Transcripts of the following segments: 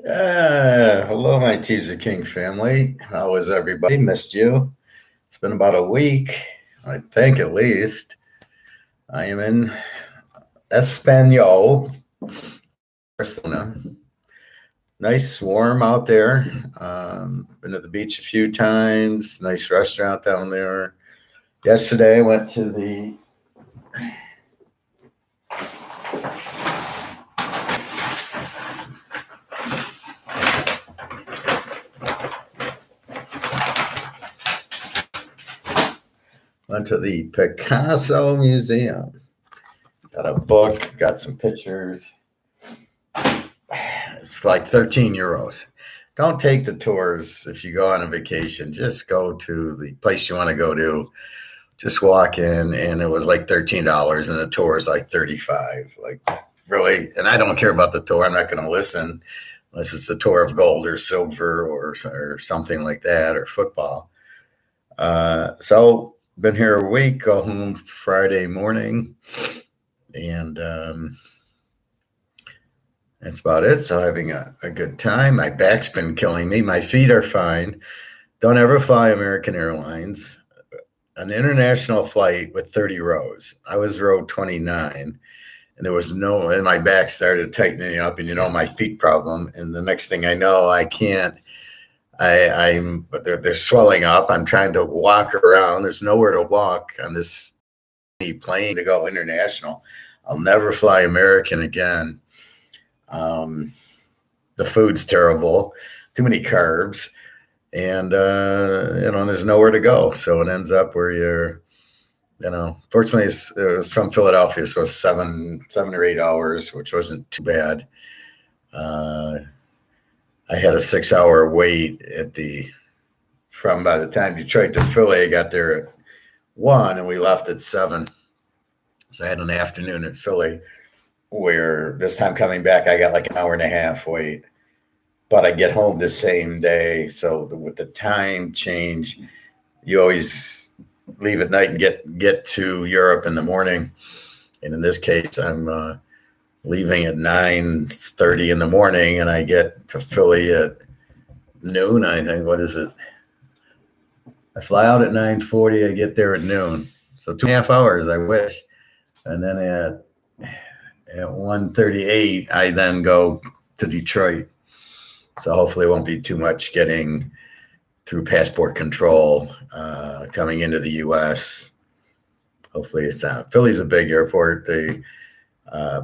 Hello, my Teaserking family. How is everybody? Missed you. It's been about a week, I think at least. I am in Espanol, Barcelona. Nice, warm out there. Been to the beach a few times. Nice restaurant down there. Yesterday, I went to the Picasso Museum. Got a book. Got some pictures. It's like 13 euros. Don't take the tours if you go on a vacation. Just go to the place you want to go to. Just walk in, and it was like $13, and the tour is like 35. Like, really? And I don't care about the tour. I'm not going to listen unless it's a tour of gold or silver or something like that, or football. So been here a week. Go home Friday morning, and that's about it. So having a good time. My back's been killing me. My feet are fine. Don't ever fly American Airlines. An international flight with 30 rows. I was row 29, and there was and my back started tightening up, and my feet problem. And the next thing I know, I can't. They're swelling up. I'm trying to walk around. There's nowhere to walk on this plane to go international. I'll never fly American again. The food's terrible. Too many carbs. And, there's nowhere to go. So it ends up where you're, fortunately it was from Philadelphia. So it was 7 or 8 hours, which wasn't too bad. I had a 6-hour wait by the time Detroit to Philly. I got there at 1 and we left at 7. So I had an afternoon at Philly, where this time coming back, I got like an hour and a half wait. But I get home the same day. So with the time change, you always leave at night and get to Europe in the morning. And in this case, I'm leaving at 9:30 in the morning, and I get to Philly at noon. I think, what is it? I fly out at 9:40. I get there at noon. So 2.5 hours, I wish. And then at 1:38, I then go to Detroit. So hopefully it won't be too much getting through passport control coming into the U.S. Hopefully it's not. Philly's a big airport. The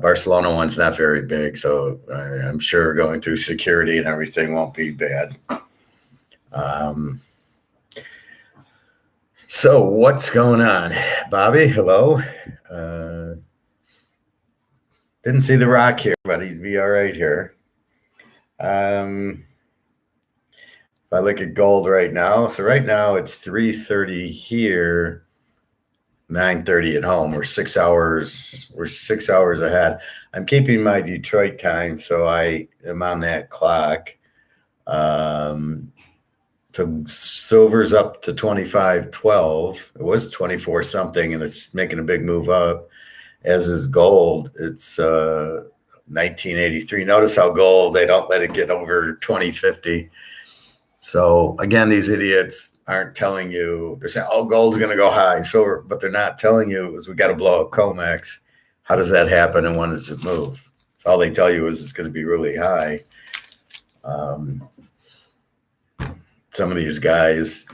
Barcelona one's not very big, so I'm sure going through security and everything won't be bad. So what's going on? Bobby, hello. Didn't see The Rock here, but he'd be all right here. If I look at gold right now, so right now it's 3:30 here, 9:30 at home. We're 6 hours. We're 6 hours ahead. I'm keeping my Detroit time, so I am on that clock. So silver's up to 25.12. It was 24 something, and it's making a big move up. As is gold. It's 1983. Notice how gold, they don't let it get over 2050. So again, these idiots aren't telling you. They're saying, "Oh, gold's going to go high," so, but they're not telling you is we got to blow up COMEX. How does that happen, and when does it move? So all they tell you is it's going to be really high. Some of these guys,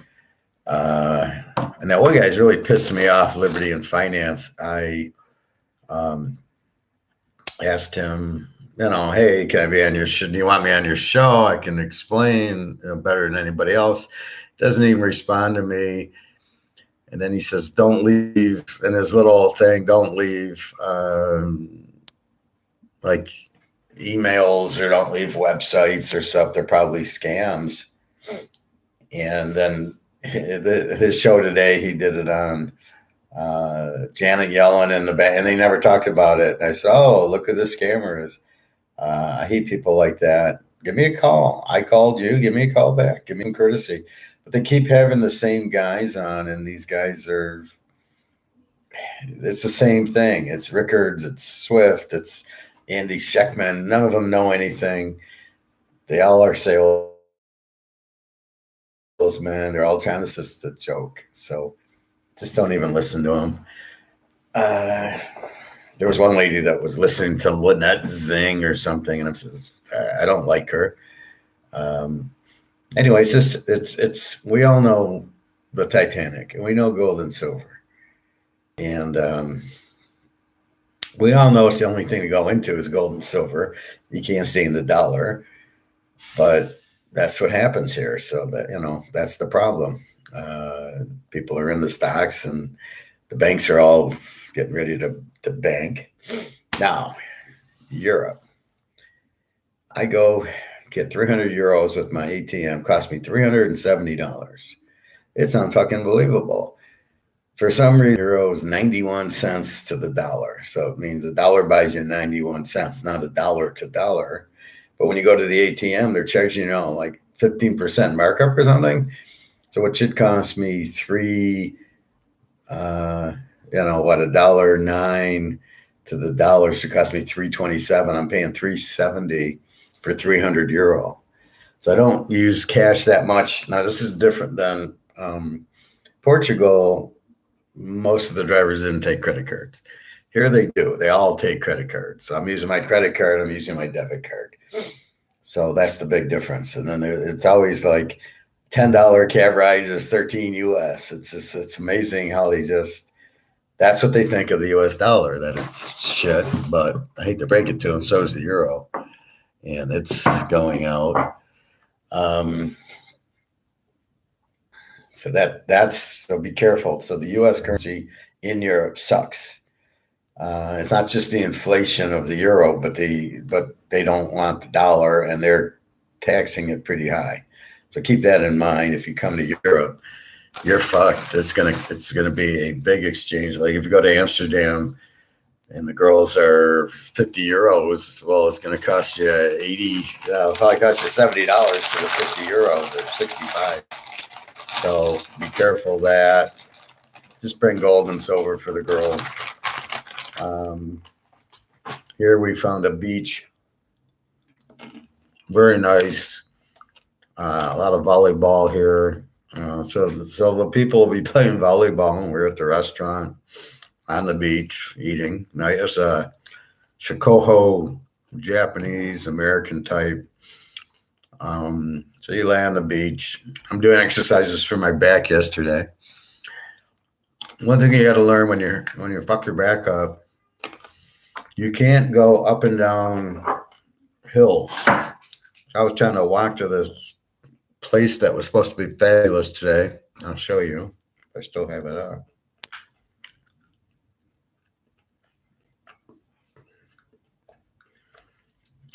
and that one guy's really pissed me off. Liberty and Finance. I asked him, hey, can I be on your show? Do you want me on your show? I can explain better than anybody else. Doesn't even respond to me. And then he says, don't leave. And his little thing, don't leave like emails, or don't leave websites or stuff. They're probably scams. And then his show today, he did it on Janet Yellen in the back, and they never talked about it. And I said, oh, look who the scammer is. I hate people like that. Give me a call. I called you. Give me a call back. Give me some courtesy. But they keep having the same guys on, and these guys it's the same thing. It's Rickards, it's Swift, it's Andy Scheckman. None of them know anything. They all are salesmen. They're all trying to assist a joke. So just don't even listen to them. Uh, there was one lady that was listening to Lynette Zing or something, and I says, I don't like her. Um, anyway, it's we all know the Titanic, and we know gold and silver, and we all know it's the only thing to go into is gold and silver. You can't see in the dollar, but that's what happens here. So that that's the problem. People are in the stocks, and the banks are all getting ready to bank. Now, Europe. I go get 300 euros with my ATM, cost me $370. It's unfucking believable. For some reason, euro is 91 cents to the dollar. So it means the dollar buys you 91 cents, not a dollar to dollar. But when you go to the ATM, they're charging, like 15% markup or something. So it should cost me $1.09 to the dollar should cost me 327. I'm paying 370 for 300 euro. So I don't use cash that much. Now this is different than Portugal. Most of the drivers didn't take credit cards. Here they do. They all take credit cards. So I'm using my credit card. I'm using my debit card. So that's the big difference. And then it's always like $10 cab ride is 13 US. It's amazing how that's what they think of the US dollar, that it's shit. But I hate to break it to them. So is the euro, and it's going out. So so be careful. So the U.S. currency in Europe sucks. It's not just the inflation of the euro, but they don't want the dollar, and they're taxing it pretty high. So keep that in mind. If you come to Europe, you're fucked. It's gonna be a big exchange. Like if you go to Amsterdam and the girls are 50 euros, well, it's gonna cost you 80. Probably cost you $70 for the 50 euros or 65. So be careful of that. Just bring gold and silver for the girls. Here we found a beach. Very nice. A lot of volleyball here. So the people will be playing volleyball, and we're at the restaurant on the beach eating. Now it's a Shikoho Japanese American type. So you lay on the beach. I'm doing exercises for my back yesterday. One thing you got to learn when you fuck your back up, you can't go up and down hills. I was trying to walk to this place that was supposed to be fabulous today. I'll show you if I still have it up.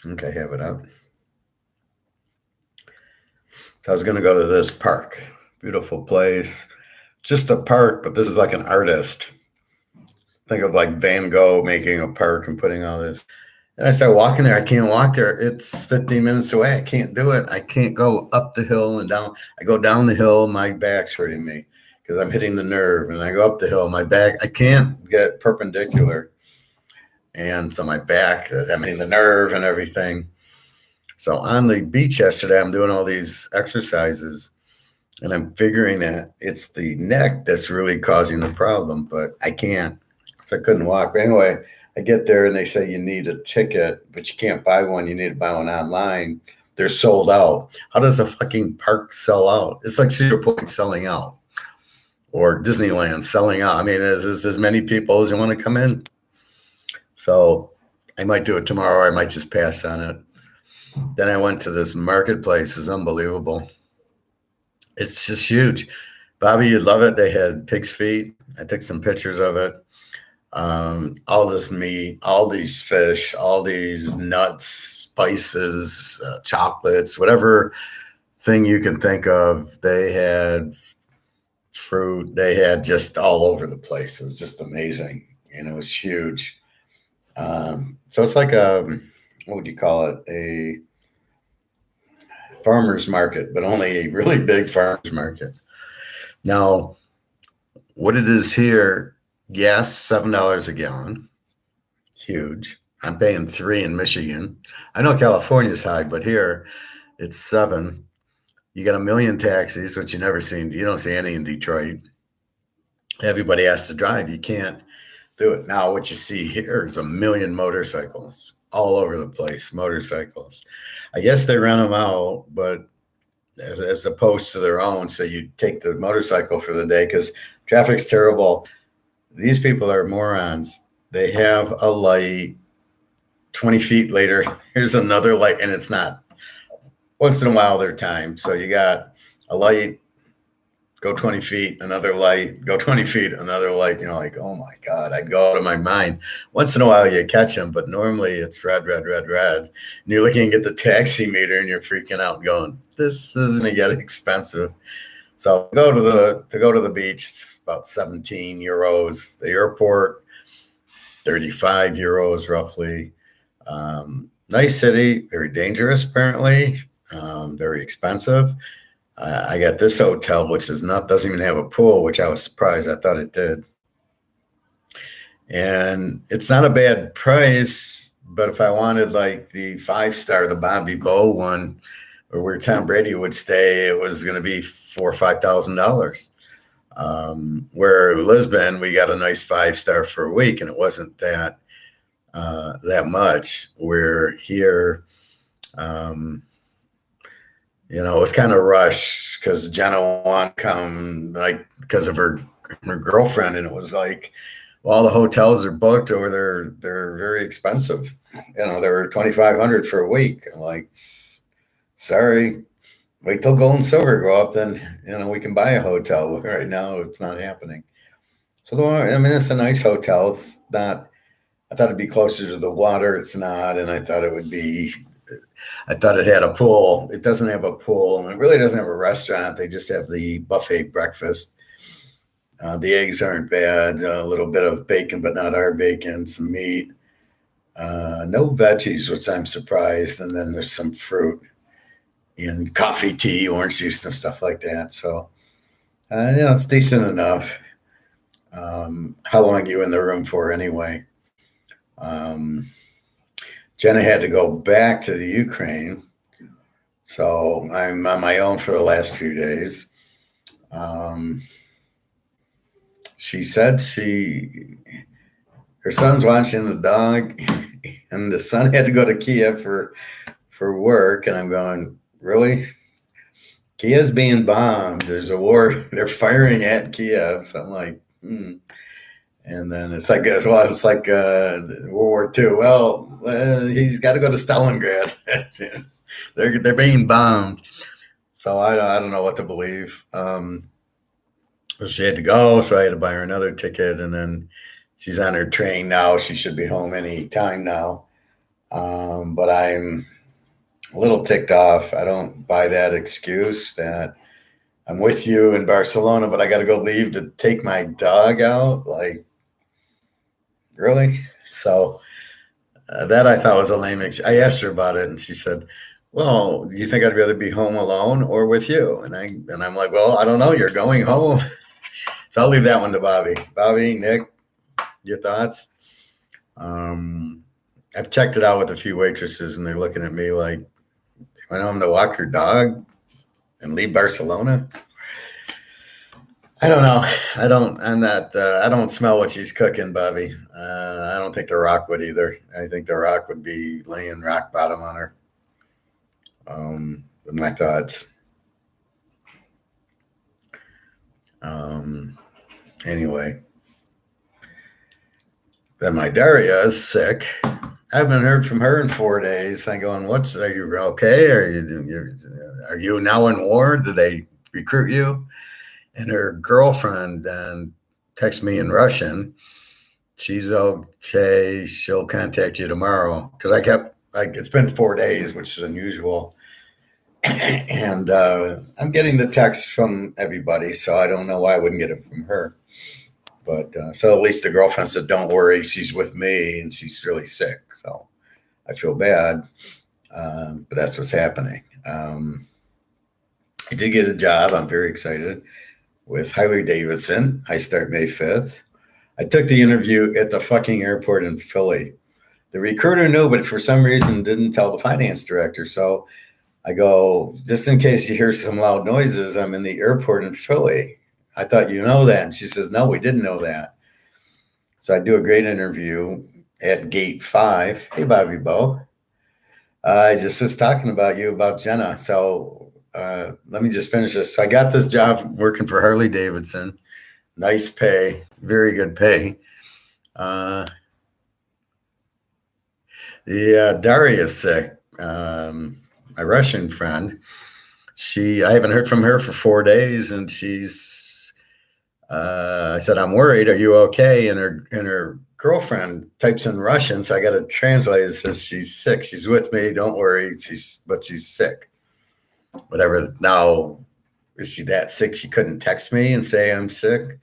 Okay, I have it up. I was going to go to this park. Beautiful place. Just a park, but this is like an artist. Think of like Van Gogh making a park and putting all this. And I started walking there. I can't walk there. It's 15 minutes away. I can't do it. I can't go up the hill and down. I go down the hill. My back's hurting me because I'm hitting the nerve. And I go up the hill. My back, I can't get perpendicular. And so my back, I'm hitting the nerve and everything. So on the beach yesterday, I'm doing all these exercises, and I'm figuring that it's the neck that's really causing the problem, but I can't. So I couldn't walk. But anyway, I get there and they say you need a ticket, but you can't buy one. You need to buy one online. They're sold out. How does a fucking park sell out? It's like Cedar Point selling out, or Disneyland selling out. I mean, there's as many people as you want to come in. So I might do it tomorrow, or I might just pass on it. Then I went to this marketplace. It's unbelievable. It's just huge. Bobby, you'd love it. They had pig's feet. I took some pictures of it. All this meat, all these fish, all these nuts, spices, chocolates, whatever thing you can think of. They had fruit. They had just all over the place. It was just amazing. And it was huge. So it's like what would you call it? A farmer's market, but only a really big farmer's market. Now, what it is here, gas, $7 a gallon. Huge. I'm paying $3 in Michigan. I know California's high, but here It's 7. You got a million taxis, which you never seen. You don't see any in Detroit. Everybody has to drive. You can't do it. Now, what you see here is a million motorcycles all over the place. Motorcycles. I guess they rent them out, but as opposed to their own. So you take the motorcycle for the day because traffic's terrible. These people are morons. They have a light. 20 feet later, here's another light, and it's not. Once in a while, they're timed. So you got a light, go 20 feet, another light, go 20 feet, another light. You know, like, oh my God, I'd go out of my mind. Once in a while, you catch them, but normally it's red, red, red, red. And you're looking at the taxi meter, and you're freaking out, going, "This is going to get expensive." So go to the beach. It's about 17 euros. The airport, 35 euros roughly. Nice city, very dangerous apparently, very expensive. I got this hotel, which doesn't even have a pool, which I was surprised. I thought it did. And it's not a bad price, but if I wanted like the 5-star, the Bobby Bow one, or where Tom Brady would stay, it was going to be $4,000 or $5,000. Where Lisbon, we got a nice 5-star for a week, and it wasn't that much. Where here, it was kind of rushed because Jenna wanted to come, like, because of her girlfriend, and it was like, well, all the hotels are booked or they're very expensive. They were $2,500 for a week. I'm like, sorry, wait till gold and silver go up, then we can buy a hotel. Right now, it's not happening. So it's a nice hotel. It's not. I thought it'd be closer to the water. It's not, and I thought it had a pool. It doesn't have a pool, and it really doesn't have a restaurant. They just have the buffet breakfast. The eggs aren't bad. A little bit of bacon, but not our bacon. Some meat. No veggies, which I'm surprised. And then there's some fruit and coffee, tea, orange juice, and stuff like that. So, it's decent enough. How long are you in the room for anyway? Jenna had to go back to the Ukraine, so I'm on my own for the last few days. She said her son's watching the dog, and the son had to go to Kiev for work, and I'm going, really? Kiev's being bombed. There's a war. They're firing at Kiev. So I'm like, And then it's like World War II. Well, he's got to go to Stalingrad. They're being bombed. So I don't know what to believe. She had to go, so I had to buy her another ticket, and then she's on her train now. She should be home any time now. But I'm a little ticked off. I don't buy that excuse that I'm with you in Barcelona, but I got to go leave to take my dog out. Like, really? So that I thought was a lame excuse. I asked her about it, and she said, well, do you think I'd rather be home alone or with you? And I'm like, well, I don't know. You're going home. So I'll leave that one to Bobby. Bobby, Nick, your thoughts? I've checked it out with a few waitresses, and they're looking at me like, they went home to walk her dog and leave Barcelona. I don't know. I don't smell what she's cooking, Bobby. I don't think The Rock would either. I think The Rock would be laying rock bottom on her. With my thoughts. Anyway, then my Daria is sick. I haven't heard from her in 4 days. I'm going, are you okay? Are you now in war? Did they recruit you? And her girlfriend then texted me in Russian. She's okay. She'll contact you tomorrow. Because I kept, it's been 4 days, which is unusual. And I'm getting the text from everybody, so I don't know why I wouldn't get it from her. But so at least the girlfriend said, don't worry, she's with me, and she's really sick. So I feel bad, but that's what's happening. I did get a job. I'm very excited with Harley-Davidson. I start May 5th. I took the interview at the fucking airport in Philly. The recruiter knew, but for some reason didn't tell the finance director. So I go, just in case you hear some loud noises, I'm in the airport in Philly. I thought you know that. And she says, no, we didn't know that. So I do a great interview at gate 5. Hey, Bobby Bo. I just was talking about you, about Jenna. So let me just finish this. So I got this job working for Harley Davidson. Nice pay, very good pay. Daria's sick. My Russian friend. I haven't heard from her for 4 days, and I said, I'm worried. Are you okay? And her girlfriend types in Russian, so I got to translate. It says she's sick. She's with me. Don't worry. But she's sick. Whatever. Now, is she that sick she couldn't text me and say I'm sick?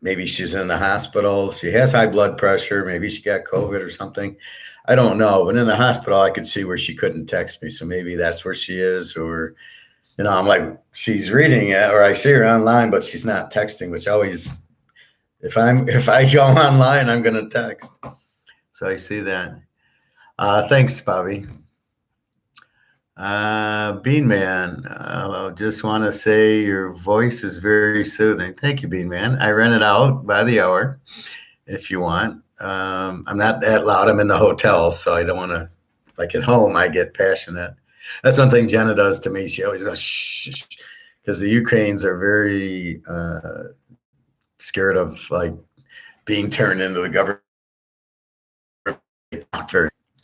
Maybe she's in the hospital. She has high blood pressure. Maybe she got COVID or something. I don't know. But in the hospital, I could see where she couldn't text me. So maybe that's where she is. Or, I'm like, she's reading it, or I see her online, but she's not texting, which always, if I go online, I'm going to text. So I see that. Thanks, Bobby. Bean Man, I just want to say your voice is very soothing. Thank you, Bean Man. I rent it out by the hour if you want. I'm not that loud. I'm in the hotel, so I don't want to, like at home, I get passionate. That's one thing Jenna does to me. She always goes, shh, because the Ukrainians are very scared of like being turned into the government.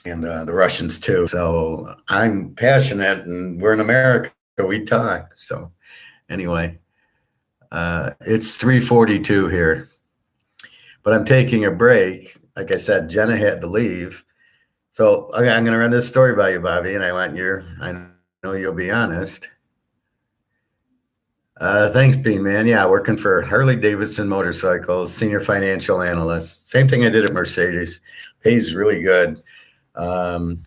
And the Russians too. So I'm passionate, and we're in America. We talk. So anyway, it's 3:42 here, but I'm taking a break. Like I said, Jenna had to leave. So I'm going to run this story by you, Bobby, and I know you'll be honest. Thanks, Bean Man. Yeah, working for Harley Davidson Motorcycles, senior financial analyst. Same thing I did at Mercedes. Pays really good. And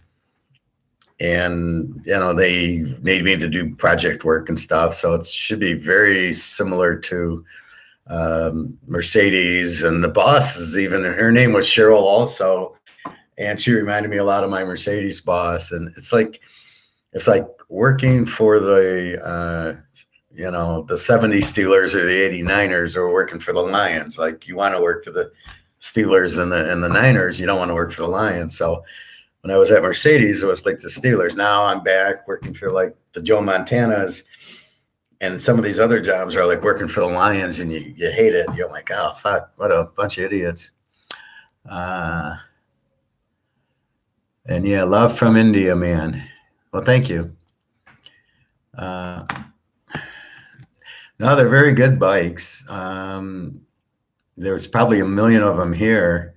they need me to do project work and stuff, so it should be very similar to Mercedes. And the boss is even, her name was Cheryl also, and she reminded me a lot of my Mercedes boss. And it's like working for the the 70 Steelers or the 89ers, or working for the Lions. Like, you want to work for the Steelers and the Niners, you don't want to work for the Lions. So when I was at Mercedes, it was like the Steelers. Now I'm back working for like the Joe Montanas, and some of these other jobs are like working for the Lions, and you hate it. You're like, oh, fuck, what a bunch of idiots. And yeah, love from India, man. Well, thank you. No, they're very good bikes. There's probably a million of them here.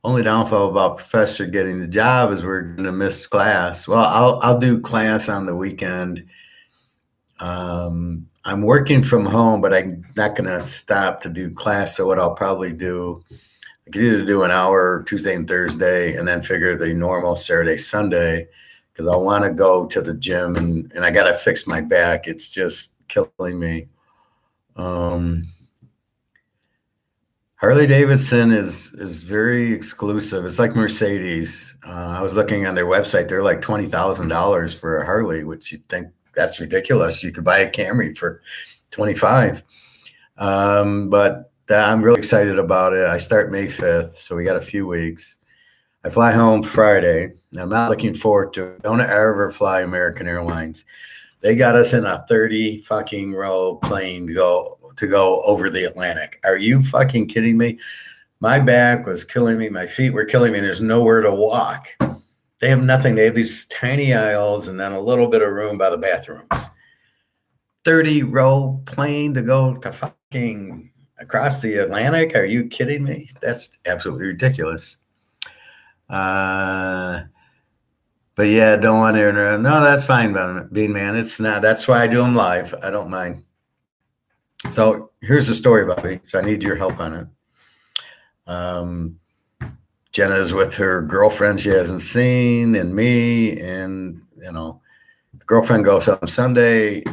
Only downfall about Professor getting the job is we're going to miss class. Well, I'll do class on the weekend. I'm working from home, but I'm not going to stop to do class. So what I'll probably do, I could either do an hour Tuesday and Thursday, and then figure the normal Saturday, Sunday, because I want to go to the gym, and I got to fix my back. It's just killing me. Harley Davidson is very exclusive. It's like Mercedes. I was looking on their website. They're like $20,000 for a Harley, which you'd think that's ridiculous. You could buy a Camry for 25. But I'm really excited about it. I start May 5th, so we got a few weeks. I fly home Friday, and I'm not looking forward to it. Don't ever fly American Airlines. They got us in a 30 fucking row plane to go over the Atlantic. Are you fucking kidding me? My back was killing me. My feet were killing me. There's nowhere to walk. They have nothing. They have these tiny aisles and then a little bit of room by the bathrooms. 30 row plane to go to fucking across the Atlantic. Are you kidding me? That's absolutely ridiculous. But yeah, don't want to. No, that's fine, Bean Man. It's not. That's why I do them live. I don't mind. So here's the story, Bobby. So I need your help on it. Jenna's with her girlfriend she hasn't seen, and me, and the girlfriend goes on Sunday.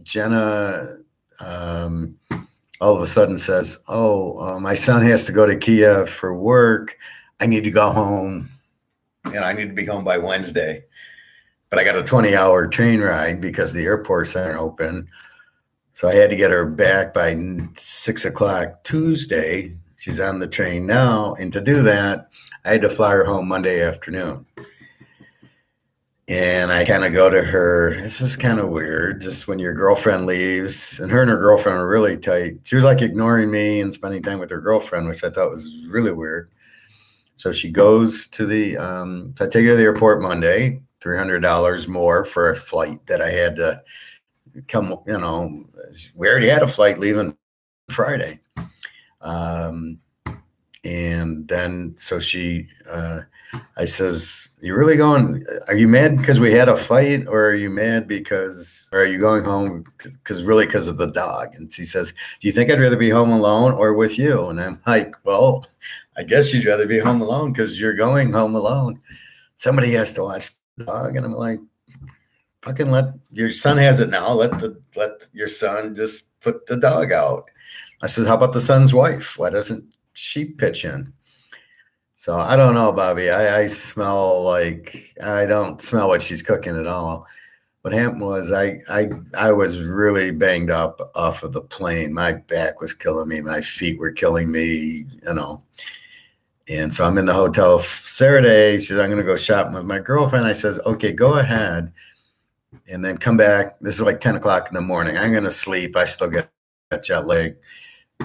Jenna all of a sudden says, "Oh, my son has to go to Kiev for work. I need to go home, and I need to be home by Wednesday." but I got a 20-hour train ride because the airports aren't open. So I had to get her back by 6 o'clock Tuesday. She's on the train now. And to do that, I had to fly her home Monday afternoon. And I kind of go to her, this is kind of weird, just when your girlfriend leaves, and her girlfriend were really tight. She was like ignoring me and spending time with her girlfriend, which I thought was really weird. So she goes to so I take her to the airport Monday, $300 more for a flight that I had to come, we already had a flight leaving Friday. And then, so I says, you really going, are you mad because we had a fight, or are you mad or are you going home because of the dog? And she says, do you think I'd rather be home alone or with you? And I'm like, well, I guess you'd rather be home alone because you're going home alone. Somebody has to watch the dog. And I'm like, fucking let your son has it now. Let your son just put the dog out. I said, how about the son's wife? Why doesn't she pitch in? So I don't know, Bobby. I smell like I don't smell what she's cooking at all. What happened was I was really banged up off of the plane. My back was killing me. My feet were killing me, And so I'm in the hotel Saturday. She said, I'm going to go shopping with my girlfriend. I says, okay, go ahead. And then come back. This is like 10 o'clock in the morning. I'm going to sleep. I still get jet lag.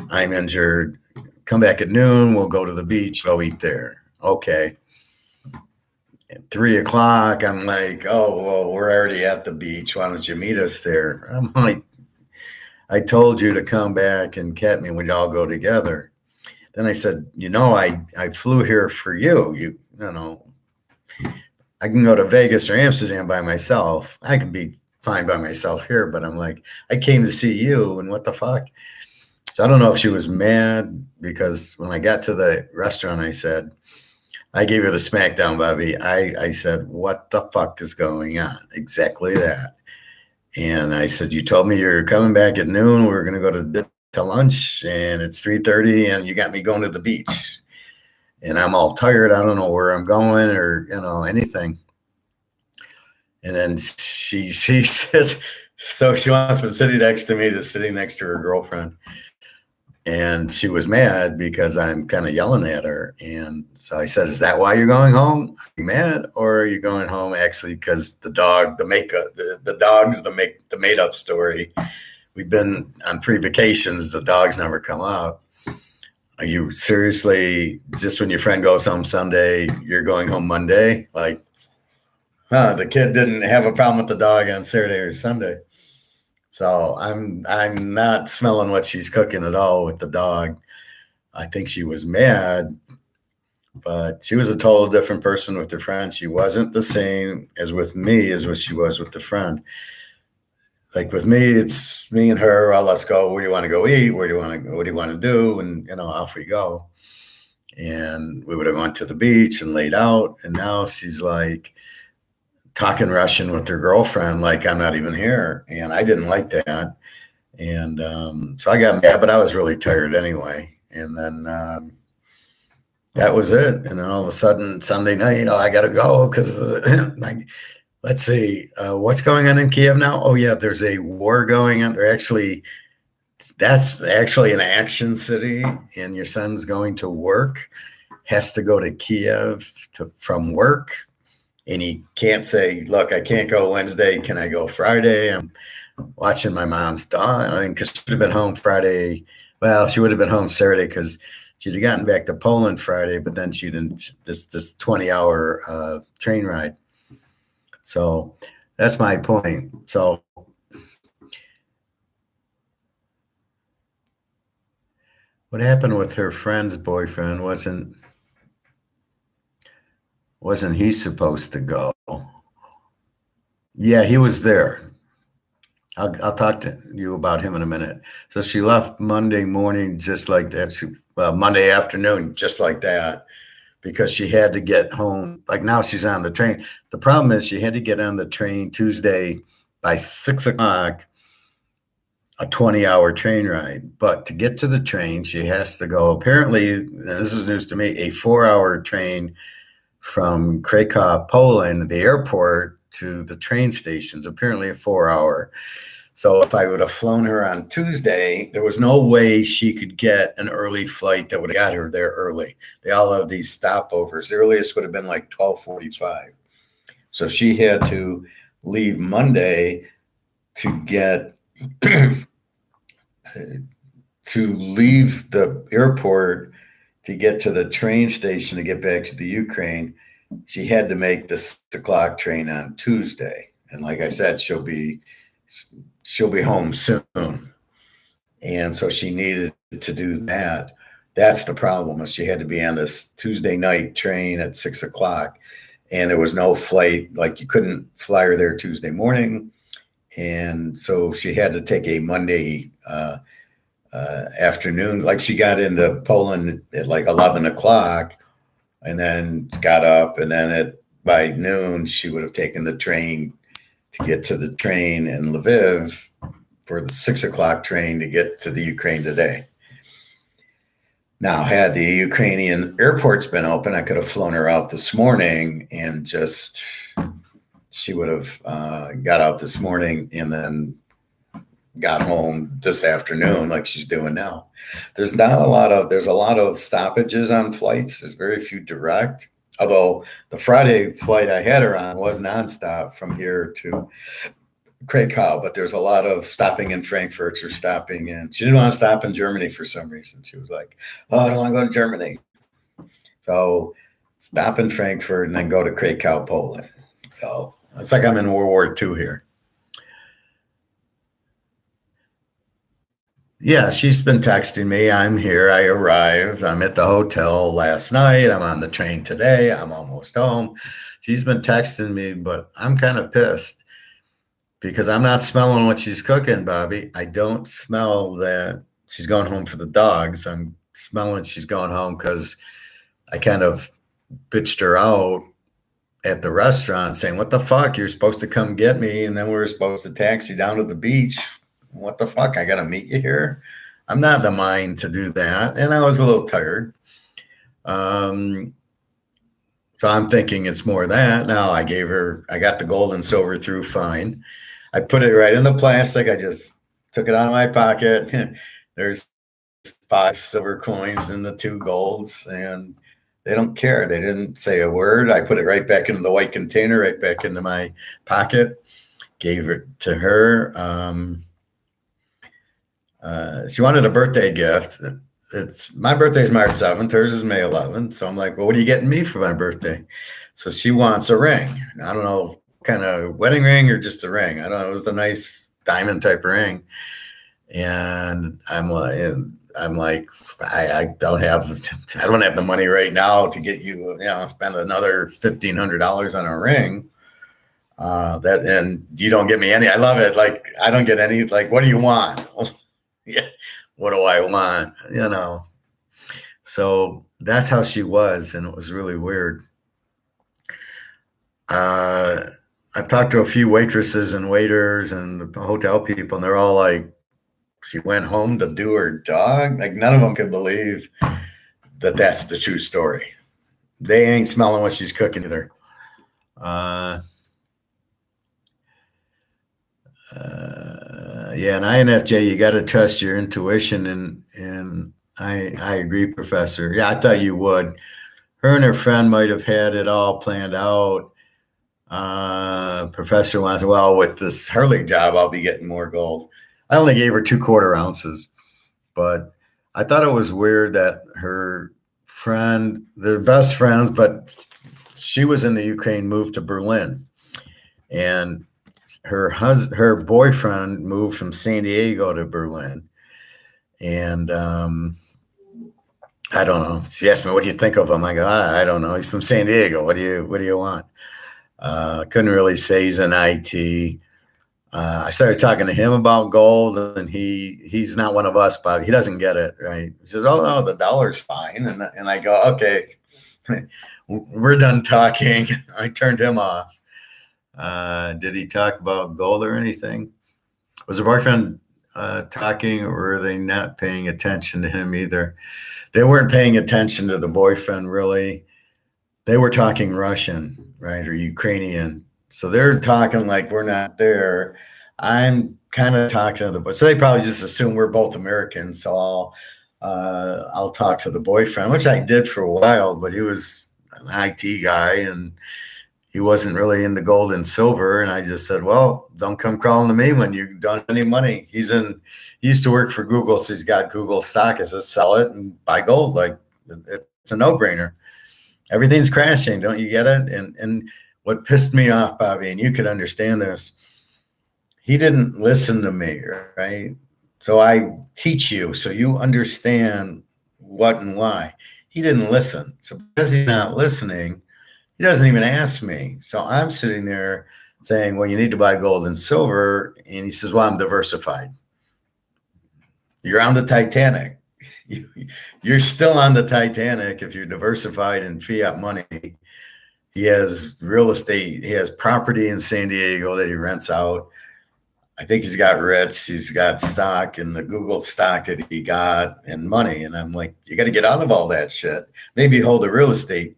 I'm injured. Come back at noon. We'll go to the beach. Go eat there. Okay. At 3 o'clock, I'm like, oh, well, we're already at the beach. Why don't you meet us there? I'm like, I told you to come back and catch me when y'all go together. Then I said, I flew here for you. You know, I can go to Vegas or Amsterdam by myself. I can be fine by myself here, but I'm like, I came to see you, and what the fuck? So I don't know if she was mad, because when I got to the restaurant, I said, I gave her the smackdown, Bobby. I said, what the fuck is going on? Exactly that. And I said, you told me you're coming back at noon. We're going to go to lunch, and it's 3:30, and you got me going to the beach. And I'm all tired. I don't know where I'm going or, anything. And then she says, so she went from sitting next to me to sitting next to her girlfriend. And she was mad because I'm kind of yelling at her. And so I said, is that why you're going home? Are you mad, or are you going home actually because the dog, the dog's the made up story? We've been on 3 vacations. The dogs never come out. Are you seriously, just when your friend goes home Sunday, you're going home Monday? Like, the kid didn't have a problem with the dog on Saturday or Sunday. So I'm not smelling what she's cooking at all with the dog. I think she was mad, but she was a total different person with her friend. She wasn't the same as with me as what she was with the friend. Like with me, it's me and her. Well, let's go. Where do you want to go eat? What do you want to do? And off we go. And we would have went to the beach and laid out. And now she's like talking Russian with her girlfriend, like I'm not even here. And I didn't like that. And so I got mad, but I was really tired anyway. And then that was it. And then all of a sudden, Sunday night, I got to go because like, let's see, what's going on in Kiev now? Oh yeah, there's a war going on. That's actually an action city, and your son's going to work, has to go to Kiev from work. And he can't say, look, I can't go Wednesday. Can I go Friday? I'm watching my mom's dog. I mean, because she would have been home Friday. Well, she would have been home Saturday because she'd have gotten back to Poland Friday, but then she didn't, this 20-hour train ride. So that's my point. So what happened with her friend's boyfriend wasn't he supposed to go? Yeah, he was there. I'll talk to you about him in a minute. So she left Monday morning just like that. Monday afternoon just like that, because she had to get home. Like now she's on the train. The problem is she had to get on the train Tuesday by 6 o'clock, a 20-hour train ride. But to get to the train, she has to go, apparently, this is news to me, a 4-hour train from Krakow, Poland, the airport to the train stations, apparently a 4 hour. So if I would have flown her on Tuesday, there was no way she could get an early flight that would have got her there early. They all have these stopovers. The earliest would have been like 12:45. So she had to leave Monday to get to leave the airport to get to the train station to get back to the Ukraine. She had to make the 6 o'clock train on Tuesday. And like I said, she'll be home soon. And so she needed to do that. That's the problem, is she had to be on this Tuesday night train at 6 o'clock. And there was no flight, like you couldn't fly her there Tuesday morning. And so she had to take a Monday afternoon. Like she got into Poland at like 11 o'clock and then got up. And then by noon, she would have taken the train to get to the train in Lviv for the 6 o'clock train to get to the Ukraine today. Now, had the Ukrainian airports been open, I could have flown her out this morning and she would have got out this morning and then got home this afternoon like she's doing now. There's a lot of stoppages on flights. There's very few direct, although the Friday flight I had her on was nonstop from here to Krakow, but there's a lot of stopping in Frankfurt or stopping in. She didn't want to stop in Germany for some reason. She was like, "Oh, I don't want to go to Germany." So stop in Frankfurt and then go to Krakow, Poland. So it's like I'm in World War II here. Yeah, she's been texting me. I'm here. I arrived. I'm at the hotel last night. I'm on the train today. I'm almost home. She's been texting me, but I'm kind of pissed because I'm not smelling what she's cooking, Bobby. I don't smell that she's going home for the dogs. I'm smelling she's going home because I kind of bitched her out at the restaurant saying, "What the fuck? You're supposed to come get me. And then we were supposed to taxi down to the beach. What the fuck? I got to meet you here." I'm not in the mind to do that. And I was a little tired. So I'm thinking it's more that. Now I got the gold and silver through fine. I put it right in the plastic. I just took it out of my pocket. There's 5 silver coins and the 2 golds, and they don't care. They didn't say a word. I put it right back into the white container, right back into my pocket, gave it to her. She wanted a birthday gift. My birthday is March 7th. Hers is May 11th. So I'm like, "Well, what are you getting me for my birthday?" So she wants a ring. I don't know, kind of wedding ring or just a ring. I don't know. It was a nice diamond type ring. And I'm like, I don't have the money right now to get you, spend another $1,500 on a ring. And you don't get me any. I love it. Like, I don't get any. Like, what do you want? Yeah, what do I want? So that's how she was, and it was really weird. I've talked to a few waitresses and waiters and the hotel people, and they're all like, she went home to do her dog. Like, none of them could believe that that's the true story. They ain't smelling what she's cooking either. Yeah, and INFJ, you got to trust your intuition, and I agree, Professor. Yeah, I thought you would. Her and her friend might have had it all planned out. Professor wants, well, with this Hurley job, I'll be getting more gold. I only gave her 2/4 ounces, but I thought it was weird that her friend, they're best friends, but she was in the Ukraine, moved to Berlin, and her boyfriend moved from San Diego to Berlin. And I don't know. She asked me, "What do you think of him?" I go, I don't know. He's from San Diego. What do you want? Couldn't really say. He's in IT. I started talking to him about gold, and he's not one of us, but he doesn't get it, right? He says, "Oh no, the dollar's fine." And I go, "Okay, we're done talking." I turned him off. Did he talk about gold or anything? Was her boyfriend talking, or were they not paying attention to him either? They weren't paying attention to the boyfriend, really. They were talking Russian, right, or Ukrainian So they're talking like we're not there. I'm kind of talking to the boy. So they probably just assume we're both Americans. So I'll talk to the boyfriend, which I did for a while, but he was an IT guy and he wasn't really into gold and silver. And I just said, well, don't come crawling to me when you don't have any money. He used to work for Google, so he's got Google stock. I said, sell it and buy gold. Like it's a no-brainer. Everything's crashing. Don't you get it? And what pissed me off, Bobby, and you could understand this, he didn't listen to me, right? So I teach you so you understand what and why. He didn't listen. So because he's not listening, he doesn't even ask me. So I'm sitting there saying, well, you need to buy gold and silver. And he says, well, I'm diversified. You're on the Titanic. You're still on the Titanic if you're diversified in fiat money. He has real estate. He has property in San Diego that he rents out. I think he's got REITs. He's got stock in the Google stock that he got and money. And I'm like, you got to get out of all that shit. Maybe hold the real estate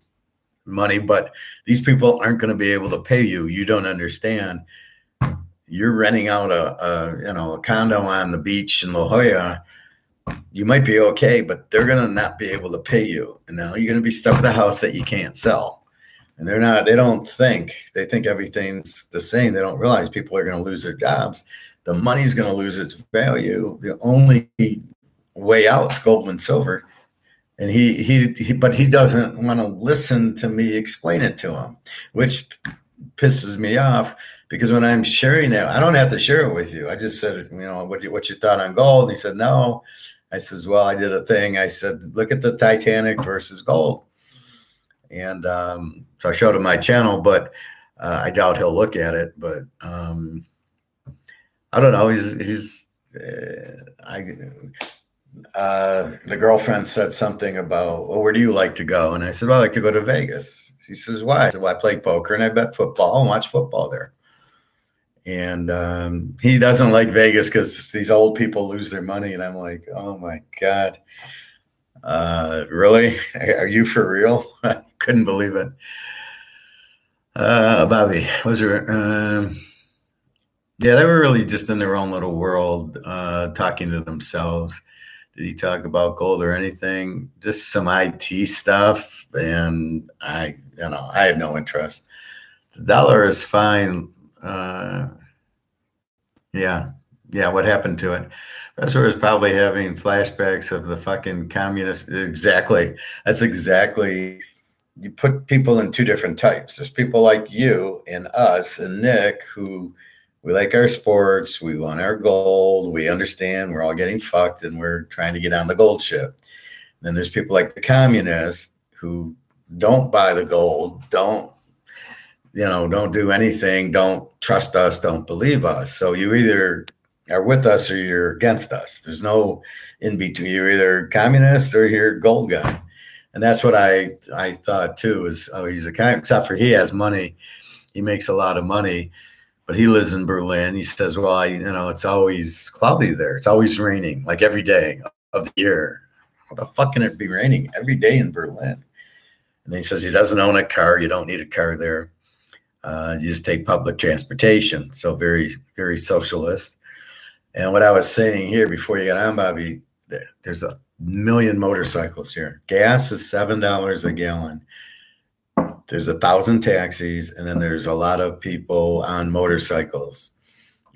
money, but these people aren't going to be able to pay you. You don't understand. You're renting out a condo on the beach in La Jolla. You might be okay, but they're going to not be able to pay you. And now you're going to be stuck with a house that you can't sell. And they think everything's the same. They don't realize people are going to lose their jobs. The money's going to lose its value. The only way out is gold and silver. And but he doesn't want to listen to me explain it to him, which pisses me off because when I'm sharing that, I don't have to share it with you. I just said, what's your thought on gold? And he said, no. I says, well, I did a thing. I said, look at the Titanic versus gold. And so I showed him my channel, but I doubt he'll look at it. But I don't know. The girlfriend said something about, well, where do you like to go? And I said, well, I like to go to Vegas. She says, why? I said, well, I play poker and I bet football and watch football there. And he doesn't like Vegas because these old people lose their money. And I'm like, oh my God. Really? Are you for real? I couldn't believe it. Bobby, was there? Yeah, they were really just in their own little world, talking to themselves. Did he talk about gold or anything? Just some IT stuff, and I had no interest. The dollar is fine. Yeah. What happened to it? Professor is probably having flashbacks of the fucking communist. Exactly. That's exactly. You put people in two different types. There's people like you and us and Nick who we like our sports. We want our gold. We understand we're all getting fucked and we're trying to get on the gold ship. And then there's people like the communists who don't buy the gold, don't do anything, don't trust us, don't believe us. So you either are with us or you're against us. There's no in between. You're either communist or you're gold guy. And that's what I thought too, is, oh, he's a communist, except for he has money. He makes a lot of money, but he lives in Berlin. He says, well, it's always cloudy there. It's always raining, like every day of the year. How the fuck can it be raining every day in Berlin? And then he says he doesn't own a car. You don't need a car there. You just take public transportation. So very, very socialist. And what I was saying here before you got on, Bobby, there's a million motorcycles here. Gas is $7 a gallon. There's 1,000 taxis, and then there's a lot of people on motorcycles.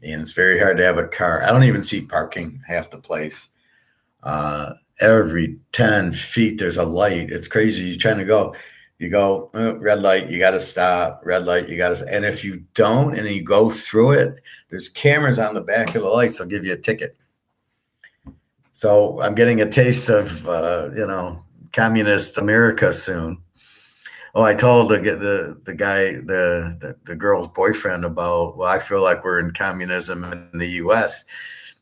And it's very hard to have a car. I don't even see parking half the place. Every 10 feet, there's a light. It's crazy. You're trying to go. You go, red light, you got to stop. Red light, you got to. And if you don't and you go through it, there's cameras on the back of the lights. They'll give you a ticket. So I'm getting a taste of, communist America soon. Oh, I told the guy, the girl's boyfriend about, well, I feel like we're in communism in the U.S.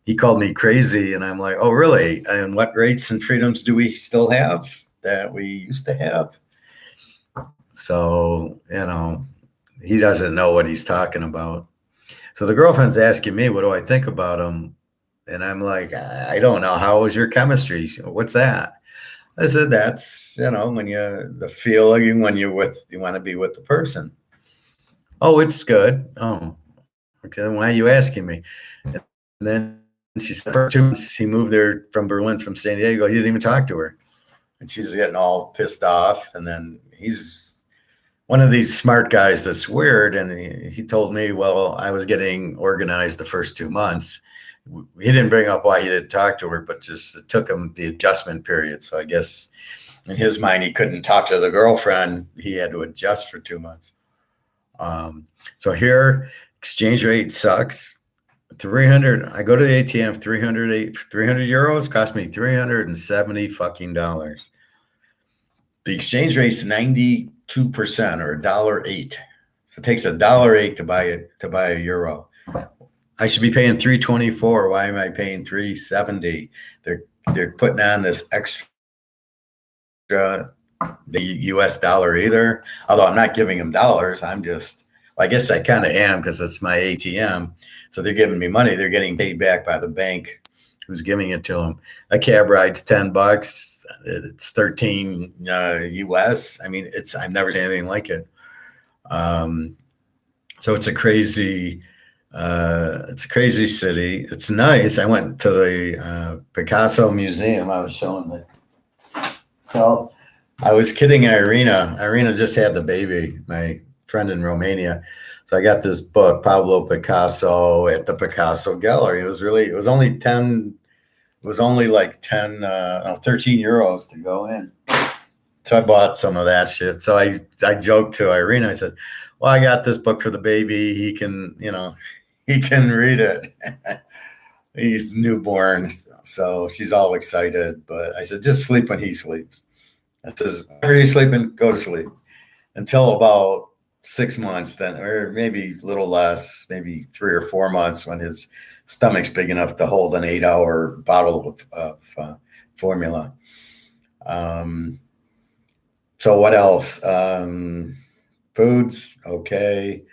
He called me crazy, and I'm like, oh, really? And what rights and freedoms do we still have that we used to have? So, he doesn't know what he's talking about. So the girlfriend's asking me, what do I think about him? And I'm like, I don't know. How was your chemistry? What's that? I said, that's, when the feeling when you want to be with the person. Oh, it's good. Oh, okay. Then why are you asking me? And then she said, for 2 months, he moved there from Berlin, from San Diego. He didn't even talk to her. And she's getting all pissed off. And then he's one of these smart guys that's weird. And he told me, well, I was getting organized the first 2 months. He didn't bring up why he didn't talk to her, but just it took him the adjustment period. So I guess in his mind, he couldn't talk to the girlfriend. He had to adjust for 2 months. So here, exchange rate sucks. 300. I go to the ATM. 300 euros cost me 370 fucking dollars. The exchange rate's 92% or $1.08. So it takes $1.08 to buy a euro. I should be paying 324. Why am I paying 370? They're putting on this extra, the US dollar either. Although I'm not giving them dollars, I'm just, well, I guess I kind of am because it's my ATM. So they're giving me money. They're getting paid back by the bank who's giving it to them. A cab ride's $10. It's 13 US. I mean, I've never seen anything like it. So it's a crazy city. It's nice. I went to the Picasso Museum. I was showing it. So I was kidding Irina. Irina just had the baby, my friend in Romania. So I got this book, Pablo Picasso, at the Picasso Gallery. It was only 13 euros to go in. So I bought some of that shit. So I joked to Irina. I said, well, I got this book for the baby. He can read it. He's newborn. So she's all excited. But I said, just sleep when he sleeps. I says, whenever you're sleeping, go to sleep. Until about 6 months, then, or maybe a little less, maybe 3 or 4 months, when his stomach's big enough to hold an 8-hour bottle of formula. So what else? Food's okay.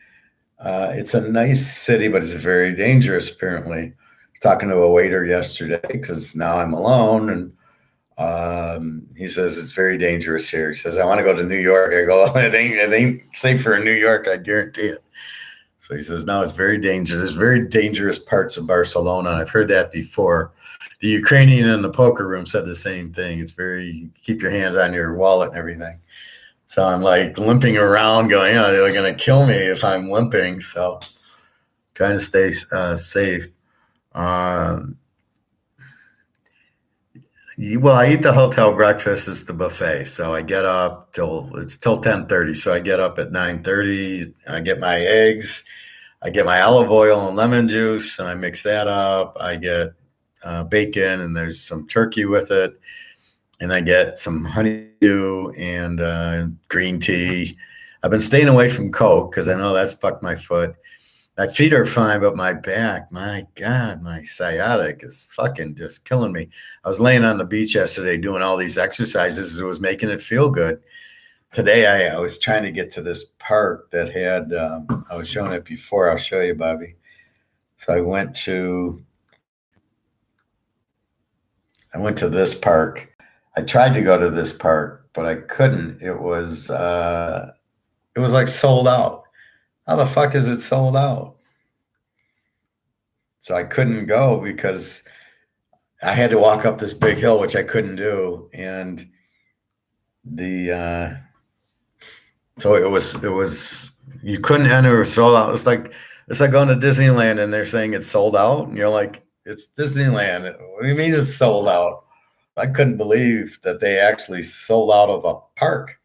It's a nice city, but it's very dangerous, apparently. Talking to a waiter yesterday, because now I'm alone, and he says it's very dangerous here. He says, I want to go to New York. I go, it ain't safer in New York, I guarantee it. So he says, no, it's very dangerous. There's very dangerous parts of Barcelona. I've heard that before. The Ukrainian in the poker room said the same thing. It's keep your hands on your wallet and everything. So I'm like limping around going, they're going to kill me if I'm limping. So trying to stay safe. Well, I eat the hotel breakfast. It's the buffet. So I get up till 10:30. So I get up at 9:30. I get my eggs. I get my olive oil and lemon juice, and I mix that up. I get bacon, and there's some turkey with it. And I get some honeydew and green tea. I've been staying away from Coke because I know that's fucked my foot. My feet are fine, but my back, my God, my sciatic is fucking just killing me. I was laying on the beach yesterday doing all these exercises. It was making it feel good. Today, I was trying to get to this park that had, I was showing it before. I'll show you, Bobby. So I went to this park. I tried to go to this park, but I couldn't. It was like sold out. How the fuck is it sold out? So I couldn't go because I had to walk up this big hill, which I couldn't do. And so it was, you couldn't enter, it was sold out. It's like going to Disneyland and they're saying it's sold out. And you're like, it's Disneyland. What do you mean it's sold out? I couldn't believe that they actually sold out of a park.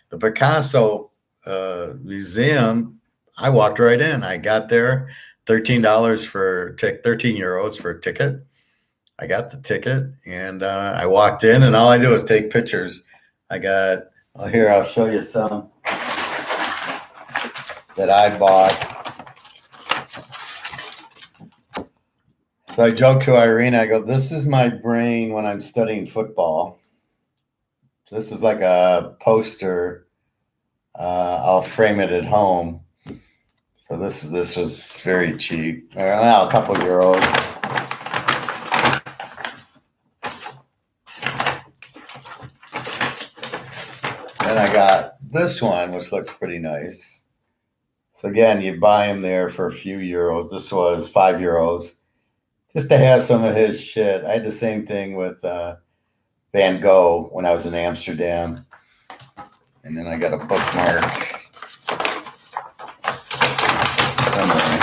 The Picasso Museum, I walked right in. I got there, $13 13 euros for a ticket. I got the ticket and I walked in, and all I do is take pictures. Here, I'll show you some that I bought. So I joked to Irene, I go, this is my brain when I'm studying football. So this is like a poster. I'll frame it at home. So this was very cheap. A couple euros. Then I got this one, which looks pretty nice. So again, you buy them there for a few euros. This was €5 just to have some of his shit. I had the same thing with Van Gogh when I was in Amsterdam. And then I got a bookmark somewhere.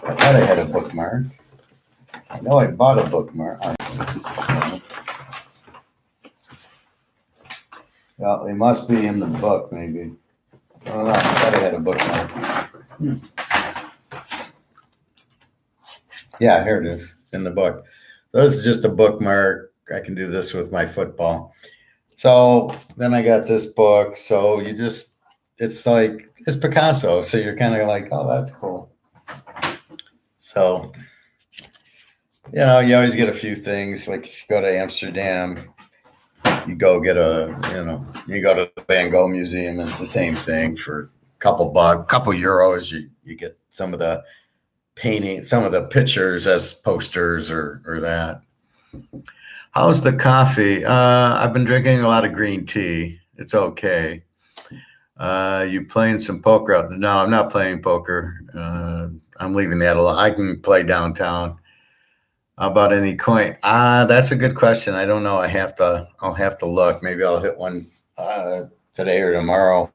I thought I had a bookmark. I know I bought a bookmark. Well, it must be in the book, maybe. I don't know. I thought I had a bookmark. Yeah, here it is in the book. So this is just a bookmark. I can do this with my football. So then I got this book. So it's like, it's Picasso. So you're kind of like, oh, that's cool. So, you always get a few things. Like if you go to Amsterdam, you go get you go to the Van Gogh Museum, and it's the same thing for a couple euros. You get some of the painting, some of the pictures as posters or that. How's the coffee? I've been drinking a lot of green tea. It's okay. You playing some poker? No, I'm not playing poker. I'm leaving that alone. I can play downtown. How about any coin? That's a good question. I don't know. I'll have to look. Maybe I'll hit one today or tomorrow.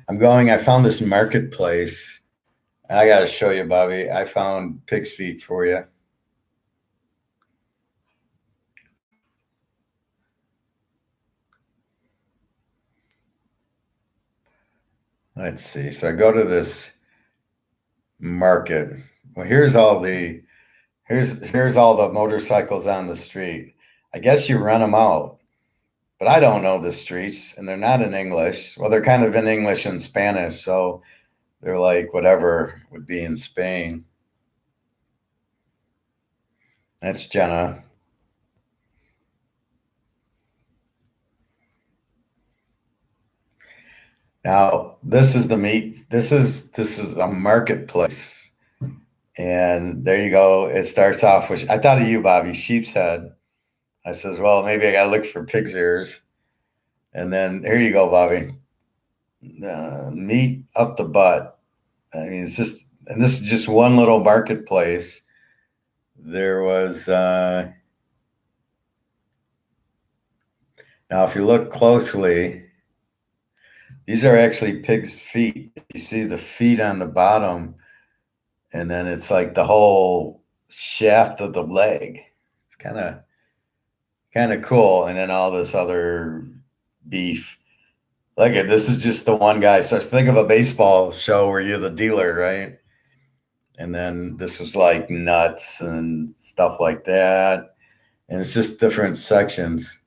I found this marketplace. I got to show you, Bobby. I found pig's feet for you. Let's see. So I go to this market. Well, here's all the motorcycles on the street. I guess you rent them out, but I don't know the streets, and they're not in English. Well, they're kind of in English and Spanish, so they're like whatever would be in Spain. That's Jenna. Now, this is the meat. This is a marketplace. And there you go. It starts off with, I thought of you, Bobby, sheep's head. I says, well, maybe I got to look for pig's ears. And then here you go, Bobby. Meat up the butt. I mean, and this is just one little marketplace. There was, now if you look closely, these are actually pig's feet. You see the feet on the bottom, and then it's like the whole shaft of the leg. It's kind of cool. And then all this other beef. Look at this is just the one guy. So think of a baseball show where you're the dealer, right? And then this was like nuts and stuff like that. And it's just different sections.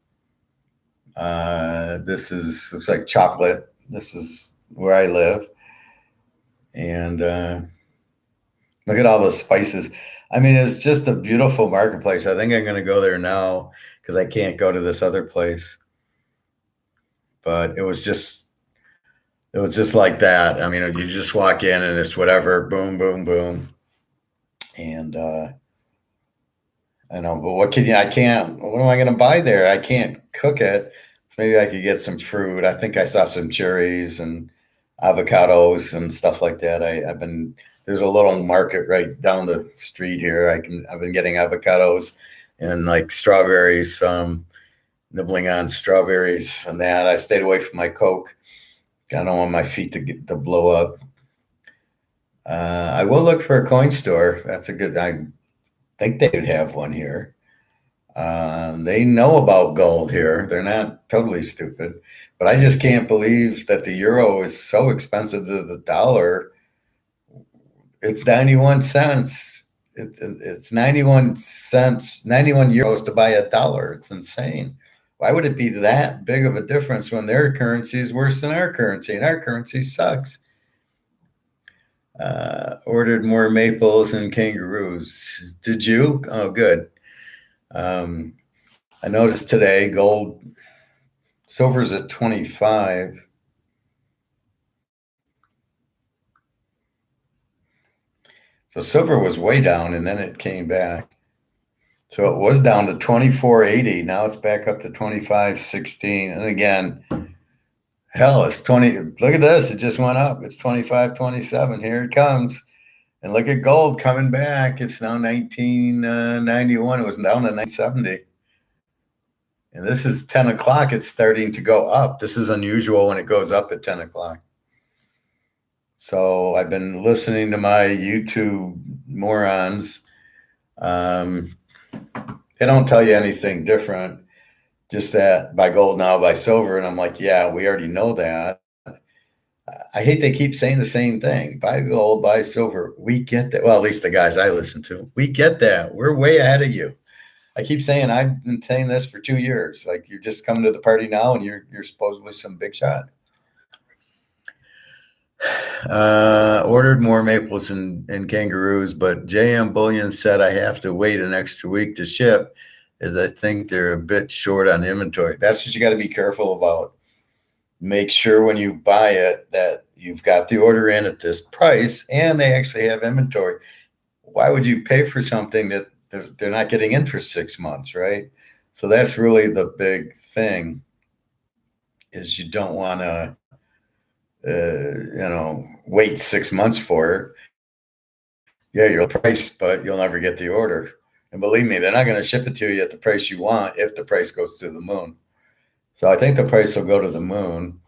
Looks like chocolate. This is where I live. And look at all the spices. I mean, it's just a beautiful marketplace. I think I'm going to go there now because I can't go to this other place. But it was just like that. I mean, you just walk in and it's whatever, boom, boom, boom. And I know, but what am I going to buy there? I can't cook it. So maybe I could get some fruit. I think I saw some cherries and avocados and stuff like that. There's a little market right down the street here. I've been getting avocados and like strawberries, nibbling on strawberries and that. I stayed away from my Coke. I don't want my feet to blow up. I will look for a coin store. I think they would have one here. They know about gold here. They're not totally stupid, but I just can't believe that the euro is so expensive to the dollar. It's 91 cents. It's 91 cents, 91 euros to buy $1. It's insane. Why would it be that big of a difference when their currency is worse than our currency and our currency sucks? Ordered more maples and kangaroos. Did you? Oh, good. I noticed today silver's at 25. So silver was way down and then it came back. So it was down to 24.80. Now it's back up to 25.16. And again, hell, it's 20. Look at this. It just went up. It's 25.27. Here it comes. And look at gold coming back. It's now 1991. It was down to 970. And this is 10 o'clock. It's starting to go up. This is unusual when it goes up at 10 o'clock. So I've been listening to my YouTube morons. They don't tell you anything different, just that buy gold now, buy silver. And I'm like, yeah, we already know that. I hate they keep saying the same thing. Buy gold, buy silver. We get that. Well, at least the guys I listen to, we get that. We're way ahead of you. I keep saying I've been saying this for 2 years. Like you're just coming to the party now and you're supposedly some big shot. Ordered more maples and kangaroos, but JM Bullion said I have to wait an extra week to ship as I think they're a bit short on inventory. That's what you got to be careful about. Make sure when you buy it that you've got the order in at this price and they actually have inventory. Why would you pay for something that they're not getting in for 6 months, right? So that's really the big thing, is you don't want to wait 6 months for it. Yeah, you'll price, but you'll never get the order. And believe me, they're not going to ship it to you at the price you want if the price goes to the moon. So I think the price will go to the moon.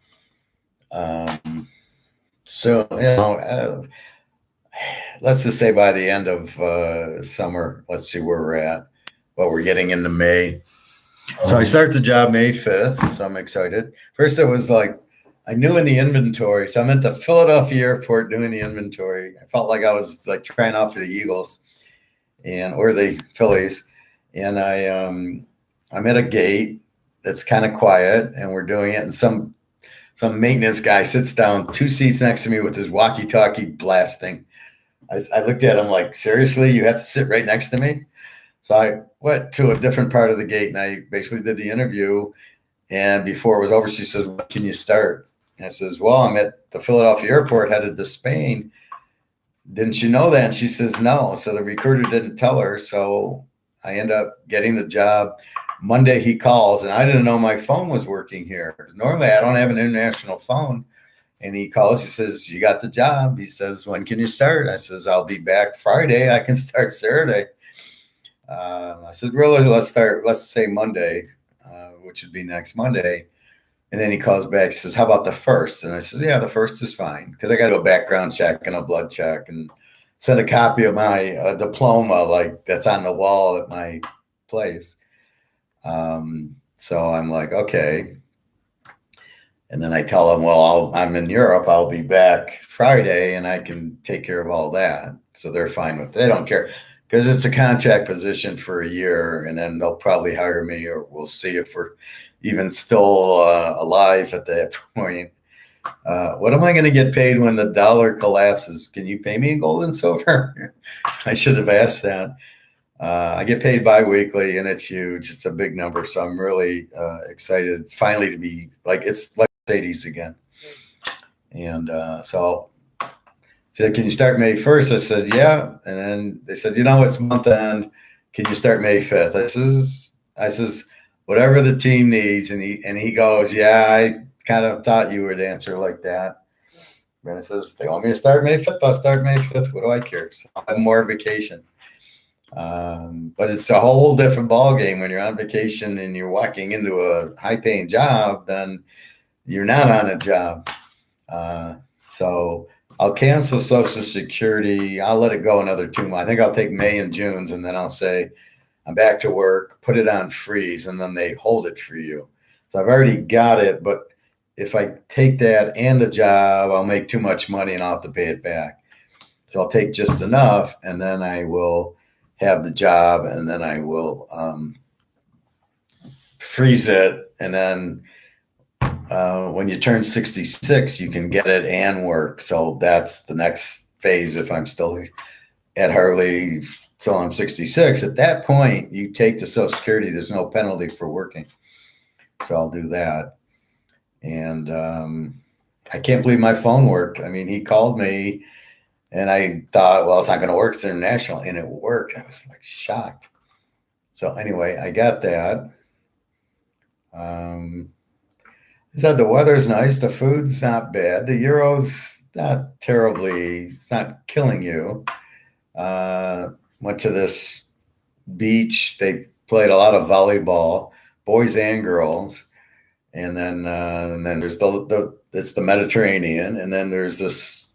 Let's just say by the end of summer, let's see where we're at. Well, we're getting into May. So I start the job May 5th, so I'm excited. First, it was like, I knew in the inventory. So I'm at the Philadelphia airport doing the inventory. I felt like I was like trying out for the Eagles or the Phillies. And I'm at a gate that's kind of quiet and we're doing it. And some maintenance guy sits down 2 seats next to me with his walkie-talkie blasting. I looked at him like, seriously, you have to sit right next to me? So I went to a different part of the gate and I basically did the interview. And before it was over, she says, when can you start? And I says, well, I'm at the Philadelphia airport headed to Spain. Didn't you know that? And she says, no. So the recruiter didn't tell her. So I end up getting the job. Monday he calls and I didn't know my phone was working here. Normally I don't have an international phone. And he calls, he says, you got the job. He says, when can you start? I says, I'll be back Friday. I can start Saturday. I said, really, let's say Monday, which would be next Monday. And then he calls back, says, how about the 1st? And I said, yeah, the 1st is fine. Because I got to do a background check and a blood check and send a copy of my diploma, like that's on the wall at my place. So I'm like, okay. And then I tell them, well, I'm in Europe. I'll be back Friday and I can take care of all that. So they're fine with it. They don't care because it's a contract position for a year and then they'll probably hire me or we'll see if we're even still alive at that point. What am I going to get paid when the dollar collapses? Can you pay me in gold and silver? I should have asked that. I get paid bi-weekly and it's huge. It's a big number. So I'm really excited finally to be like, it's like 80s again. And so I said, can you start May 1st? I said, yeah. And then they said, it's month end. Can you start May 5th? I says, whatever the team needs. And he goes, yeah, I kind of thought you would answer like that. And I says, they want me to start May 5th. I'll start May 5th. What do I care? So I'll have more vacation. But it's a whole different ball game when you're on vacation and you're walking into a high-paying job. Then you're not on a job. So I'll cancel Social Security. I'll let it go another 2 months. I think I'll take May and June's, and then I'll say I'm back to work, put it on freeze, and then they hold it for you. So I've already got it, but if I take that and the job, I'll make too much money and I'll have to pay it back. So I'll take just enough, and then I will have the job, and then I will freeze it, and then when you turn 66, you can get it and work. So that's the next phase. If I'm still at Harley till I'm 66, at that point, you take the Social Security. There's no penalty for working. So I'll do that. And I can't believe my phone worked. I mean, he called me and I thought, well, it's not going to work. It's international. And it worked. I was like shocked. So anyway, I got that. Um, I said the weather's nice, the food's not bad, the euro's not terribly, it's not killing you. Uh, Went to this beach. They played a lot of volleyball, boys and girls. And then there's the it's the Mediterranean, and then there's this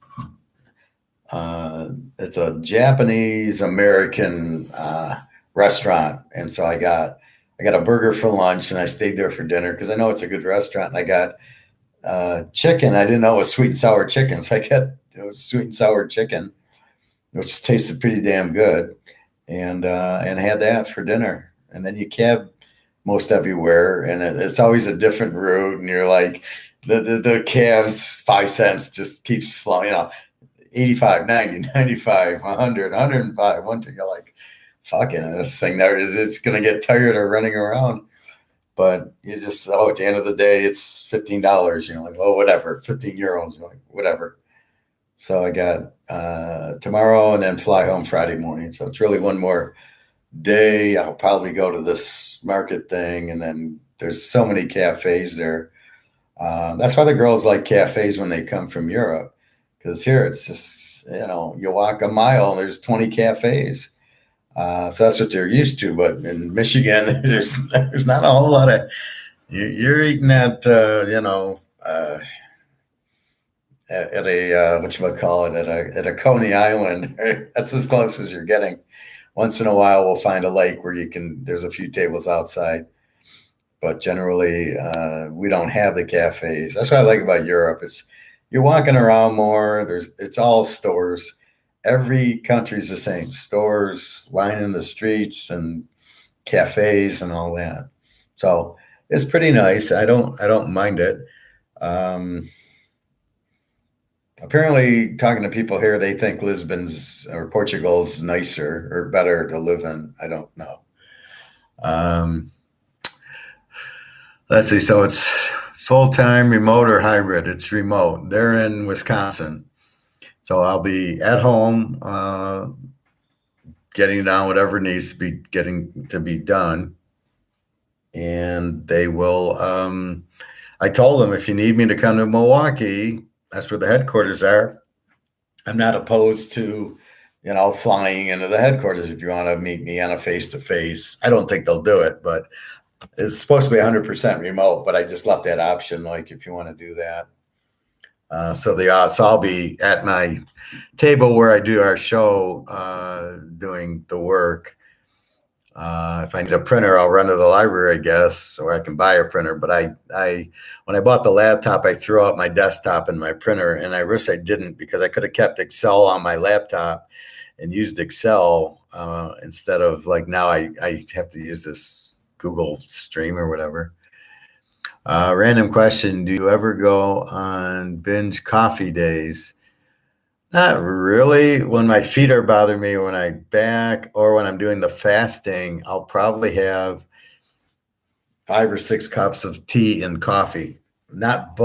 it's a Japanese American restaurant, and so I got a burger for lunch, and I stayed there for dinner because I know it's a good restaurant. And I got chicken. I didn't know it was sweet and sour chicken, so it was sweet and sour chicken, which tasted pretty damn good, and had that for dinner. And then you cab most everywhere, and it's always a different route, and you're like, the cabs 5 cents just keeps flowing, 85, 90, 95, 100, 105. One thing you're like, fucking this thing there is, it's gonna get tired of running around. But you just, at the end of the day, it's $15. Like, oh, whatever, 15 euros. You're like, whatever. So I got tomorrow and then fly home Friday morning. So it's really one more day. I'll probably go to this market thing, and then there's so many cafes there. That's why the girls like cafes when they come from Europe, because here it's just, you walk a mile and there's 20 cafes. So that's what they're used to. But in Michigan, there's not a whole lot of, you're eating at at a whatchamacallit, at a Coney Island. That's as close as you're getting. Once in a while, we'll find a lake where there's a few tables outside, but generally, we don't have the cafes. That's what I like about Europe. You're walking around more. It's all stores. Every country's the same. Stores lining the streets and cafes and all that. So it's pretty nice. I don't mind it. Um, Apparently, talking to people here, they think Lisbon's or Portugal's nicer or better to live in. I don't know. Um, let's see. So it's full time, remote, or hybrid. It's remote. They're in Wisconsin, so I'll be at home, getting down whatever needs to be done, and they will. I told them, if you need me to come to Milwaukee, that's where the headquarters are. I'm not opposed to, flying into the headquarters if you want to meet me on a face to face. I don't think they'll do it, but it's supposed to be 100% remote. But I just left that option, like, if you want to do that. So I'll be at my table where I do our show, doing the work. If I need a printer, I'll run to the library, I guess, or I can buy a printer. But when I bought the laptop, I threw out my desktop and my printer, and I wish I didn't, because I could have kept Excel on my laptop and used Excel, instead of, like, now I have to use this Google Stream or whatever. Random question: do you ever go on binge coffee days? Not really. When my feet are bothering me, or when I back, or when I'm doing the fasting, I'll probably have 5 or 6 cups of tea and coffee. Not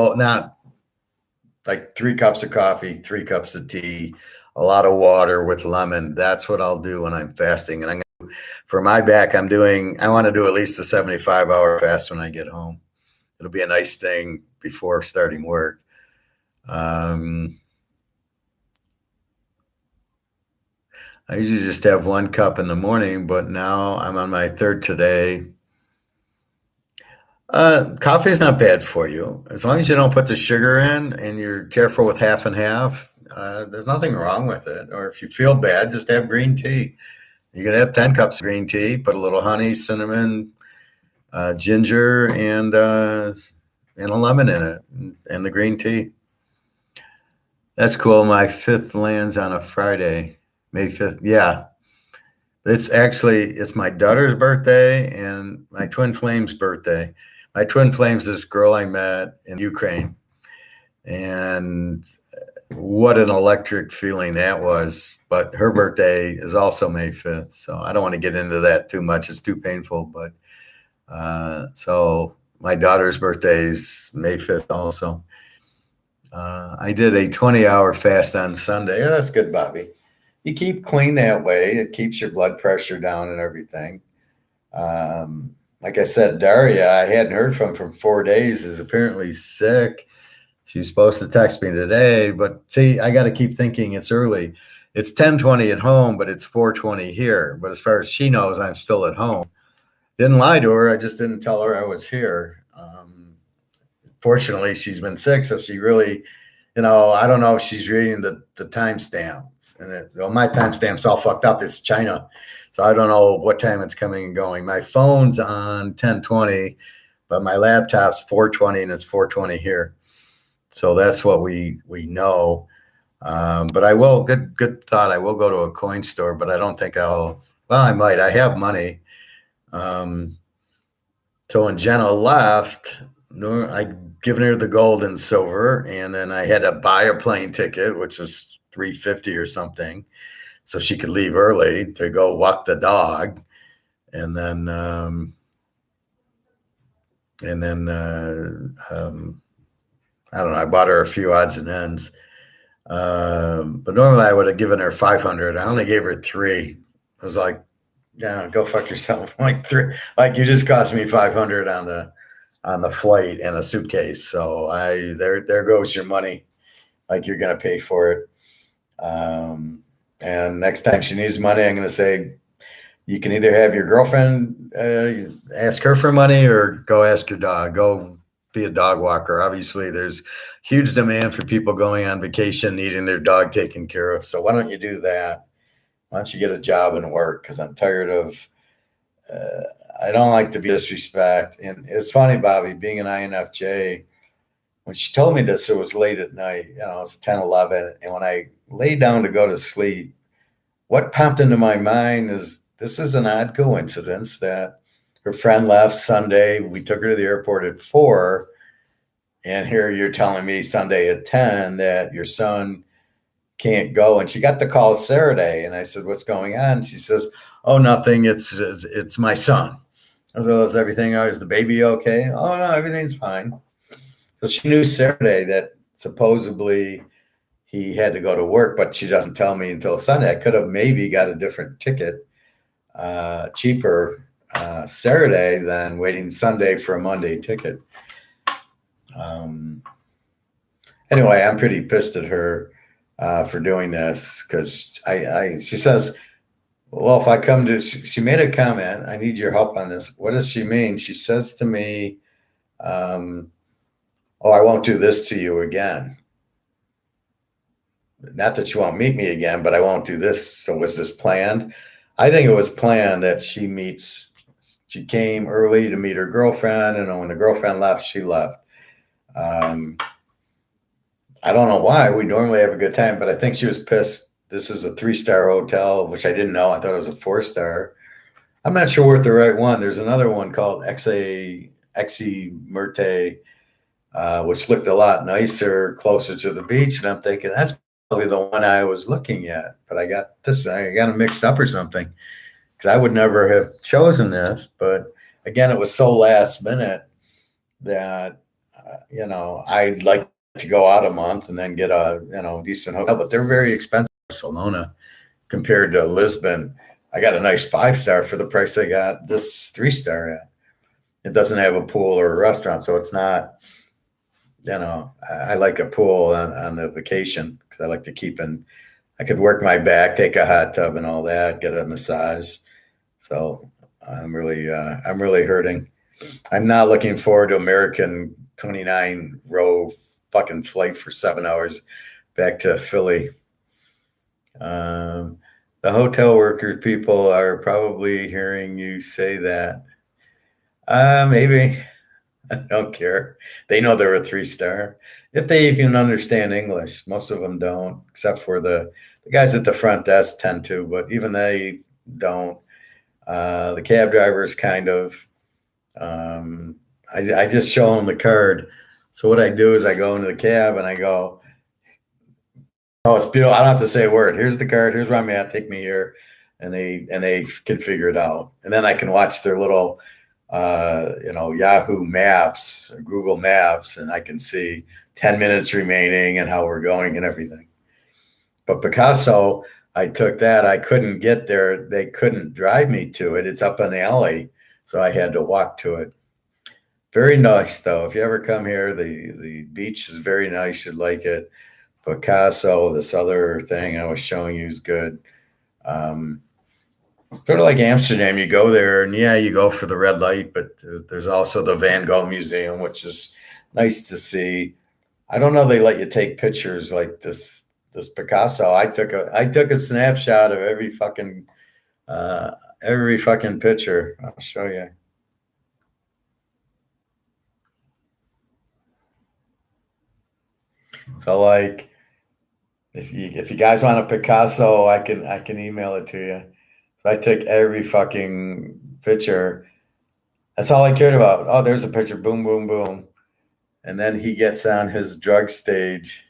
like 3 cups of coffee, 3 cups of tea, a lot of water with lemon. That's what I'll do when I'm fasting. And for my back, I want to do at least a 75-hour fast when I get home. It'll be a nice thing before starting work. I usually just have 1 cup in the morning, but now I'm on my third today. Coffee is not bad for you, as long as you don't put the sugar in and you're careful with half and half. There's nothing wrong with it. Or if you feel bad, just have green tea. You can have 10 cups of green tea, put a little honey, cinnamon, ginger, and a lemon in it, and the green tea. That's cool. My 5th lands on a Friday, May 5th. Yeah. It's my daughter's birthday and my twin flame's birthday. My twin flame's this girl I met in Ukraine. And what an electric feeling that was. But her birthday is also May 5th. So I don't want to get into that too much. It's too painful. But so my daughter's birthday is May 5th also. I did a 20-hour fast on Sunday. Oh, that's good, Bobby. You keep clean that way. It keeps your blood pressure down and everything. Like I said, Daria, I hadn't heard from 4 days, is apparently sick. She was supposed to text me today, but see, I got to keep thinking it's early. It's 10:20 at home, but it's 4:20 here. But as far as she knows, I'm still at home. Didn't lie to her. I just didn't tell her I was here. Fortunately, she's been sick, so she really, I don't know if she's reading the timestamps. And well, my timestamp's all fucked up. It's China, so I don't know what time it's coming and going. My phone's on 10:20, but my laptop's 4:20, and it's 4:20 here. So that's what we know. But I will. Good thought. I will go to a coin store, but I don't think I'll. Well, I might. I have money. So when Jenna left, I given her the gold and silver, and then I had to buy a plane ticket, which was $350 or something, so she could leave early to go walk the dog, and then I don't know. I bought her a few odds and ends, but normally I would have given her 500. I only gave her three. I was like, yeah, go fuck yourself. Like three, like you just cost me 500 on the flight and a suitcase. So there goes your money. Like you're gonna pay for it. And next time she needs money, I'm gonna say you can either have your girlfriend ask her for money or go ask your dog. Go be a dog walker. Obviously, there's huge demand for people going on vacation, needing their dog taken care of. So why don't you do that? Why don't you get a job and work? Because I'm tired of, I don't like to be disrespect. And it's funny, Bobby, being an INFJ, when she told me this, it was late at night, it's 10, 11. And when I lay down to go to sleep, what popped into my mind is this is an odd coincidence that her friend left Sunday. We took her to the airport at 4. And here you're telling me Sunday at 10 that your son can't go. And she got the call Saturday, and I said, what's going on? She says, oh, nothing. It's my son. I was like, is everything? Is the baby okay? Oh, no, everything's fine. So she knew Saturday that supposedly he had to go to work, but she doesn't tell me until Sunday. I could have maybe got a different ticket, cheaper Saturday than waiting Sunday for a Monday ticket. Anyway, I'm pretty pissed at her for doing this because she says, well, if I come to, she made a comment, I need your help on this. What does she mean? She says to me, oh, I won't do this to you again. Not that you won't meet me again, but I won't do this. So was this planned? I think it was planned that she came early to meet her girlfriend, and when the girlfriend left, she left. I don't know why. We normally have a good time, but I think she was pissed. This is a 3-star hotel, which I didn't know. I thought it was a 4-star. I'm not sure what the right one. There's another one called Exi Merte, which looked a lot nicer, closer to the beach. And I'm thinking that's probably the one I was looking at. But I got them mixed up or something, because I would never have chosen this. But again, it was so last minute that, I'd like to go out a month and then get a decent hotel, but they're very expensive in Barcelona compared to Lisbon. I got a nice 5-star for the price I got this 3-star at. It doesn't have a pool or a restaurant, so it's not, I like a pool on the vacation because I like to I could work my back, take a hot tub and all that, get a massage. So I'm really hurting. I'm not looking forward to American 29-row fucking flight for 7 hours back to Philly. The hotel workers people are probably hearing you say that. Maybe. I don't care. They know they're a 3-star. If they even understand English, most of them don't, except for the guys at the front desk tend to, but even they don't. The cab drivers kind of. I just show them the card. So what I do is I go into the cab and I go, oh, it's beautiful. I don't have to say a word. Here's the card. Here's where I'm at. Take me here. And they can figure it out. And then I can watch their little, Yahoo Maps, or Google Maps, and I can see 10 minutes remaining and how we're going and everything. But Picasso, I took that. I couldn't get there. They couldn't drive me to it. It's up an alley. So I had to walk to it. Very nice, though. If you ever come here, the beach is very nice. You'd like it. Picasso, this other thing I was showing you is good. Um, Sort of like Amsterdam, you go there and yeah, you go for the red light, but there's also the Van Gogh Museum, which is nice to see. I don't know they let you take pictures like this Picasso. I took a snapshot of uh, every fucking picture. I'll show you. So like if you guys want a Picasso, I can email it to you. So I took every fucking picture. That's all I cared about. Oh, there's a picture. Boom, boom, boom. And then he gets on his drug stage.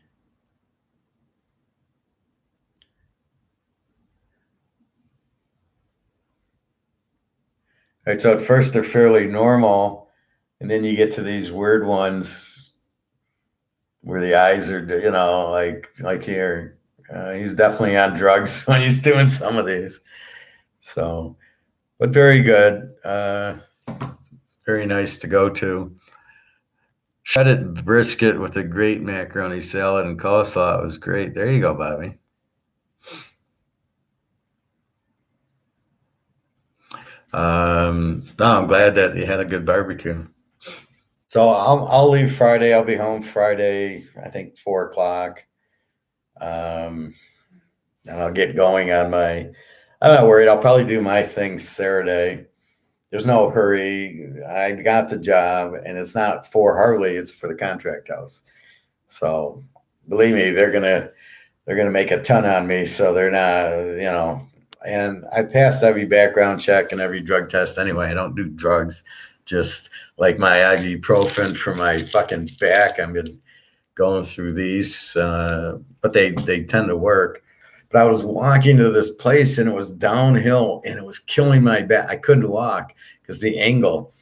Right. So at first they're fairly normal, and then you get to these weird ones where the eyes are, like here. He's definitely on drugs when he's doing some of these. So, but very good. Very nice to go to. Shredded brisket with a great macaroni salad and coleslaw. It was great. There you go, Bobby. No, I'm glad that you had a good barbecue. So I'll leave Friday. I'll be home Friday. I think 4 o'clock. Um, and I'll get going on my. I'm not worried. I'll probably do my thing Saturday. There's no hurry. I got the job, and it's not for Harley. It's for the contract house. So believe me, they're gonna make a ton on me. So they're not. And I passed every background check and every drug test anyway. I don't do drugs. Just like my ibuprofen for my fucking back. I'm going through these, but they tend to work. But I was walking to this place and it was downhill and it was killing my back. I couldn't walk because the angle.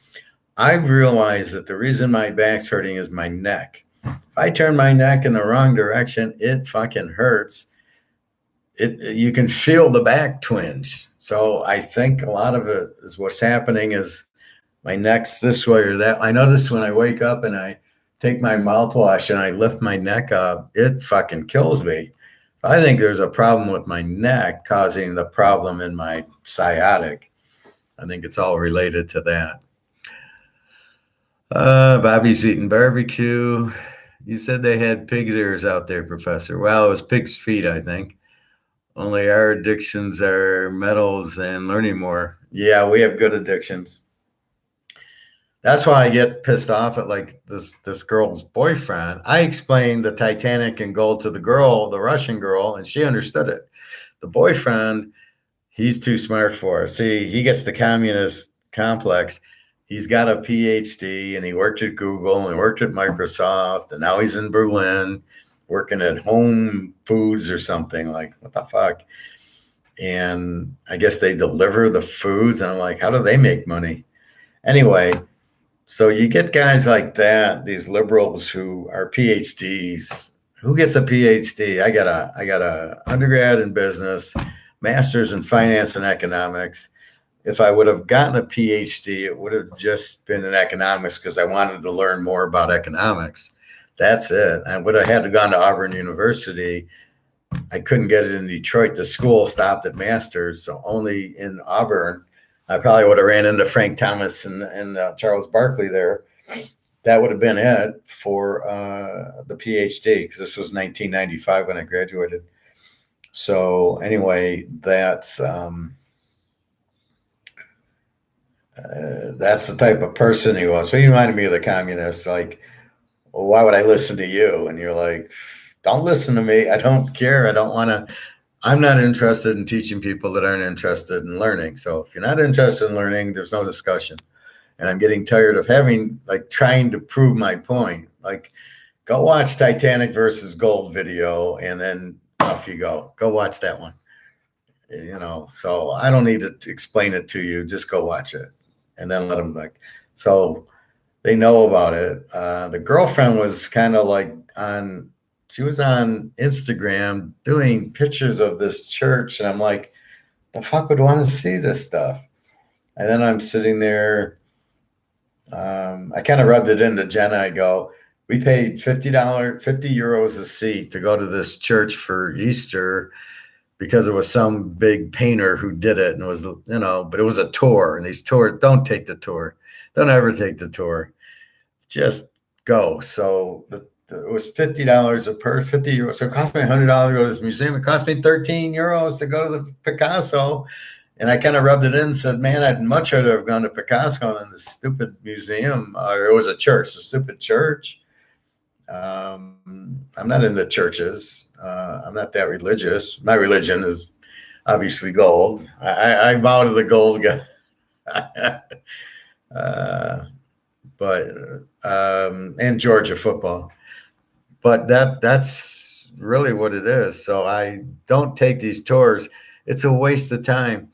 I've realized that the reason my back's hurting is my neck. If I turn my neck in the wrong direction, it fucking hurts. You can feel the back twinge. So I think a lot of it is what's happening is my neck's this way or that. I notice when I wake up and I take my mouthwash and I lift my neck up, it fucking kills me. I think there's a problem with my neck causing the problem in my sciatic. I think it's all related to that. Bobby's eating barbecue. You said they had pig's ears out there, Professor. Well, it was pig's feet, I think. Only our addictions are metals and learning more. Yeah, we have good addictions. That's why I get pissed off at like this girl's boyfriend. I explained the Titanic and Gold to the girl, the Russian girl, and she understood it. The boyfriend, he's too smart for her. See, he gets the communist complex. He's got a PhD and he worked at Google and worked at Microsoft, and now he's in Berlin working at Home Foods or something. Like, what the fuck? And I guess they deliver the foods, and I'm like, how do they make money? Anyway, so you get guys like that, these liberals who are PhDs. Who gets a PhD? I got a undergrad in business, master's in finance and economics. If I would have gotten a PhD, it would have just been in economics because I wanted to learn more about economics. That's it. I would have had to gone to Auburn University. I couldn't get it in Detroit. The school stopped at master's, so only in Auburn. I probably would have ran into Frank Thomas and Charles Barkley there. That would have been it for the PhD because this was 1995 when I graduated. So anyway, that's the type of person he was. So he reminded me of the communists. Like, well, why would I listen to you? And you're like, don't listen to me. I don't care. I don't want to. I'm not interested in teaching people that aren't interested in learning. So if you're not interested in learning, there's no discussion. And I'm getting tired of trying to prove my point. Like, go watch Titanic versus Gold video, and then off you go. Go watch that one. So I don't need to explain it to you. Just go watch it, and then let them So they know about it. The girlfriend was kind of like she was on Instagram doing pictures of this church, and I'm like, the fuck would want to see this stuff? And then I'm sitting there. I kind of rubbed it into Jenna. I go, we paid €50 a seat to go to this church for Easter because it was some big painter who did it, and it was, but it was a tour, and these tours, don't take the tour. Don't ever take the tour. Just go. So it was $50 a per, €50. So it cost me $100 to go to this museum. It cost me €13 to go to the Picasso. And I kind of rubbed it in and said, man, I'd much rather have gone to Picasso than this stupid museum. Or it was a church, a stupid church. I'm not into churches. I'm not that religious. My religion is obviously gold. I bow to the gold guy. But and Georgia football. But that's really what it is. So I don't take these tours. It's a waste of time.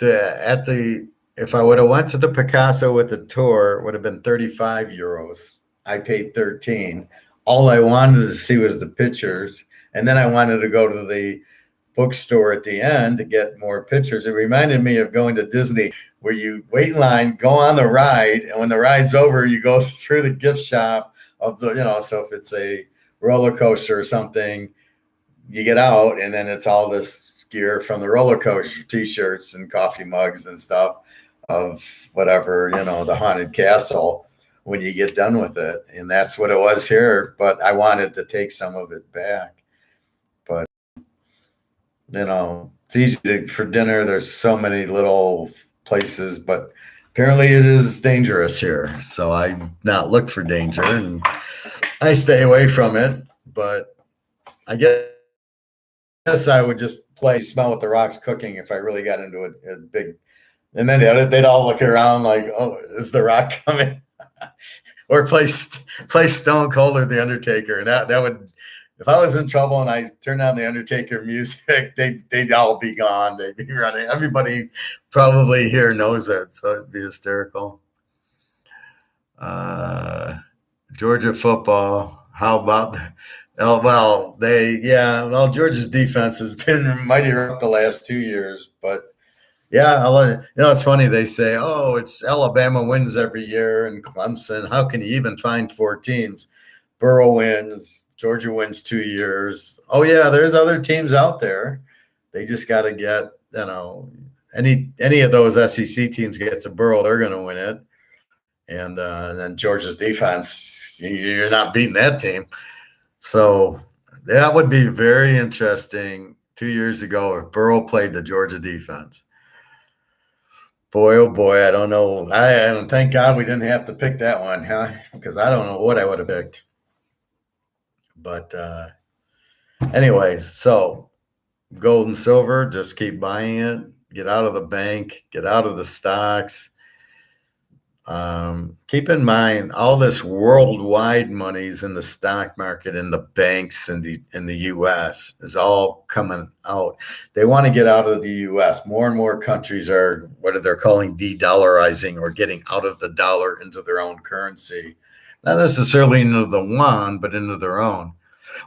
If I would have went to the Picasso with the tour, it would have been €35. I paid 13. All I wanted to see was the pictures, and then I wanted to go to the bookstore at the end to get more pictures. It reminded me of going to Disney, where you wait in line, go on the ride, and when the ride's over, you go through the gift shop of the. So if it's a roller coaster or something, you get out, and then it's all this gear from the roller coaster, T-shirts and coffee mugs and stuff of whatever, the haunted castle when you get done with it. And that's what it was here. But I wanted to take some of it back. But, it's easy for dinner. There's so many little places, but apparently it is dangerous here. So I not look for danger, and I stay away from it. But I guess I would just play smell what the rock's cooking if I really got into a big, and then they'd all look around like, oh, is the Rock coming? Or play Stone Cold or the Undertaker, and that would, if I was in trouble and I turned on the Undertaker music, they'd all be gone. They'd be running. Everybody probably here knows it, so it'd be hysterical. Georgia football. How about? Oh, well, Georgia's defense has been mighty rough the last 2 years, but yeah, it's funny. They say, oh, it's Alabama wins every year and Clemson. How can you even find 4 teams? Burrow wins, Georgia wins 2 years. Oh yeah, there's other teams out there. They just got to get, any of those SEC teams gets a Burrow, they're going to win it. And then Georgia's defense, you're not beating that team. So that would be very interesting 2 years ago if Burrow played the Georgia defense. Boy, oh boy, I don't know. Thank God we didn't have to pick that one, huh? Because I don't know what I would have picked. But anyway, so gold and silver, just keep buying it. Get out of the bank. Get out of the stocks. Keep in mind, all this worldwide money's in the stock market, in the banks, in the U.S. is all coming out. They want to get out of the U.S. More and more countries are what they're calling de-dollarizing, or getting out of the dollar into their own currency. Not necessarily into the yuan, but into their own.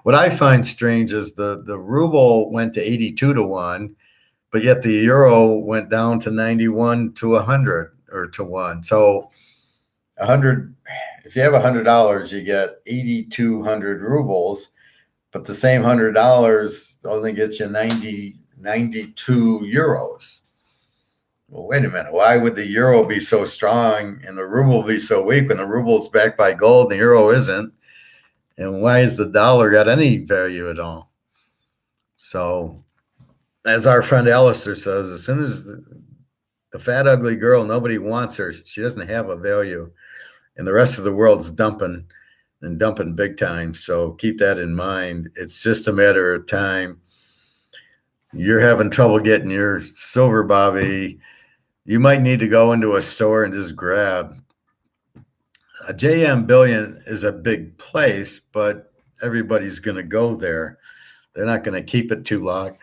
What I find strange is the ruble went to 82 to 1, but yet the euro went down to 91 to 100. Or to 1. So 100, if you have $100, you get 8,200 rubles, but the same $100 only gets you 92 euros. Well, wait a minute. Why would the euro be so strong and the ruble be so weak when the ruble is backed by gold and the euro isn't? And why has the dollar got any value at all? So, as our friend Alistair says, as soon as the fat, ugly girl, nobody wants her, she doesn't have a value. And the rest of the world's dumping big time. So keep that in mind. It's just a matter of time. You're having trouble getting your silver, Bobby. You might need to go into a store and just grab. A JM Billion is a big place, but everybody's going to go there. They're not going to keep it too long.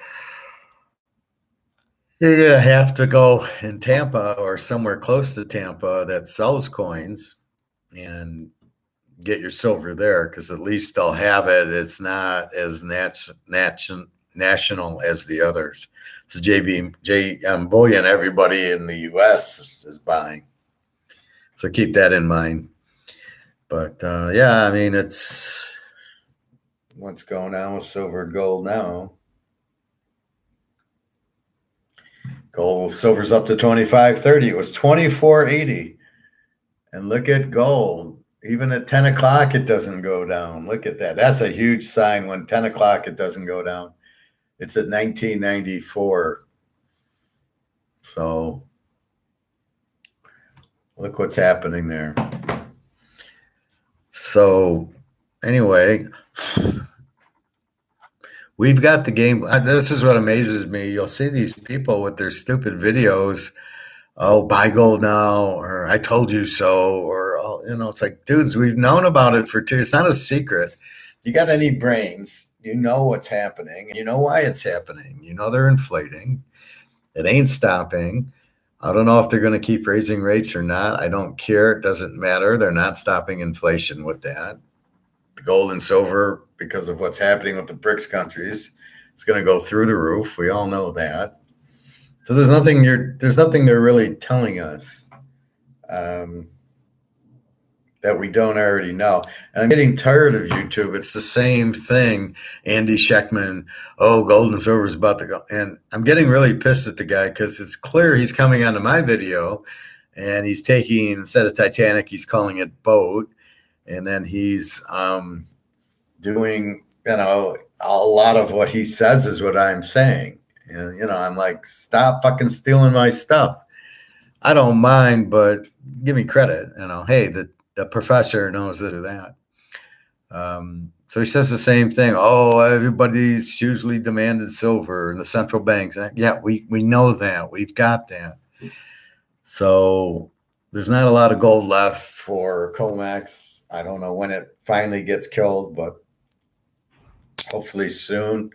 You're going to have to go in Tampa or somewhere close to Tampa that sells coins and get your silver there, because at least they'll have it. It's not as national as the others. So JM Bullion, everybody in the U.S. is buying. So keep that in mind. But yeah, I mean, it's what's going on with silver and gold now. Silver's up to 25.30. It was 24.80. And look at gold. Even at 10 o'clock, it doesn't go down. Look at that. That's a huge sign when 10 o'clock, it doesn't go down. It's at 1994. So look what's happening there. So anyway, we've got the game. This is what amazes me. You'll see these people with their stupid videos. Oh, buy gold now, or I told you so, or, it's like, dudes, we've known about it for 2 years. It's not a secret. You got any brains, you know what's happening. You know why it's happening. You know they're inflating. It ain't stopping. I don't know if they're going to keep raising rates or not. I don't care. It doesn't matter. They're not stopping inflation with that. The gold and silver, because of what's happening with the BRICS countries, it's going to go through the roof. We all know that. So there's nothing they're really telling us that we don't already know. And I'm getting tired of YouTube. It's the same thing. Andy Scheckman, gold and silver is about to go. And I'm getting really pissed at the guy because it's clear he's coming onto my video and he's taking, instead of Titanic, he's calling it boat. And then he's doing, a lot of what he says is what I'm saying. And, I'm like, stop fucking stealing my stuff. I don't mind, but give me credit. Hey, the professor knows this or that. So he says the same thing. Everybody's hugely demanded silver and the central banks. Yeah, we know that. We've got that. So there's not a lot of gold left for COMEX. I don't know when it finally gets killed, but hopefully soon.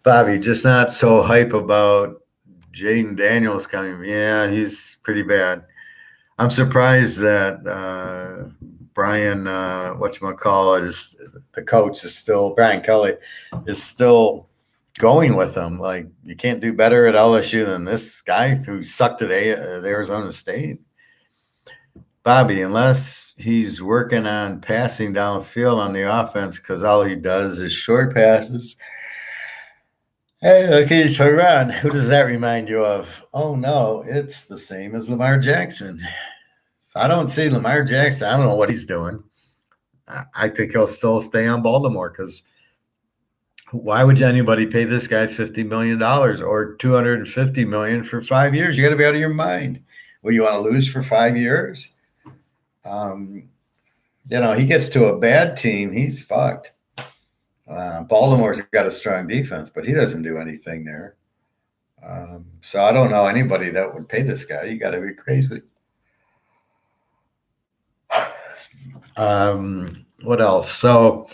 Bobby, just not so hype about Jaden Daniels coming. Yeah, he's pretty bad. I'm surprised that Brian, whatchamacallit, the coach is still, Brian Kelly, is still going with him. Like, you can't do better at LSU than this guy who sucked at Arizona State. Bobby, unless he's working on passing downfield on the offense, because all he does is short passes. Hey, okay, so Ron, who does that remind you of? Oh, no, it's the same as Lamar Jackson. I don't see Lamar Jackson. I don't know what he's doing. I think he'll still stay on Baltimore because why would anybody pay this guy $50 million or $250 million for 5 years? You got to be out of your mind. Well, you want to lose for 5 years? He gets to a bad team, he's fucked. Baltimore's got a strong defense, but he doesn't do anything there. So I don't know anybody that would pay this guy. You got to be crazy. What else? So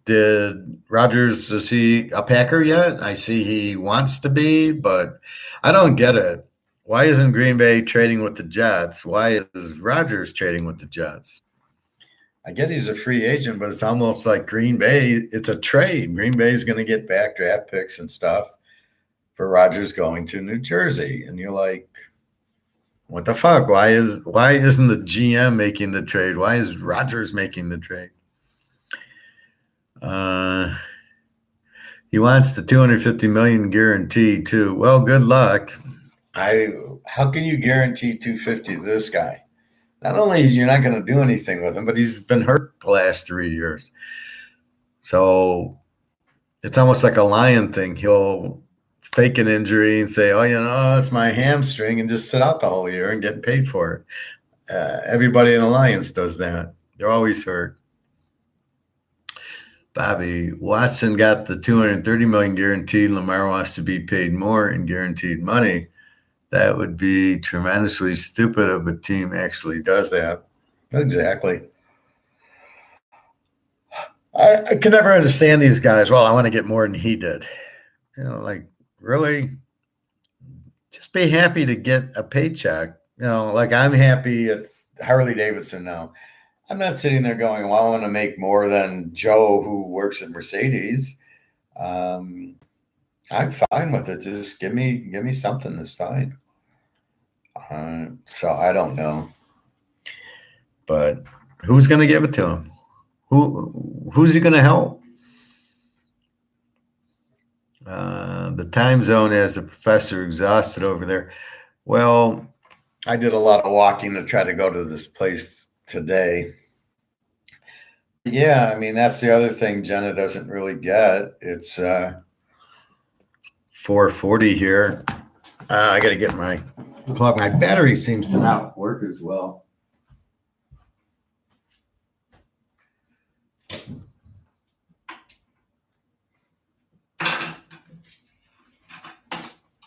did Rodgers, is he a Packer yet? I see he wants to be, but I don't get it. Why isn't Green Bay trading with the Jets? Why is Rodgers trading with the Jets? I get he's a free agent, but it's almost like Green Bay, it's a trade. Green Bay is going to get back draft picks and stuff for Rodgers going to New Jersey. And you're like, what the fuck? Why isn't the GM making the trade? Why is Rodgers making the trade? He wants the $250 million guarantee too. Well, good luck. How can you guarantee $250 to this guy? Not only is you're not going to do anything with him, but he's been hurt the last 3 years. So it's almost like a Lion thing. He'll fake an injury and say, it's my hamstring, and just sit out the whole year and get paid for it. Everybody in the Lions does that. They're always hurt. Bobby, Watson got the $230 million guaranteed. Lamar wants to be paid more in guaranteed money. That would be tremendously stupid if a team actually does that. Exactly. I can never understand these guys. Well, I want to get more than he did. Really? Just be happy to get a paycheck. Like I'm happy at Harley Davidson now. I'm not sitting there going, well, I want to make more than Joe who works at Mercedes. I'm fine with it. Just give me something that's fine. So I don't know, but who's going to give it to him? Who's he going to help? The time zone has a professor exhausted over there. Well, I did a lot of walking to try to go to this place today. Yeah, I mean that's the other thing Jenna doesn't really get. It's 4:40 here. I got to get my plug. My battery seems to not work as well.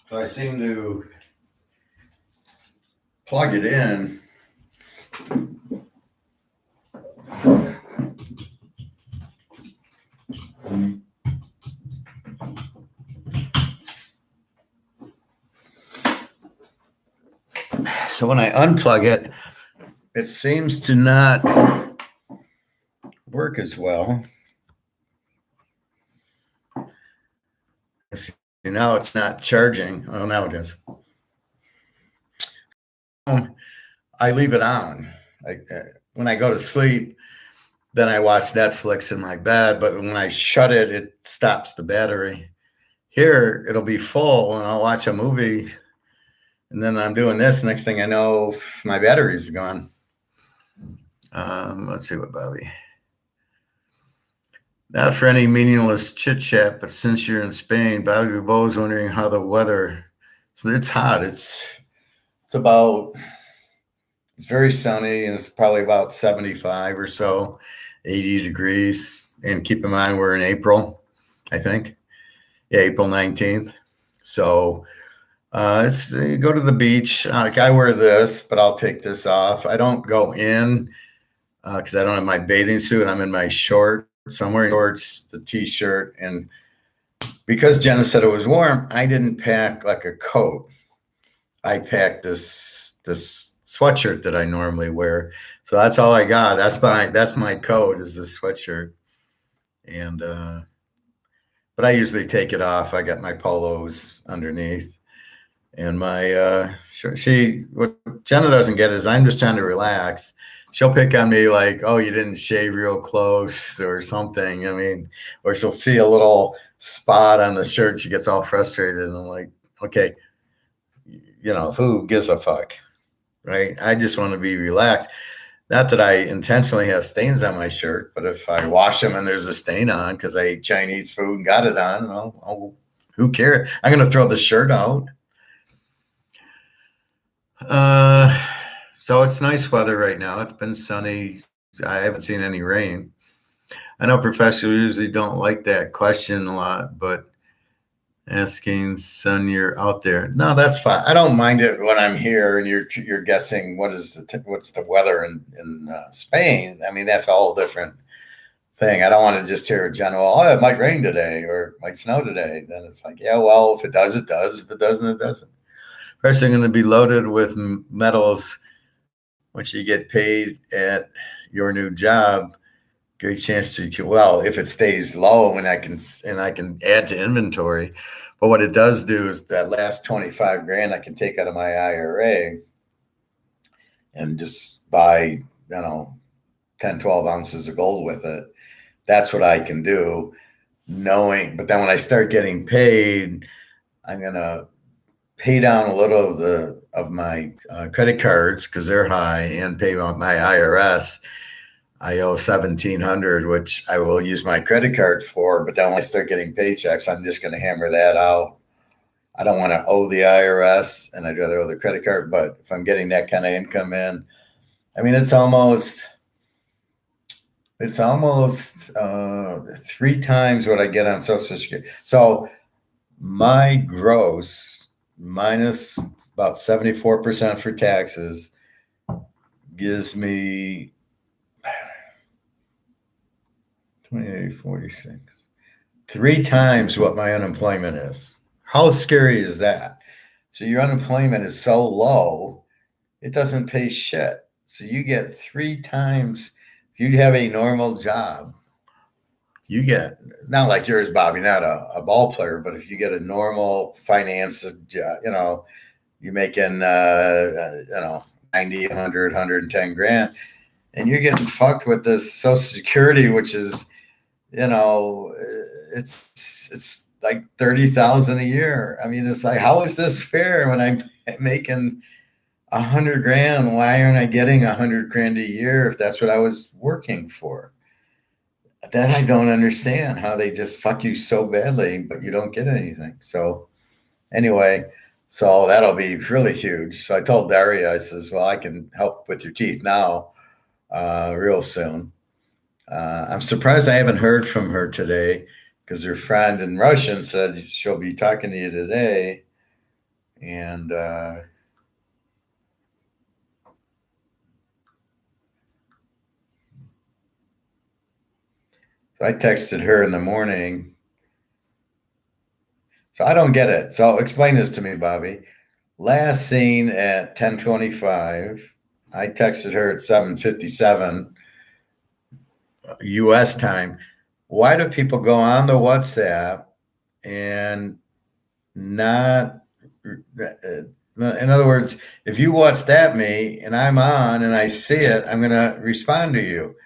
So I seem to plug it in. So when I unplug it, it seems to not work as well. See, now it's not charging. Oh, now it is. I leave it on. When I go to sleep, then I watch Netflix in my bed. But when I shut it, it stops the battery. Here, it'll be full, and I'll watch a movie, and then I'm doing this. Next thing I know, my battery's gone. Let's see what Bobby. Not for any meaningless chit chat, but since you're in Spain, Bobby Bo's wondering how the weather. So it's hot. It's very sunny, and it's probably about 75 or so, 80 degrees. And keep in mind we're in April, I think. Yeah, April 19th. So it's you go to the beach. I wear this, but I'll take this off. I don't go in because I don't have my bathing suit. I'm in my shorts. I'm wearing shorts, the t-shirt, and because Jenna said it was warm, I didn't pack like a coat. I packed this sweatshirt that I normally wear. So that's all I got. That's my coat is this sweatshirt. And but I usually take it off. I got my polos underneath. And my what Jenna doesn't get is I'm just trying to relax. She'll pick on me like, oh, you didn't shave real close or something. I mean, or she'll see a little spot on the shirt and she gets all frustrated. And I'm like, okay, who gives a fuck? Right? I just want to be relaxed. Not that I intentionally have stains on my shirt, but if I wash them and there's a stain on because I ate Chinese food and got it on, who cares? I'm going to throw the shirt out. So it's nice weather right now. It's been sunny. I haven't seen any rain. I know professionals usually don't like that question a lot, but asking, son, you're out there. No, that's fine. I don't mind it when I'm here and you're guessing what's the weather in Spain. I mean, that's a whole different thing. I don't want to just hear a general, oh, it might rain today or it might snow today. Then it's like, yeah, well, if it does, it does. If it doesn't, it doesn't. First, they're going to be loaded with metals once you get paid at your new job. Great chance to, well, if it stays low and I can add to inventory. But what it does do is that last 25 grand I can take out of my IRA and just buy 10 12 ounces of gold with it. That's what I can do, but then when I start getting paid, I'm gonna pay down a little of my credit cards because they're high, and pay out my IRS. I owe $1,700, which I will use my credit card for. But then when I start getting paychecks, I'm just going to hammer that out. I don't want to owe the IRS, and I'd rather owe the credit card. But if I'm getting that kind of income in, I mean, it's almost 3 times what I get on Social Security. So my gross minus about 74% for taxes gives me 2846, 3 times what my unemployment is. How scary is that? So your unemployment is so low, it doesn't pay shit. So you get 3 times. If you have a normal job, you get, not like yours, Bobby, not a ball player, but if you get a normal finance, you making, 90, 100, 110 grand, and you're getting fucked with this Social Security, which is, it's like 30,000 a year. I mean, it's like, how is this fair when I'm making 100 grand? Why aren't I getting 100 grand a year if that's what I was working for? That I don't understand, how they just fuck you so badly, but you don't get anything. So anyway, so that'll be really huge. So I told Daria, I says, well, I can help with your teeth now, real soon. I'm surprised I haven't heard from her today, because her friend in Russian said she'll be talking to you today. And so I texted her in the morning. So I don't get it. So explain this to me, Bobby. Last seen at 10:25. I texted her at 7:57 US time. Why do people go on the WhatsApp and not, in other words, if you WhatsApp me and I'm on and I see it, I'm going to respond to you.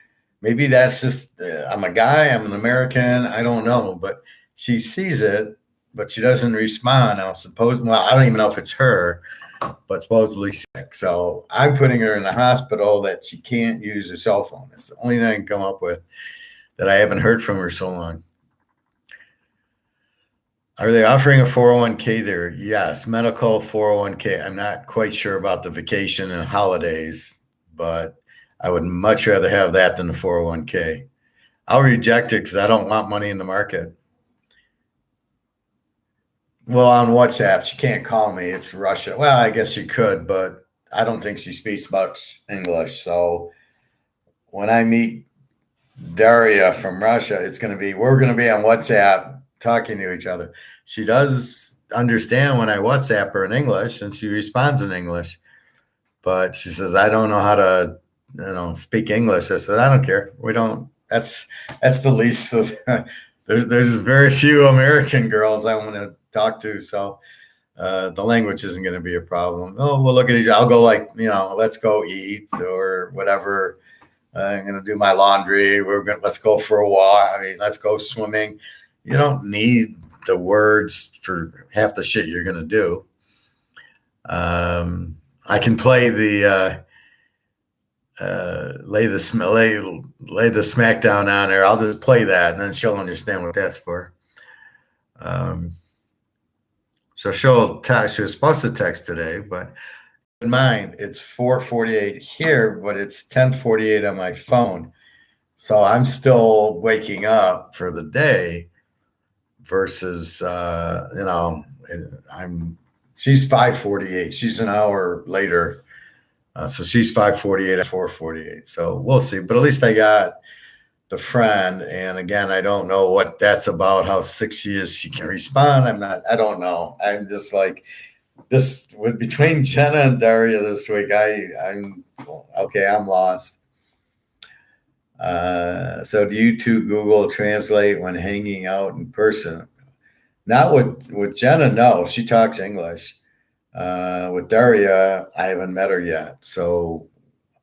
Maybe that's just, I'm a guy, I'm an American, I don't know, but she sees it, but she doesn't respond. I don't even know if it's her, but supposedly sick. So I'm putting her in the hospital that she can't use her cell phone. It's the only thing I can come up with, that I haven't heard from her so long. Are they offering a 401k there? Yes, medical 401k. I'm not quite sure about the vacation and holidays, but I would much rather have that than the 401k. I'll reject it because I don't want money in the market. Well, on WhatsApp, she can't call me. It's Russia. Well, I guess she could, but I don't think she speaks much English. So when I meet Daria from Russia, we're going to be on WhatsApp talking to each other. She does understand when I WhatsApp her in English, and she responds in English, but she says, I don't know how to, speak English. I said, I don't care. We don't, that's the least of, there's very few American girls I want to talk to. So the language isn't going to be a problem. Oh, we'll look at each other. I'll go like, let's go eat or whatever. I'm going to do my laundry. Let's go for a walk. I mean, let's go swimming. You don't need the words for half the shit you're going to do. I can play the lay the smackdown on her. I'll just play that, and then she'll understand what that's for. So she'll text. She was supposed to text today, but in mind, it's 4:48 here, but it's 10:48 on my phone. So I'm still waking up for the day versus, she's 5:48. She's an hour later. So she's 5:48 at 4:48. So we'll see. But at least I got the friend. And again, I don't know what that's about, how sick she is. She can respond. I don't know. I'm just like, between Jenna and Daria this week, I'm okay. I'm lost. So do you two Google Translate when hanging out in person? Not with Jenna. No, she talks English. With Daria, I haven't met her yet. So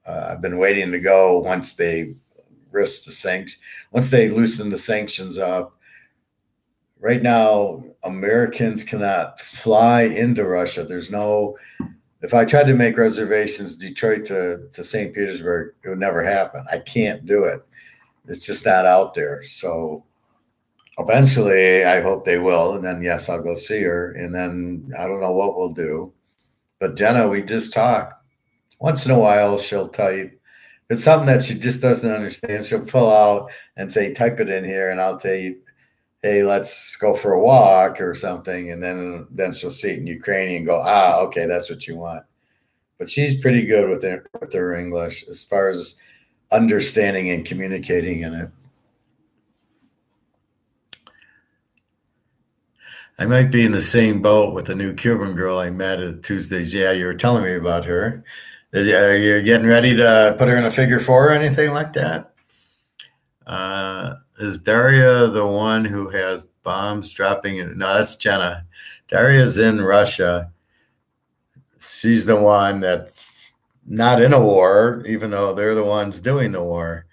I've been waiting to go once they once they loosen the sanctions up. Right now, Americans cannot fly into Russia. If I tried to make reservations, Detroit to St. Petersburg, it would never happen. I can't do it. It's just not out there. So eventually, I hope they will. And then, yes, I'll go see her. And then I don't know what we'll do. But Jenna, we just talk. Once in a while, she'll type. If it's something that she just doesn't understand, she'll pull out and say, type it in here, and I'll tell you, hey, let's go for a walk or something. And then she'll see it in Ukrainian and go, okay, that's what you want. But she's pretty good with her English as far as understanding and communicating in it. I might be in the same boat with the new Cuban girl I met at Tuesdays. Yeah, you were telling me about her. Are you getting ready to put her in a figure four or anything like that? Is Daria the one who has bombs dropping in? No, that's Jenna. Daria's in Russia. She's the one that's not in a war, even though they're the ones doing the war.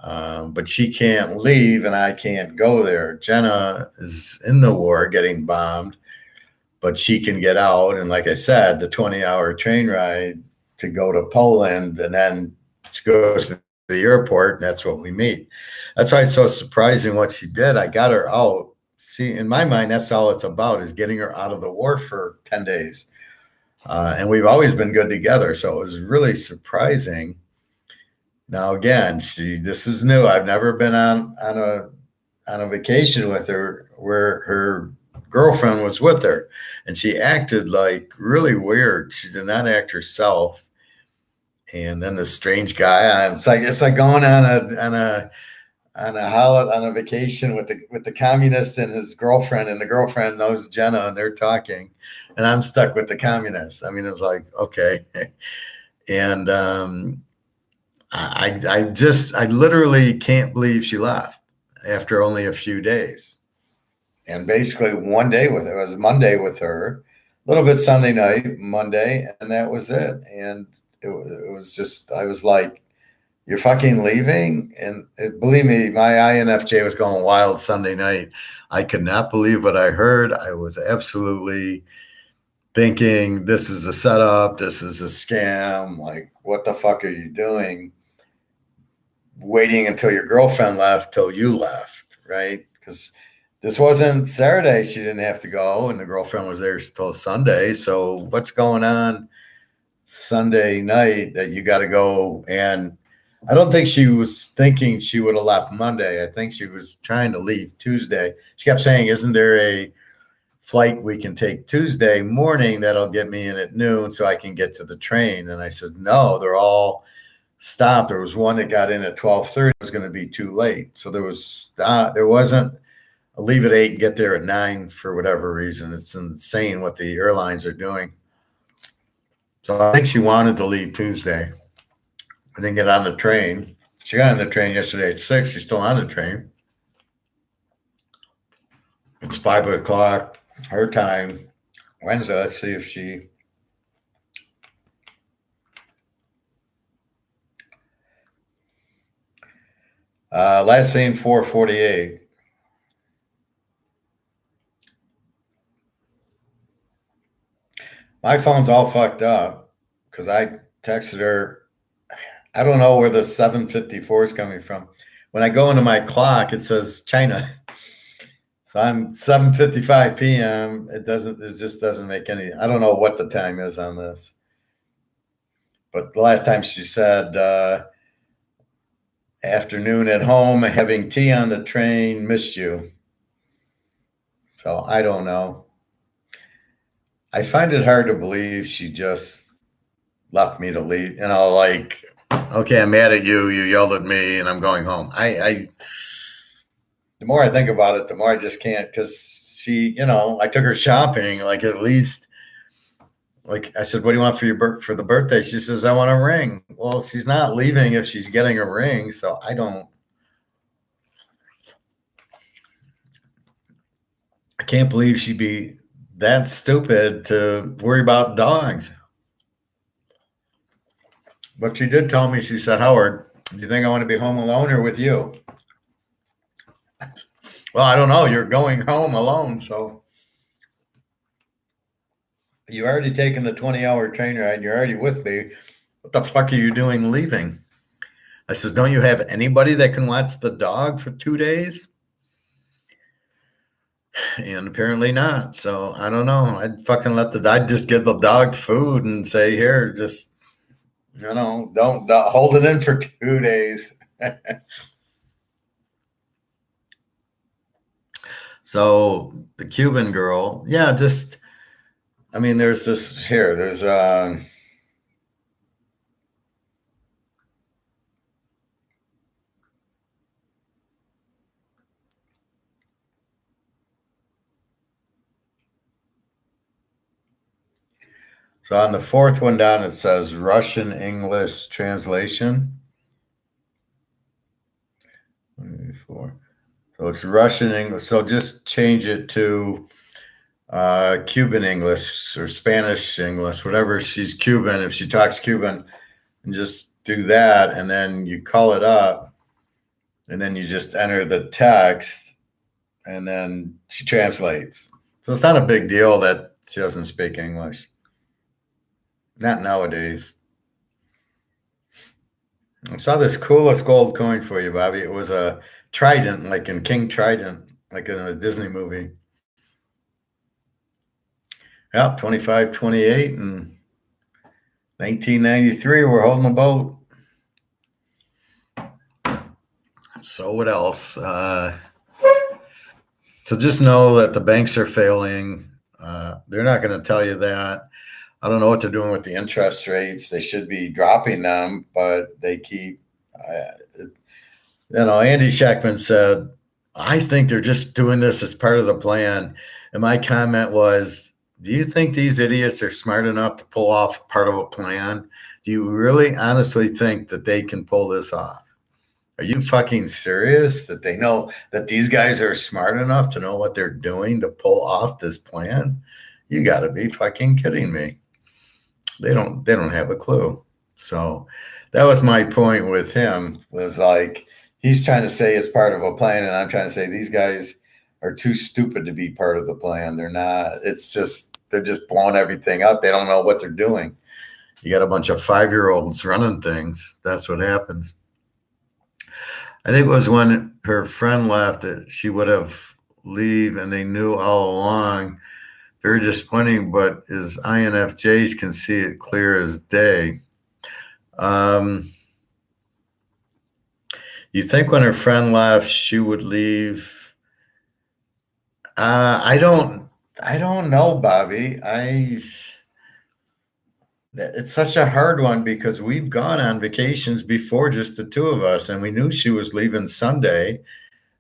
But she can't leave and I can't go there. Jenna is in the war getting bombed, but she can get out. And like I said, the 20-hour train ride to go to Poland, and then she goes to the airport, and that's what we meet. That's why it's so surprising what she did. I got her out. See, in my mind, that's all it's about, is getting her out of the war for 10 days. And we've always been good together. So it was really surprising. Now, again, this is new. I've never been on a vacation with her where her girlfriend was with her, and she acted like really weird. She did not act herself. And then the strange guy, it's like going on a vacation with the communist and his girlfriend, and the girlfriend knows Jenna, and they're talking, and I'm stuck with the communist. I mean, it was like, okay. And I literally can't believe she left after only a few days. And basically one day with her, it was Monday with her, a little bit Sunday night, Monday, and that was it. And it was just, I was like, you're fucking leaving? And believe me, my INFJ was going wild Sunday night. I could not believe what I heard. I was absolutely thinking, this is a setup. This is a scam. Like, what the fuck are you doing? Waiting until your girlfriend left till you left, right? Because this wasn't Saturday. She didn't have to go, and the girlfriend was there till Sunday. So what's going on Sunday night that you got to go? And I don't think she was thinking she would have left Monday. I think she was trying to leave Tuesday. She kept saying, isn't there a flight we can take Tuesday morning that'll get me in at noon so I can get to the train? And I said, no, they're all stopped. There was one that got in at 12:30. It was going to be too late. So there wasn't a leave at 8 and get there at 9 for whatever reason. It's insane what the airlines are doing. So I think she wanted to leave Tuesday. I didn't get on the train. She got on the train yesterday at 6. She's still on the train. It's 5 o'clock her time Wednesday. Let's see if she. Last seen 4:48. My phone's all fucked up because I texted her. I don't know where the 7:54 is coming from. When I go into my clock, it says China. So I'm 7:55 p.m. It just doesn't make any. I don't know what the time is on this. But the last time she said afternoon at home, having tea on the train, missed you. So I don't know. I find it hard to believe she just left me to leave. Like, okay, I'm mad at you. You yelled at me, and I'm going home. The more I think about it, the more I just can't, because she, I took her shopping. Like, at least, like I said, what do you want for the birthday? She says, I want a ring. Well, she's not leaving if she's getting a ring. So I can't believe she'd be that stupid to worry about dogs. But she did tell me, she said, Howard, do you think I want to be home alone or with you? Well, I don't know. You're going home alone. So you already taken the 20-hour train ride. And you're already with me. What the fuck are you doing leaving? I says, don't you have anybody that can watch the dog for 2 days? And apparently not. So I don't know. I'd just give the dog food and say, here, just, don't hold it in for 2 days. So the Cuban girl, yeah, there's this here, so on the fourth one down, it says Russian English translation. before. So it's Russian English. So just change it to Cuban English or Spanish English, whatever. She's Cuban. If she talks Cuban, and just do that, and then you call it up, and then you just enter the text, and then she translates. So it's not a big deal that she doesn't speak English. Not nowadays. I saw this coolest gold coin for you, Bobby. It was a trident, like in King Trident, like in a Disney movie. Yeah, 25, 28, and 1993, we're holding a boat. So what else? So just know that the banks are failing. They're not going to tell you that. I don't know what they're doing with the interest rates. They should be dropping them, but they keep, Andy Scheckman said, I think they're just doing this as part of the plan. And my comment was, do you think these idiots are smart enough to pull off part of a plan? Do you really honestly think that they can pull this off? Are you fucking serious that they know that these guys are smart enough to know what they're doing to pull off this plan? You got to be fucking kidding me. They don't have a clue. So that was my point with him, was like, he's trying to say it's part of a plan, and I'm trying to say these guys are too stupid to be part of the plan. They're not. It's just, they're just blowing everything up. They don't know what they're doing. You got a bunch of 5-year-olds running things. That's what happens. I think it was when her friend left that she would have leave, and they knew all along. Very disappointing, but his INFJs can see it clear as day. You think when her friend left, she would leave? I don't know, Bobby. It's such a hard one because we've gone on vacations before, just the two of us, and we knew she was leaving Sunday,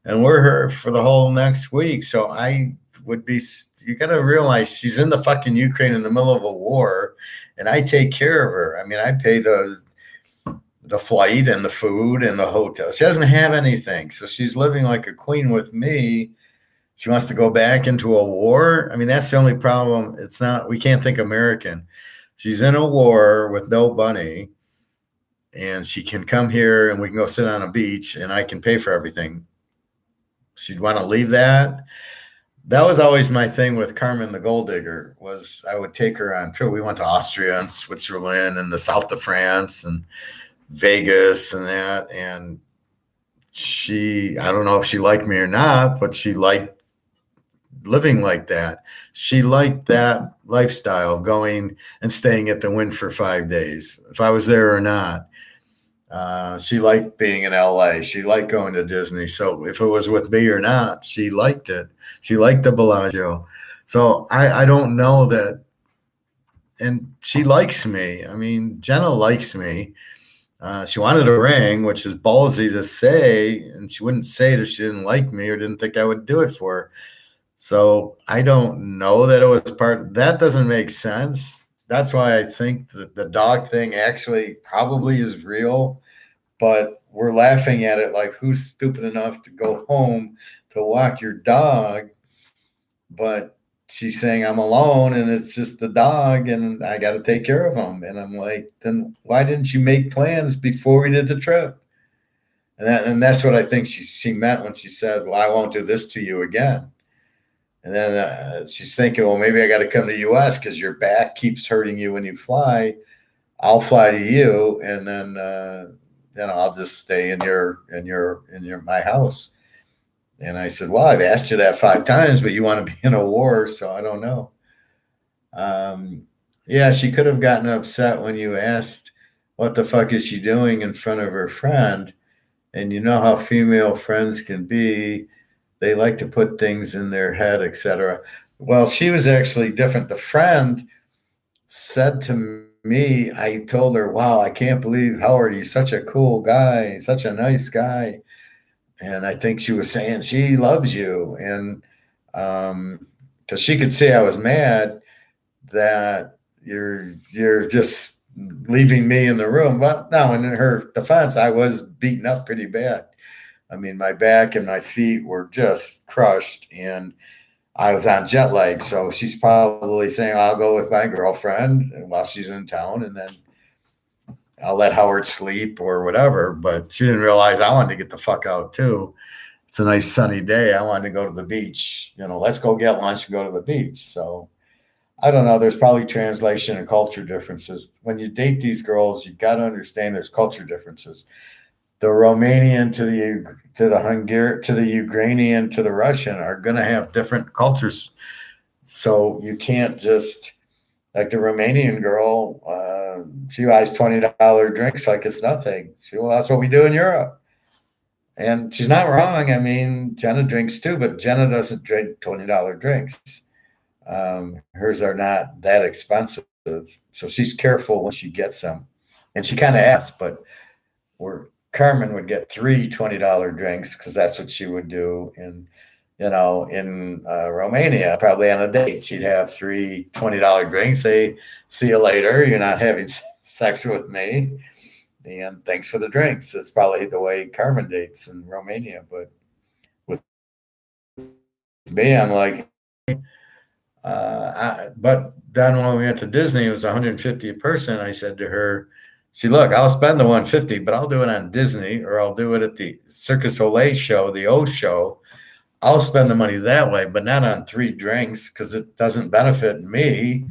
and we're here for the whole next week. So I would be, you got to realize she's in the fucking Ukraine in the middle of a war, and I take care of her. I mean, I pay the flight and the food and the hotel. She doesn't have anything. So she's living like a queen with me. She wants to go back into a war. I mean, that's the only problem. It's not, we can't think American. She's in a war with no money, and she can come here and we can go sit on a beach and I can pay for everything. She'd want to leave that. That was always my thing with Carmen the Gold Digger, was I would take her on trip. We went to Austria and Switzerland and the south of France and Vegas and that. And she, I don't know if she liked me or not, but she liked living like that. She liked that lifestyle, going and staying at the Wynn for 5 days, if I was there or not. She liked being in LA. She liked going to Disney. So if it was with me or not, she liked it. She liked the Bellagio. So I don't know that. And she likes me. I mean, Jenna likes me. She wanted a ring, which is ballsy to say, and she wouldn't say it if she didn't like me or didn't think I would do it for her. So I don't know that it was part. That doesn't make sense. That's why I think that the dog thing actually probably is real, but we're laughing at it like, who's stupid enough to go home to walk your dog? But she's saying I'm alone and it's just the dog and I got to take care of him. And I'm like, then why didn't you make plans before we did the trip? And that's what I think she meant when she said, well, I won't do this to you again. And then she's thinking, well, maybe I got to come to U.S. because your back keeps hurting you when you fly. I'll fly to you, and then I'll just stay in my house. And I said, well, I've asked you that 5 times, but you want to be in a war, so I don't know. Yeah, she could have gotten upset when you asked, what the fuck is she doing in front of her friend? And you know how female friends can be. They like to put things in their head, etc. Well, she was actually different. The friend said to me, I told her, wow, I can't believe Howard, he's such a cool guy, such a nice guy. And I think she was saying she loves you. And because she could see I was mad that you're just leaving me in the room. But no, in her defense, I was beaten up pretty bad. I mean, my back and my feet were just crushed, and I was on jet lag. So she's probably saying, I'll go with my girlfriend while she's in town, and then I'll let Howard sleep or whatever. But she didn't realize I wanted to get the fuck out too. It's a nice sunny day. I wanted to go to the beach. Let's go get lunch and go to the beach. So I don't know. There's probably translation and culture differences. When you date these girls, you got to understand there's culture differences. The Romanian to the Hungarian to the Ukrainian to the Russian are going to have different cultures. So you can't just like the Romanian girl. She buys $20 drinks like it's nothing. Well, that's what we do in Europe. And she's not wrong. I mean, Jenna drinks too, but Jenna doesn't drink $20 drinks. Hers are not that expensive. So she's careful when she gets them. And she kind of asks, but where Carmen would get three $20 drinks because that's what she would do. And, in Romania, probably on a date, she'd have three $20 drinks. Say, see you later. You're not having sex with me. And thanks for the drinks. It's probably the way Carmen dates in Romania. But with me, I'm like, but then when we went to Disney, it was 150 a person. I said to her, see, look, I'll spend the 150, but I'll do it on Disney or I'll do it at the Circus Soleil show, the O show. I'll spend the money that way, but not on three drinks because it doesn't benefit me.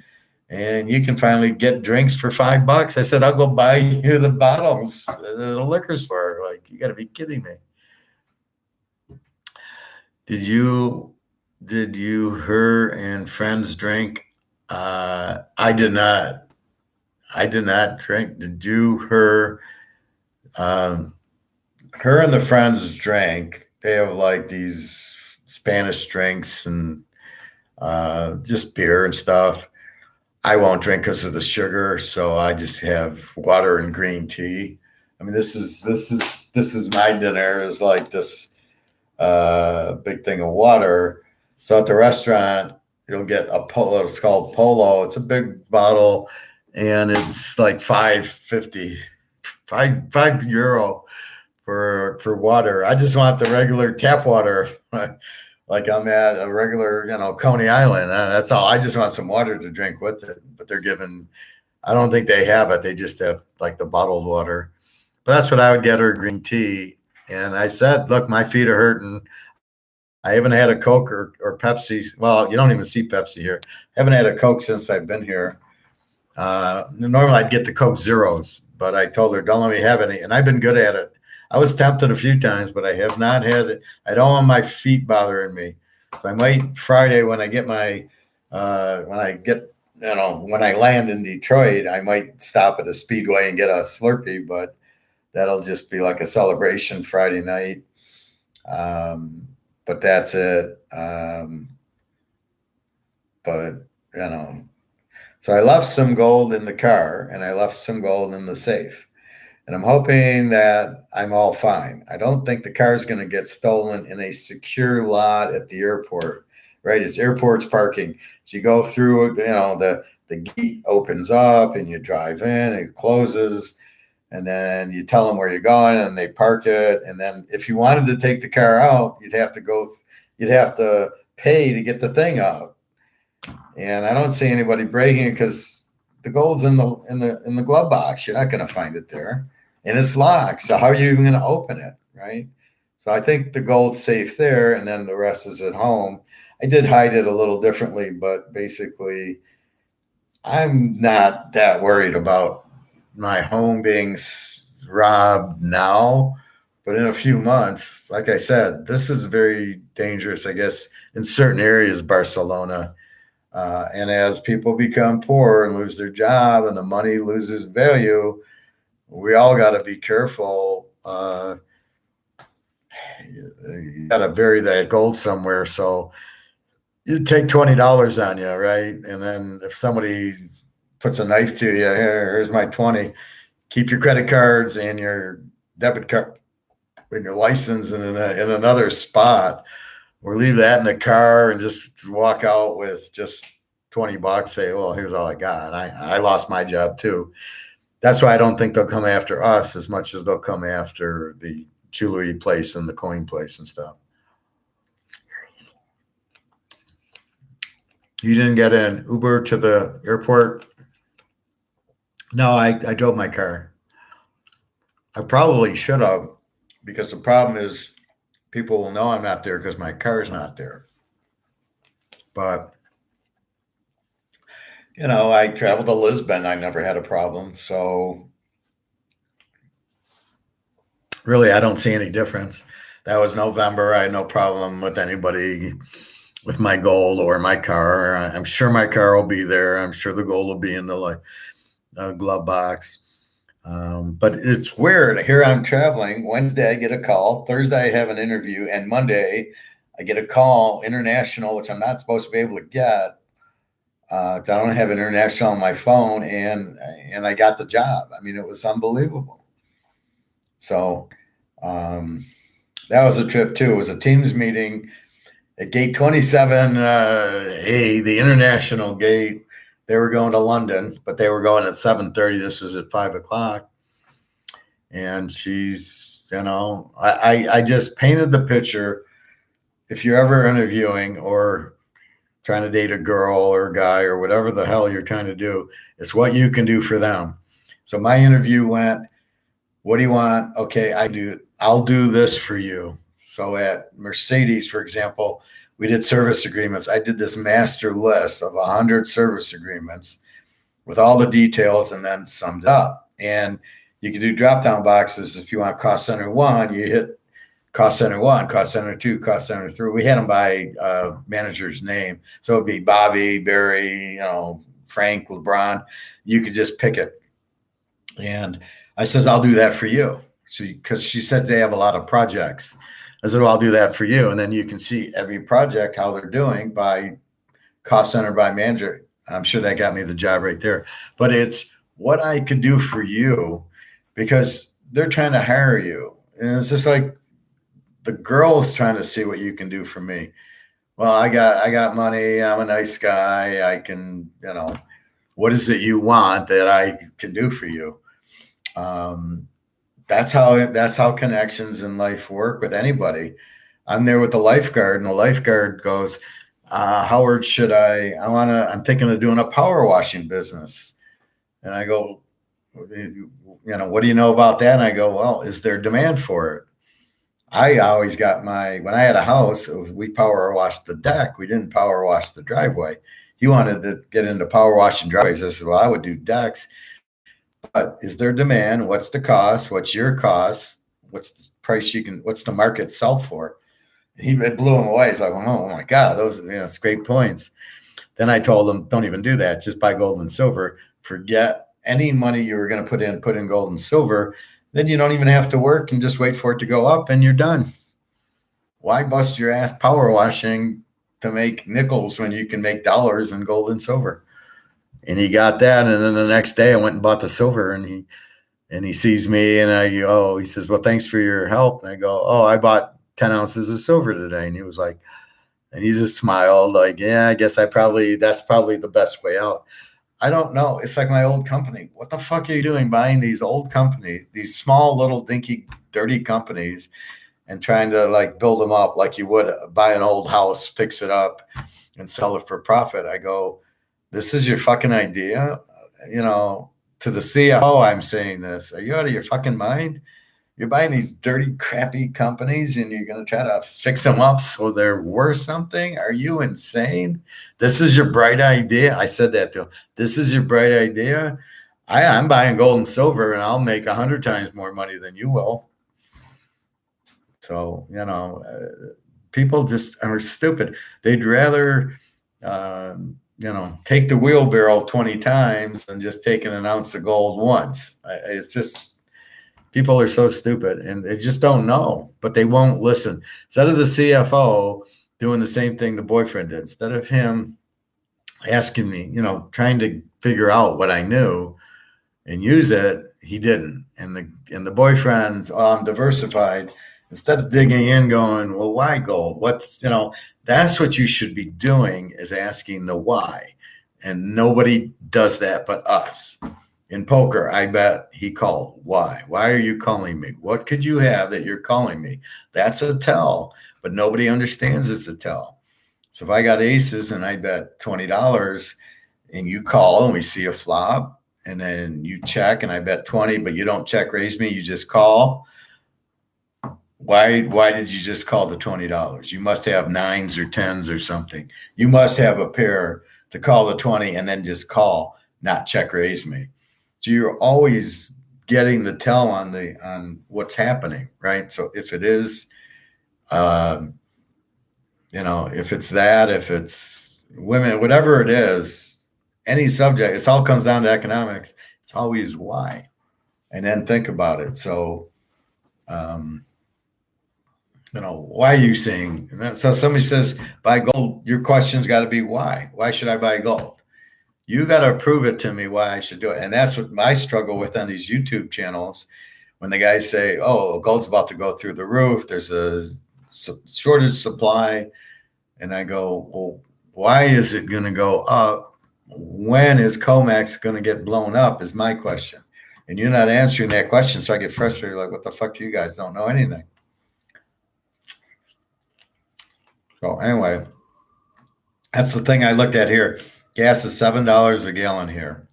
And you can finally get drinks for $5. I said, I'll go buy you the bottles at a liquor store. Like, you got to be kidding me. Did you, her and friends drink? I did not. I did not drink. Did you, her? Her and the friends drank. They have like these Spanish drinks and just beer and stuff. I won't drink because of the sugar, so I just have water and green tea. I mean, this is my dinner. Is like this big thing of water. So at the restaurant, you'll get a polo. It's called Polo. It's a big bottle, and it's like €5 for water. I just want the regular tap water, like I'm at a regular, Coney Island. That's all. I just want some water to drink with it. But they're giving. I don't think they have it. They just have like the bottled water. But that's what I would get her, green tea. And I said, look, my feet are hurting. I haven't had a Coke or Pepsi. Well, you don't even see Pepsi here. I haven't had a Coke since I've been here. Normally I'd get the Coke Zeros, but I told her, don't let me have any. And I've been good at it. I was tempted a few times, but I have not had it. I don't want my feet bothering me. So I might Friday when I get when I land in Detroit, I might stop at a Speedway and get a Slurpee, but that'll just be like a celebration Friday night. But that's it. So I left some gold in the car and I left some gold in the safe. And I'm hoping that I'm all fine. I don't think the car is going to get stolen in a secure lot at the airport, right? It's airport's parking. So you go through, the gate opens up and you drive in, it closes, and then you tell them where you're going and they park it. And then if you wanted to take the car out, you'd have to pay to get the thing out. And I don't see anybody breaking it because the gold's in the glove box. You're not going to find it there. And it's locked. So how are you even going to open it, right? So I think the gold's safe there, and then the rest is at home. I did hide it a little differently, but basically, I'm not that worried about my home being robbed now. But in a few months, like I said, this is very dangerous, I guess, in certain areas, Barcelona. And as people become poor and lose their job and the money loses value, we all got to be careful. You got to bury that gold somewhere. So you take $20 on you, right? And then if somebody puts a knife to you, here's my 20. Keep your credit cards and your debit card and your license in another spot, or leave that in the car and just walk out with just $20. Say, well, here's all I got. I lost my job too. That's why I don't think they'll come after us as much as they'll come after the jewelry place and the coin place and stuff. You didn't get an Uber to the airport? No, I drove my car. I probably should have, because the problem is people will know I'm not there because my car's not there. But, I traveled to Lisbon. I never had a problem. So really, I don't see any difference. That was November. I had no problem with anybody with my gold or my car. I'm sure my car will be there. I'm sure the gold will be in the glove box. But it's weird. Here I'm traveling. Wednesday, I get a call. Thursday, I have an interview. And Monday, I get a call international, which I'm not supposed to be able to get. I don't have international on my phone, and I got the job. I mean, it was unbelievable. So that was a trip too. It was a Teams meeting at gate 27A, the international gate. They were going to London, but they were going at 7:30. This was at 5:00. And she's, I just painted the picture. If you're ever interviewing or trying to date a girl or a guy or whatever the hell you're trying to do, it's what you can do for them. So my interview went, what do you want? Okay, I'll do this for you. So at Mercedes, for example, we did service agreements. I did this master list of 100 service agreements with all the details and then summed it up. And you can do drop-down boxes. If you want cost center 1, you hit cost center 1, cost center 2, cost center 3. We had them by manager's name. So it'd be Bobby, Barry, Frank, LeBron. You could just pick it. And I says, I'll do that for you. Because she said they have a lot of projects. I said, well, I'll do that for you. And then you can see every project, how they're doing by cost center, by manager. I'm sure that got me the job right there. But it's what I could do for you, because they're trying to hire you. And it's just like the girl's trying to see what you can do for me. Well, I got money. I'm a nice guy. I can, what is it you want that I can do for you? That's how connections in life work with anybody. I'm there with the lifeguard, and the lifeguard goes, Howard, I'm thinking of doing a power washing business. And I go, what do you know about that? And I go, well, is there demand for it? I always got when I had a house, we power washed the deck. We didn't power wash the driveway. He wanted to get into power washing driveways. I said, well, I would do decks. But is there demand? What's the cost? What's your cost? What's the price what's the market sell for? It blew him away. He's like, oh my God, those it's great points. Then I told him, don't even do that. Just buy gold and silver. Forget any money you were going to put in gold and silver. Then you don't even have to work and just wait for it to go up and you're done. Why bust your ass power washing to make nickels when you can make dollars in gold and silver? And he got that. And then the next day I went and bought the silver, and he sees me and he says, well, thanks for your help. And I go, I bought 10 ounces of silver today. And he was like, and he just smiled like, yeah, I guess that's probably the best way out. I don't know. It's like my old company. What the fuck are you doing buying these old companies, these small little dinky, dirty companies, and trying to build them up like you would buy an old house, fix it up and sell it for profit? I go, this is your fucking idea? To the CFO, I'm saying this. Are you out of your fucking mind? You're buying these dirty, crappy companies and you're going to try to fix them up so they're worth something? Are you insane? This is your bright idea? I said that to him. This is your bright idea? I'm buying gold and silver, and I'll make 100 times more money than you will. So, people just are stupid. They'd rather, take the wheelbarrow 20 times than just taking an ounce of gold once. It's just, people are so stupid and they just don't know, but they won't listen. Instead of the CFO doing the same thing the boyfriend did, instead of him asking me, trying to figure out what I knew and use it, he didn't. And the boyfriend's, I'm diversified. Instead of digging in going, well, why gold? That's what you should be doing, is asking the why. And nobody does that but us. In poker, I bet he called. Why? Why are you calling me? What could you have that you're calling me? That's a tell, but nobody understands it's a tell. So if I got aces and I bet $20 and you call and we see a flop and then you check and I bet 20, but you don't check raise me, you just call. Why did you just call the $20? You must have nines or tens or something. You must have a pair to call the 20 and then just call, not check raise me. So you're always getting the tell on what's happening, right? So if it is, if it's that, if it's women, whatever it is, any subject, it all comes down to economics. It's always why, and then think about it. So, why are you saying? So somebody says buy gold. Your question's got to be why. Why should I buy gold? You got to prove it to me why I should do it. And that's what I struggle with on these YouTube channels. When the guys say, oh, gold's about to go through the roof, there's a shortage supply. And I go, well, why is it going to go up? When is COMEX going to get blown up is my question. And you're not answering that question. So I get frustrated. Like, what the fuck do you guys don't know anything? So anyway, that's the thing I looked at here. Gas is $7 a gallon here.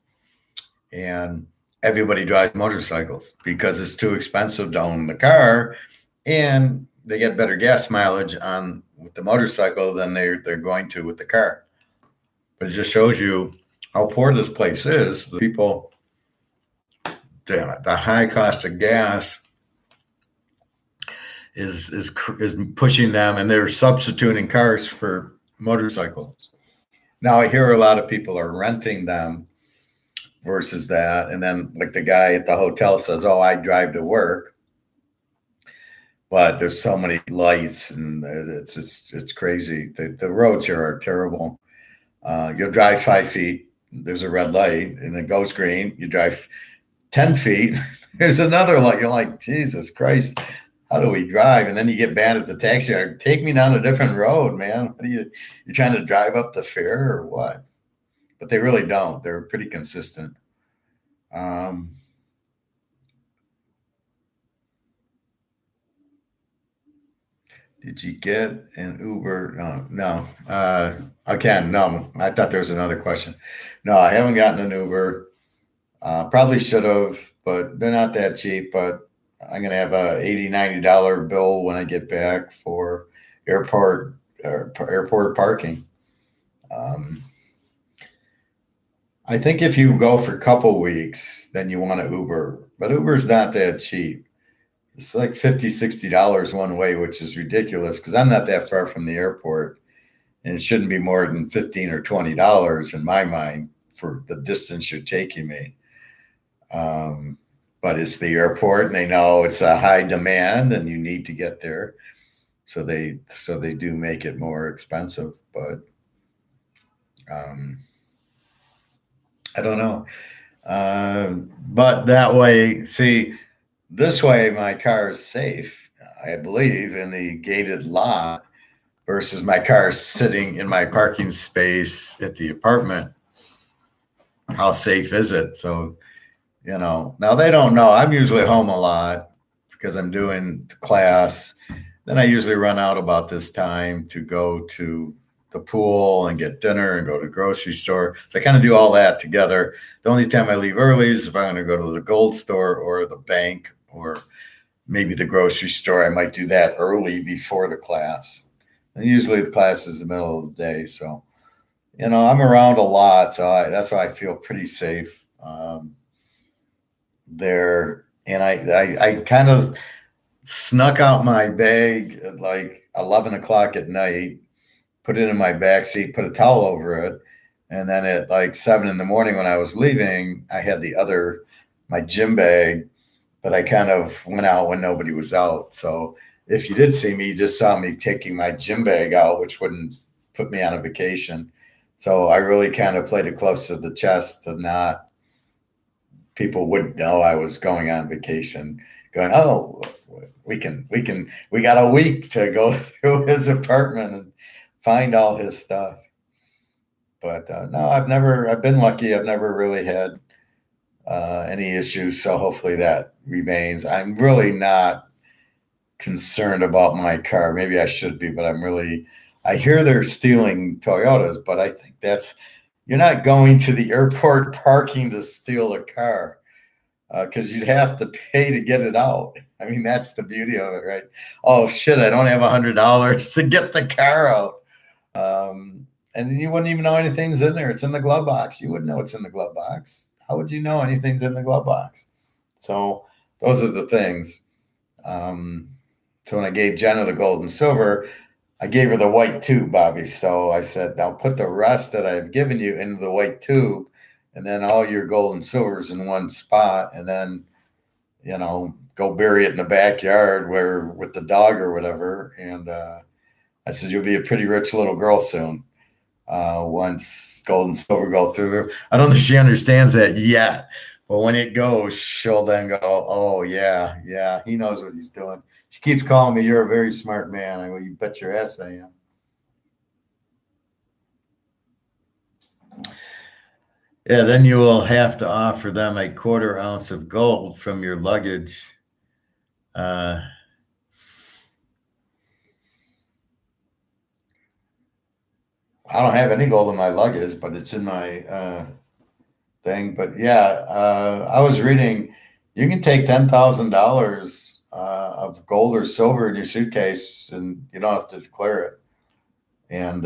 And everybody drives motorcycles because it's too expensive to own the car. And they get better gas mileage on with the motorcycle than they're going to with the car. But it just shows you how poor this place is. The people, the high cost of gas is pushing them, and they're substituting cars for motorcycles. Now I hear a lot of people are renting them versus that, and then like the guy at the hotel says, "Oh, I drive to work." But there's so many lights, and it's crazy. The roads here are terrible. You'll drive 5 feet, there's a red light, and it goes green. You drive 10 feet, there's another light. You're like, Jesus Christ, how do we drive? And then you get banned at the taxi yard. Take me down a different road, man. What are you're trying to drive up the fare or what? But they really don't. They're pretty consistent. Did you get an Uber? No. Again, no. I thought there was another question. No, I haven't gotten an Uber. Probably should have, but they're not that cheap. But I'm going to have a $80, $90 bill when I get back for airport parking. I think if you go for a couple weeks, then you want to Uber. But Uber's not that cheap. It's like $50, $60 one way, which is ridiculous because I'm not that far from the airport, and it shouldn't be more than $15 or $20 in my mind for the distance you're taking me. But it's the airport, and they know it's a high demand, and you need to get there, so they do make it more expensive. But I don't know. But that way, see. This way, my car is safe, I believe, in the gated lot versus my car sitting in my parking space at the apartment. How safe is it? So, now they don't know. I'm usually home a lot because I'm doing the class. Then I usually run out about this time to go to the pool and get dinner and go to the grocery store. So I kind of do all that together. The only time I leave early is if I'm going to go to the gold store or the bank or maybe the grocery store. I might do that early before the class. And usually the class is the middle of the day. So, I'm around a lot. So that's why I feel pretty safe there. And I kind of snuck out my bag at like 11 o'clock at night, put it in my back seat, put a towel over it. And then at like 7 in the morning when I was leaving, I had my gym bag that I kind of went out when nobody was out. So if you did see me, you just saw me taking my gym bag out, which wouldn't put me on a vacation. So I really kind of played it close to the chest to not, people wouldn't know I was going on vacation, going, oh, we got a week to go through his apartment and find all his stuff. But no, I've been lucky. I've never really had any issues. So hopefully that remains. I'm really not concerned about my car. Maybe I should be, but I hear they're stealing Toyotas, but I think you're not going to the airport parking to steal a car because you'd have to pay to get it out. I mean, that's the beauty of it, right? Oh shit, I don't have $100 to get the car out. And you wouldn't even know anything's in there. It's in the glove box. You wouldn't know it's in the glove box. How would you know anything's in the glove box? So those are the things. So when I gave Jenna the gold and silver, I gave her the white tube, Bobby. So I said, now put the rest that I've given you into the white tube, and then all your gold and silvers in one spot, and then, go bury it in the backyard with the dog or whatever. And I said, you'll be a pretty rich little girl soon. Once gold and silver go through. I don't think she understands that yet. But when it goes, she'll then go, oh, yeah, he knows what he's doing. She keeps calling me, you're a very smart man. I go, you bet your ass I am. Yeah, then you will have to offer them a 1/4 ounce of gold from your luggage. I don't have any gold in my luggage, but it's in my thing. But yeah, I was reading you can take $10,000 of gold or silver in your suitcase, and you don't have to declare it. And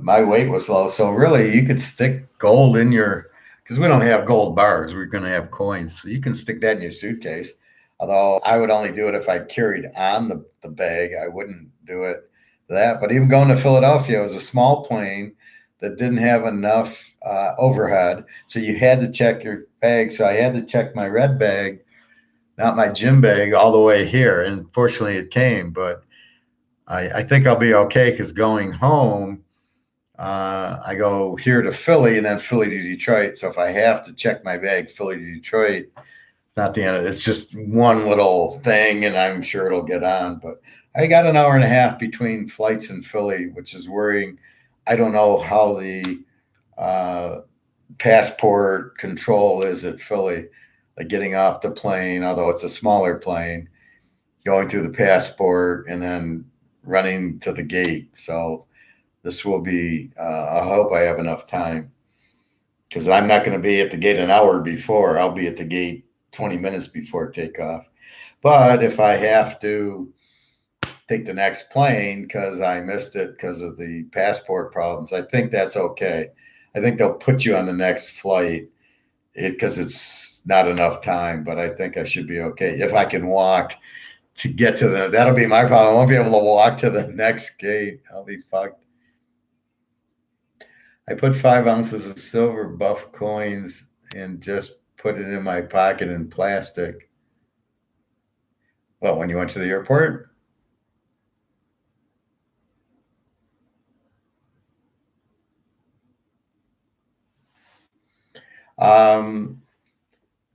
my weight was low, so really you could stick gold in because we don't have gold bars. We're going to have coins, so you can stick that in your suitcase. Although I would only do it if I carried on the bag. I wouldn't do it that. But even going to Philadelphia, it was a small plane that didn't have enough overhead, so you had to check your bag. So I had to check my red bag, not my gym bag, all the way here. And fortunately, it came. But I think I'll be okay because going home, I go here to Philly and then Philly to Detroit. So if I have to check my bag, Philly to Detroit, not the end of it. It's just one little thing, and I'm sure it'll get on. But I got an hour and a half between flights in Philly, which is worrying. I don't know how the passport control is at Philly, like getting off the plane, although it's a smaller plane, going through the passport and then running to the gate. So this will be, I hope I have enough time because I'm not going to be at the gate an hour before. I'll be at the gate 20 minutes before takeoff. But if I have to take the next plane because I missed it because of the passport problems, I think that's okay. I think they'll put you on the next flight because it's not enough time, but I think I should be okay. If I can walk to get to that'll be my problem. I won't be able to walk to the next gate. I'll be fucked. I put 5 ounces of silver buff coins and just put it in my pocket in plastic. Well, when you went to the airport?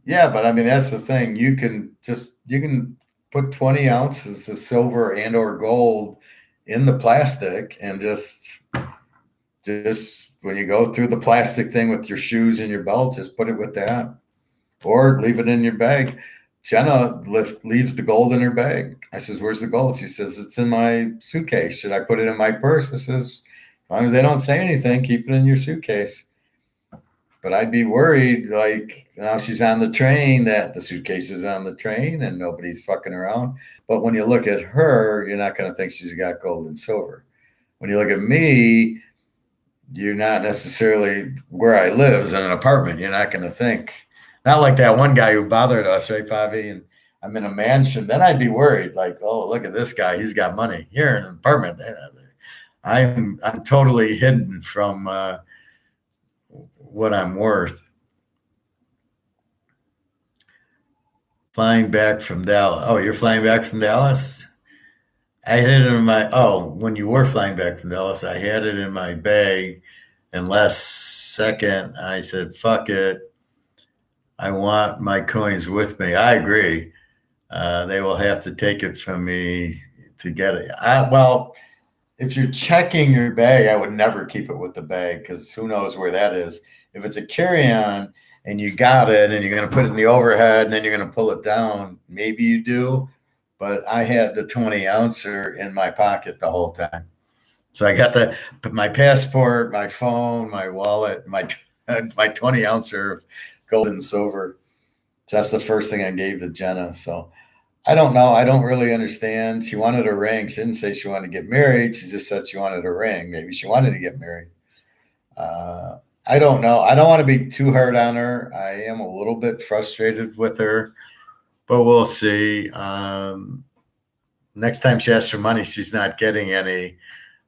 Yeah, but I mean, that's the thing. You can put 20 ounces of silver and or gold in the plastic and just when you go through the plastic thing with your shoes and your belt, just put it with that or leave it in your bag. Jenna leaves the gold in her bag. I says, where's the gold? She says, it's in my suitcase. Should I put it in my purse? I says, as long as they don't say anything, keep it in your suitcase. But I'd be worried, like now she's on the train, that the suitcase is on the train and nobody's fucking around. But when you look at her, you're not going to think she's got gold and silver. When you look at me, you're not necessarily where I live is in an apartment. You're not going to think, not like that one guy who bothered us, right, Bobby? And I'm in a mansion. Then I'd be worried, like, oh, look at this guy. He's got money. Here in an apartment. I'm totally hidden from what I'm worth. Flying back from Dallas. Oh, you're flying back from Dallas? I had it in when you were flying back from Dallas, I had it in my bag. And last second, I said, fuck it. I want my coins with me. I agree. They will have to take it from me to get it. If you're checking your bag, I would never keep it with the bag because who knows where that is. If it's a carry-on, and you got it and you're going to put it in the overhead and then you're going to pull it down. Maybe you do, but I had the 20-ouncer in my pocket the whole time. So I got my passport, my phone, my wallet, my 20-ouncer of gold and silver. So that's the first thing I gave to Jenna. So I don't know. I don't really understand. She wanted a ring. She didn't say she wanted to get married. She just said she wanted a ring. Maybe she wanted to get married. I don't know. I don't want to be too hard on her. I am a little bit frustrated with her, but we'll see. Next time she asks for money, she's not getting any.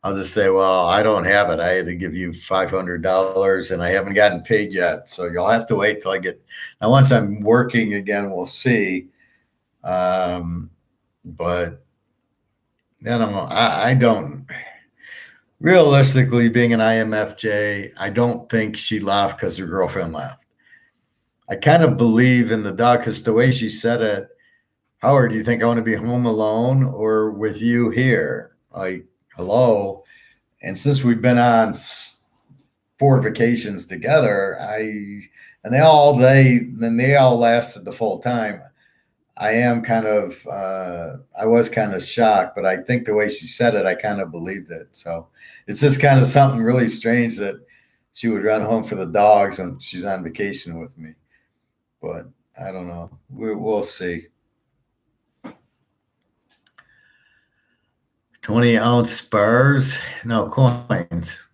I'll just say, well, I don't have it. I had to give you $500 and I haven't gotten paid yet. So you'll have to wait till I get. Now, once I'm working again, we'll see. But I don't. Realistically, being an IMFJ, I don't think she laughed because her girlfriend laughed. I kind of believe in the dog because the way she said it, Howard, do you think I want to be home alone or with you here? Like, hello. And since we've been on 4 vacations together, they all lasted the full time. I was kind of shocked, but I think the way she said it, I kind of believed it. So it's just kind of something really strange that she would run home for the dogs when she's on vacation with me. But I don't know. We'll see. 20-ounce spars, no coins.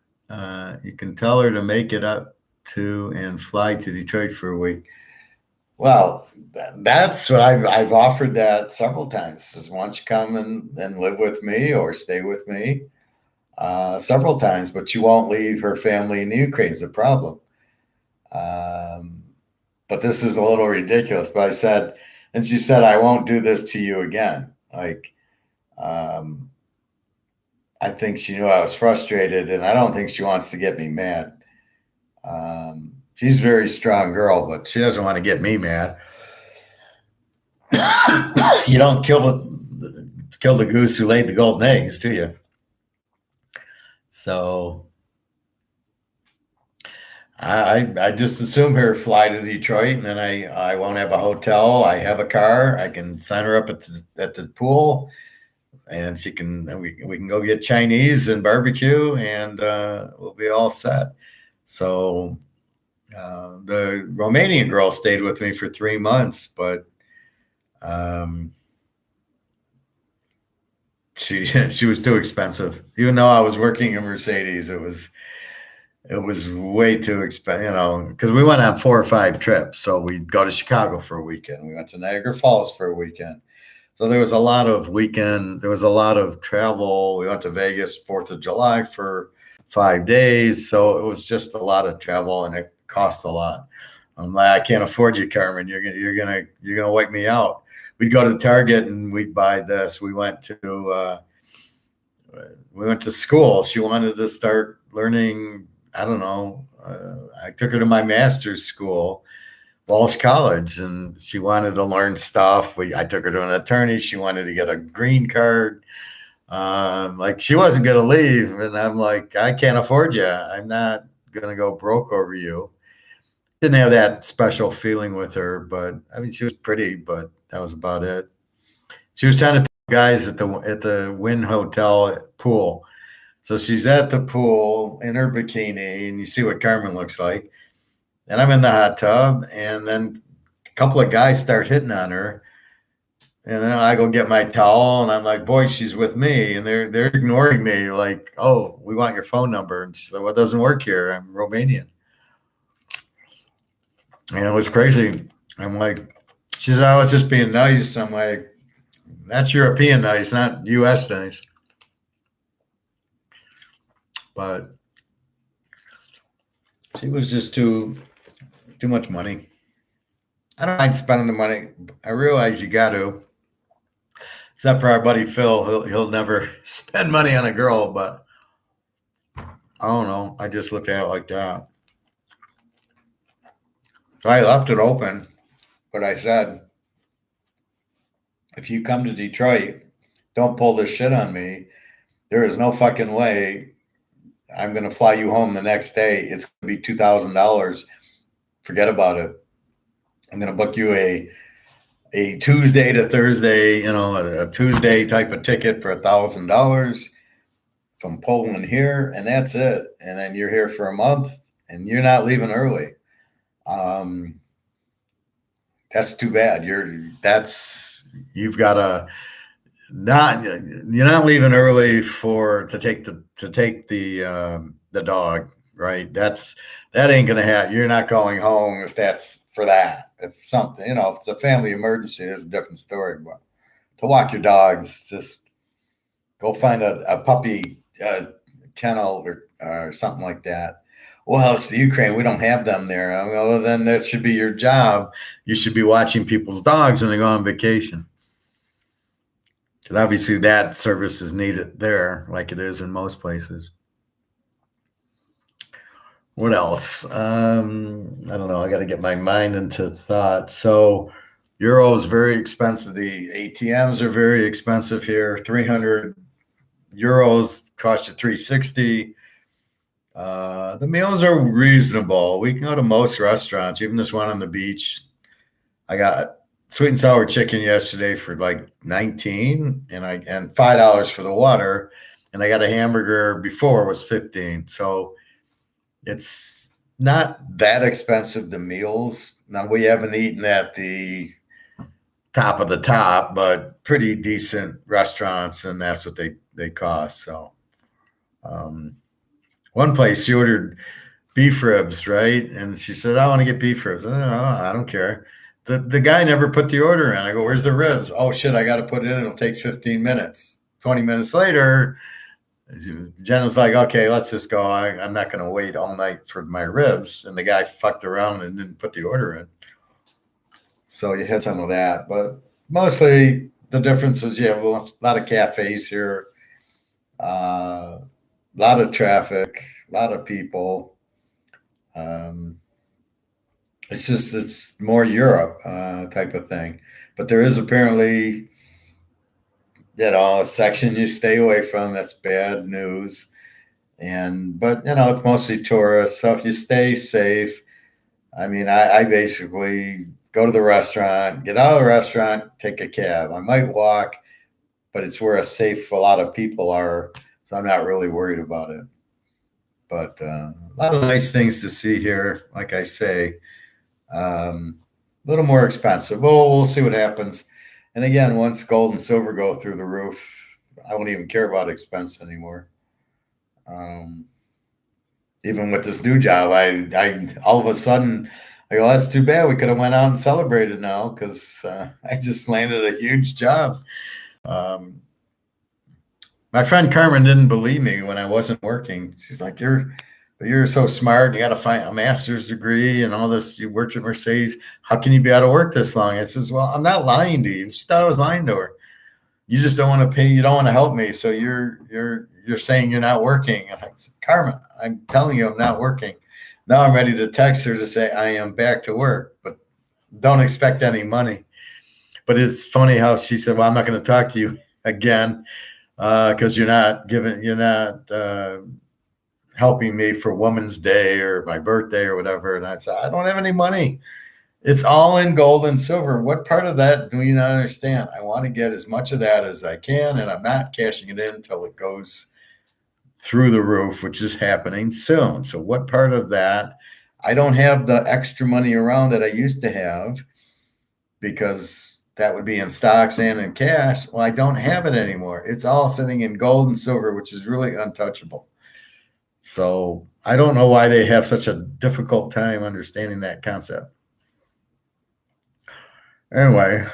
You can tell her to make it up to and fly to Detroit for a week. Well, that's what I've offered that several times. Is why don't you come and live with me or stay with me several times, but she won't leave her family in the Ukraine is the problem. But this is a little ridiculous. But I said, and she said, I won't do this to you again. Like, I think she knew I was frustrated, and I don't think she wants to get me mad. She's a very strong girl, but she doesn't want to get me mad. You don't kill the goose who laid the golden eggs, do you? So I just assume her fly to Detroit, and then I won't have a hotel. I have a car. I can sign her up at the pool, and we can go get Chinese and barbecue, and we'll be all set. So the Romanian girl stayed with me for 3 months, but she was too expensive. Even though I was working in Mercedes, it was way too expensive, because we went on 4 or 5 trips. So we'd go to Chicago for a weekend. We went to Niagara Falls for a weekend. So there was a lot of travel. We went to Vegas 4th of July for 5 days. So it was just a lot of travel, and it cost a lot. I'm like, I can't afford you, Carmen. You're gonna wipe me out. We'd go to the Target and we'd buy this. We went to school. She wanted to start learning. I don't know. I took her to my master's school, Walsh College, and she wanted to learn stuff. I took her to an attorney. She wanted to get a green card. Like, she wasn't going to leave. And I'm like, I can't afford you. I'm not going to go broke over you. Didn't have that special feeling with her, but I mean, she was pretty, but that was about it. She was trying to pick guys at the Wynn Hotel pool. So she's at the pool in her bikini, and you see what Carmen looks like. And I'm in the hot tub, and then a couple of guys start hitting on her. And then I go get my towel, and I'm like, boy, she's with me. And they're ignoring me, like, oh, we want your phone number. And she's like, well, it doesn't work here. I'm Romanian. And it was crazy. I'm like, she said, I was just being nice. I'm like, that's European nice, not U.S. nice. But she was just too much money. I don't mind spending the money. I realize you got to. Except for our buddy Phil, he'll never spend money on a girl. But I don't know. I just look at it like that. So I left it open, but I said, if you come to Detroit, don't pull this shit on me. There is no fucking way I'm going to fly you home the next day. It's going to be $2,000 forget about it. I'm going to book you a Tuesday to Thursday, a Tuesday type of ticket for $1,000 from Poland here, and that's it. And then you're here for a month, and you're not leaving early. That's too bad. You've got to not. You're not leaving early to take the dog, right? That ain't gonna happen. You're not going home if that's for that. If something, if it's a family emergency, there's a different story. But to walk your dogs, just go find a puppy kennel or something like that. Well, it's the Ukraine. We don't have them there. Well, then that should be your job. You should be watching people's dogs when they go on vacation. Because obviously that service is needed there, like it is in most places. What else? I don't know. I got to get my mind into thought. So euro is very expensive. The ATMs are very expensive here. 300 euros cost you 360. The meals are reasonable. We can go to most restaurants, even this one on the beach. I got sweet and sour chicken yesterday for like 19 and $5 for the water. And I got a hamburger before, it was 15. So it's not that expensive, the meals. Now, we haven't eaten at the top of the top, but pretty decent restaurants, and that's what they cost. So one place, she ordered beef ribs, right? And she said, I want to get beef ribs. I don't care. The guy never put the order in. I go, where's the ribs? Oh, shit, I got to put it in. It'll take 15 minutes. 20 minutes later, Jen was like, okay, let's just go. I'm not going to wait all night for my ribs. And the guy fucked around and didn't put the order in. So you had some of that. But mostly the difference is you have a lot of cafes here, a lot of traffic, a lot of people. It's more Europe type of thing. But there is apparently, a section you stay away from. That's bad news. But it's mostly tourists. So if you stay safe, I basically go to the restaurant, get out of the restaurant, take a cab. I might walk, but it's where a lot of people are. So I'm not really worried about it. But a lot of nice things to see here. Like I say, a little more expensive. Well, we'll see what happens. And again, once gold and silver go through the roof, I won't even care about expense anymore. Even with this new job, I all of a sudden I go, that's too bad. We could have went out and celebrated now because I just landed a huge job. My friend Carmen didn't believe me when I wasn't working. She's like, you're so smart and you got to find a master's degree and all this. You worked at Mercedes. How can you be out of work this long? I says, well, I'm not lying to you. She thought I was lying to her. You just don't want to pay. You don't want to help me. So you're saying you're not working. And I said, Carmen, I'm telling you, I'm not working. Now I'm ready to text her to say I am back to work, but don't expect any money. But it's funny how she said, well, I'm not going to talk to you again because you're not helping me for Women's Day or my birthday or whatever. And I said, I don't have any money. It's all in gold and silver. What part of that do you not understand? I want to get as much of that as I can, and I'm not cashing it in until it goes through the roof, which is happening soon. So what part of that? I don't have the extra money around that I used to have because that would be in stocks and in cash. Well, I don't have it anymore. It's all sitting in gold and silver, which is really untouchable. So I don't know why they have such a difficult time understanding that concept. Anyway,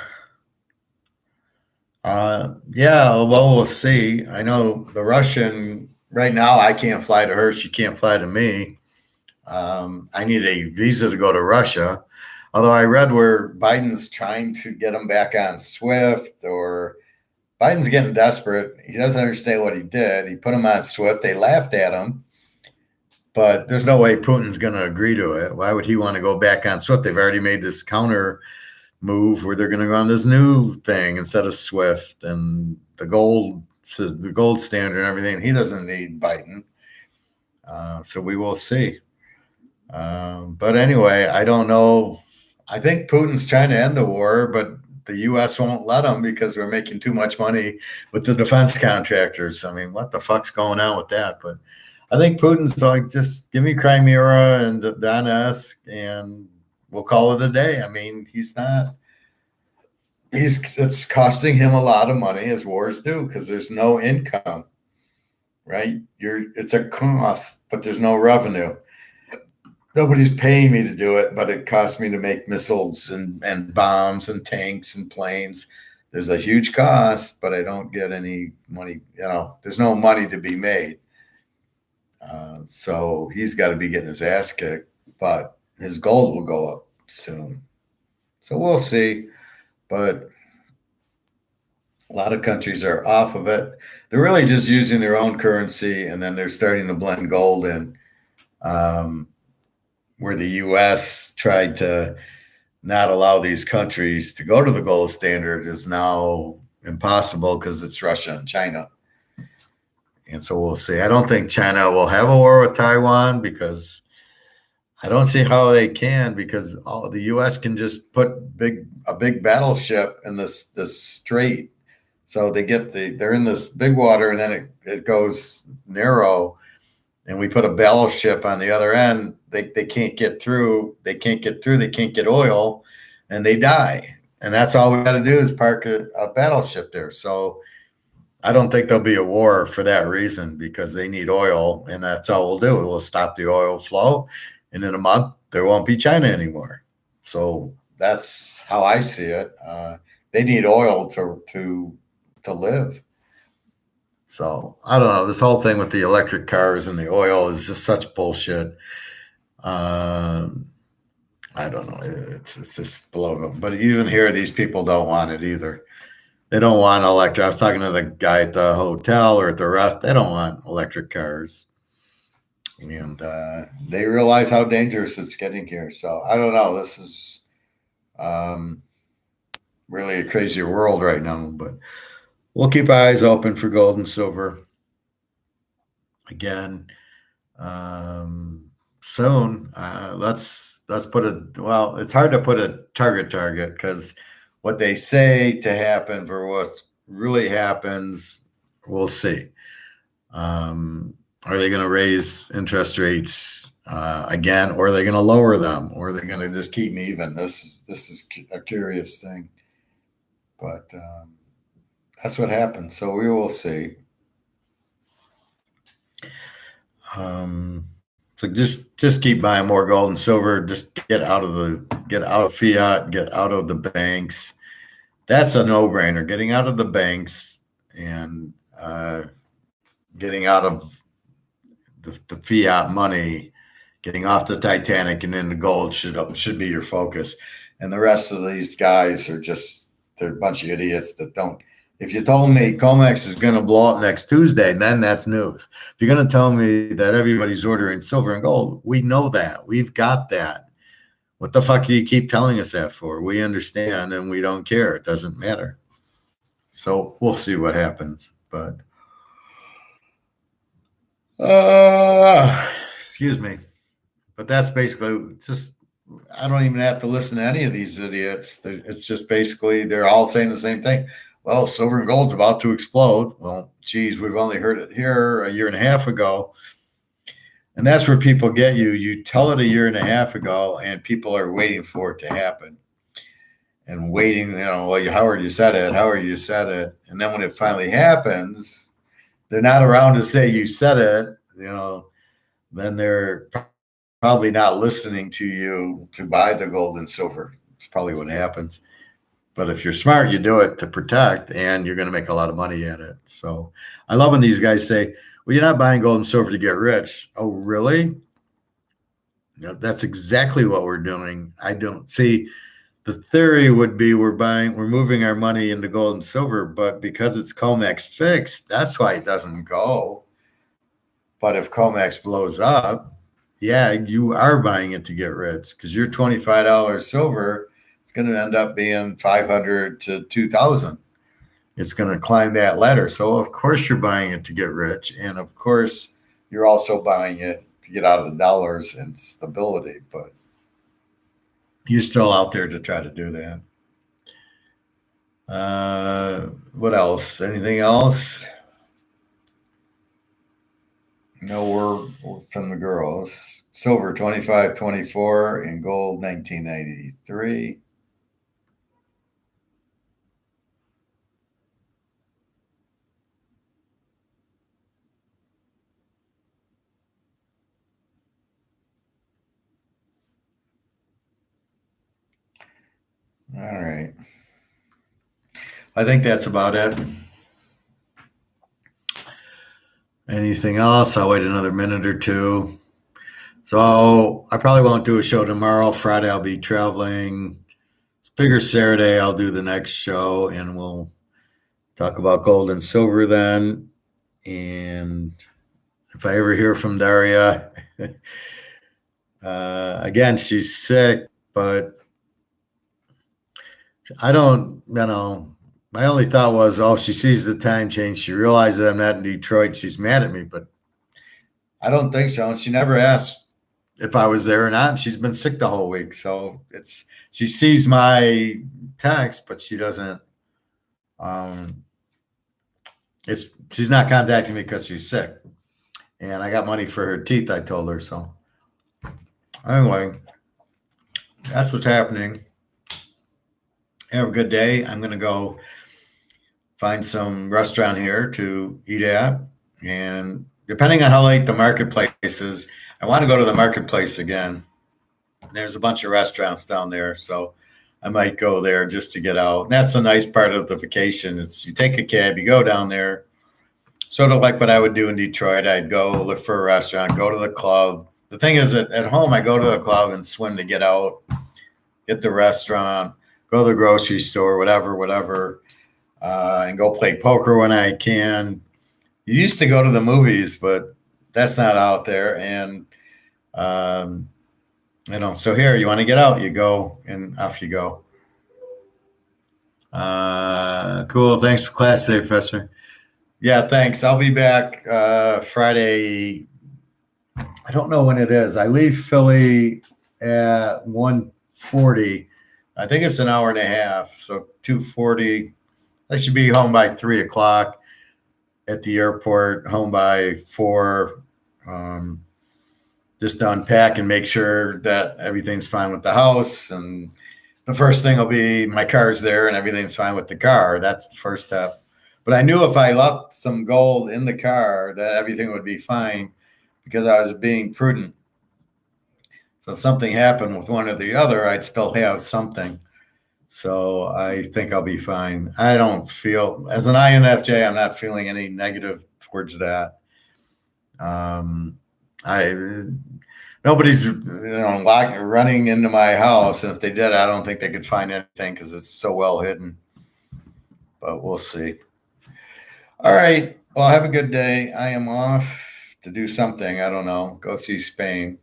well, we'll see. I know the Russian right now, I can't fly to her. She can't fly to me. I need a visa to go to Russia. Although I read where Biden's trying to get them back on SWIFT, or Biden's getting desperate. He doesn't understand what he did. He put them on SWIFT. They laughed at him. But there's no way Putin's going to agree to it. Why would he want to go back on SWIFT? They've already made this counter move where they're going to go on this new thing instead of SWIFT and the gold standard and everything. He doesn't need Biden. So we will see. But anyway, I don't know. I think Putin's trying to end the war, but the U.S. won't let him because we're making too much money with the defense contractors. I mean, what the fuck's going on with that? But I think Putin's like, just give me Crimea and Donetsk, and we'll call it a day. I mean, he's not. It's costing him a lot of money, as wars do, because there's no income, right? It's a cost, but there's no revenue. Nobody's paying me to do it, but it costs me to make missiles and bombs and tanks and planes. There's a huge cost, but I don't get any money. There's no money to be made. So he's got to be getting his ass kicked, but his gold will go up soon. So we'll see. But a lot of countries are off of it. They're really just using their own currency, and then they're starting to blend gold in. Where the U.S. tried to not allow these countries to go to the gold standard is now impossible because it's Russia and China. And so we'll see. I don't think China will have a war with Taiwan because I don't see how they can, because the U.S. can just put a big battleship in this strait. So they're in this big water, and then it goes narrow, and we put a battleship on the other end. They can't get through. They can't get oil, and they die. And that's all we got to do is park a battleship there. So I don't think there'll be a war for that reason, because they need oil, and that's all we'll do. We'll stop the oil flow, and in a month there won't be China anymore. So that's how I see it. They need oil to live. So I don't know. This whole thing with the electric cars and the oil is just such bullshit. I don't know. It's just below them. But even here, these people don't want it either. They don't want electric. I was talking to the guy at the hotel or at the rest. They don't want electric cars, and they realize how dangerous it's getting here. So I don't know. This is really a crazier world right now, but we'll keep our eyes open for gold and silver. Again, soon. Let's put it's hard to put a target because what they say to happen for what really happens, we'll see. Are they going to raise interest rates again, or are they going to lower them, or are they going to just keep them even? This is a curious thing, but that's what happens. So we will see. So just keep buying more gold and silver. Just get out of fiat, get out of the banks. That's a no-brainer. Getting out of the banks and getting out of the fiat money, getting off the Titanic and into gold should be your focus. And the rest of these guys they're a bunch of idiots that don't. If you told me COMEX is going to blow up next Tuesday, then that's news. If you're going to tell me that everybody's ordering silver and gold, we know that. We've got that. What the fuck do you keep telling us that for? We understand and we don't care. It doesn't matter. So we'll see what happens. But excuse me. But that's basically just, I don't even have to listen to any of these idiots. It's just basically they're all saying the same thing. Well, silver and gold's about to explode. Well, geez, we've only heard it here a year and a half ago. And that's where people get you. You tell it a year and a half ago, and people are waiting for it to happen. And waiting, well, Howard, you said it. And then when it finally happens, they're not around to say you said it, then they're probably not listening to you to buy the gold and silver. It's probably what happens. But if you're smart, you do it to protect, and you're going to make a lot of money at it. So I love when these guys say, well, you're not buying gold and silver to get rich. Oh, really? No, that's exactly what we're doing. I don't see. The theory would be we're moving our money into gold and silver, but because it's COMEX fixed, that's why it doesn't go. But if COMEX blows up, yeah, you are buying it to get rich, because your $25 silver, it's going to end up being 500 to 2,000. It's going to climb that ladder. So of course you're buying it to get rich, and of course you're also buying it to get out of the dollars and stability, but you're still out there to try to do that. What else? Anything else? No word from the girls. Silver 25.24 and gold 19.93. All right. I think that's about it. Anything else? I'll wait another minute or two. So I probably won't do a show tomorrow. Friday I'll be traveling. Figure Saturday I'll do the next show and we'll talk about gold and silver then. And if I ever hear from Daria, again, she's sick, but I don't, my only thought was, oh, she sees the time change. She realizes I'm not in Detroit. She's mad at me, but I don't think so. And she never asked if I was there or not. She's been sick the whole week. So she sees my text, but she doesn't, she's not contacting me because she's sick. And I got money for her teeth, I told her. So anyway, that's what's happening. Have a good day. I'm going to go find some restaurant here to eat at. And depending on how late the marketplace is, I want to go to the marketplace again. There's a bunch of restaurants down there, so I might go there just to get out. And that's the nice part of the vacation. It's you take a cab, you go down there, sort of like what I would do in Detroit. I'd go look for a restaurant, go to the club. The thing is, at home, I go to the club and swim to get out, get the restaurant, go to the grocery store, whatever, and go play poker when I can. You used to go to the movies, but that's not out there. And, so here, you want to get out, you go, and off you go. Cool. Thanks for class today, Professor. Yeah, thanks. I'll be back Friday. I don't know when it is. I leave Philly at 1:40. I think it's an hour and a half, so 2:40. I should be home by 3 o'clock at the airport, home by 4. Just to unpack and make sure that everything's fine with the house. And the first thing will be my car's there and everything's fine with the car. That's the first step. But I knew if I left some gold in the car that everything would be fine because I was being prudent. So if something happened with one or the other, I'd still have something. So I think I'll be fine. I don't feel, as an INFJ, I'm not feeling any negative towards that. Nobody's running into my house, and if they did, I don't think they could find anything because it's so well hidden. But we'll see. All right. Well, have a good day. I am off to do something. I don't know. Go see Spain.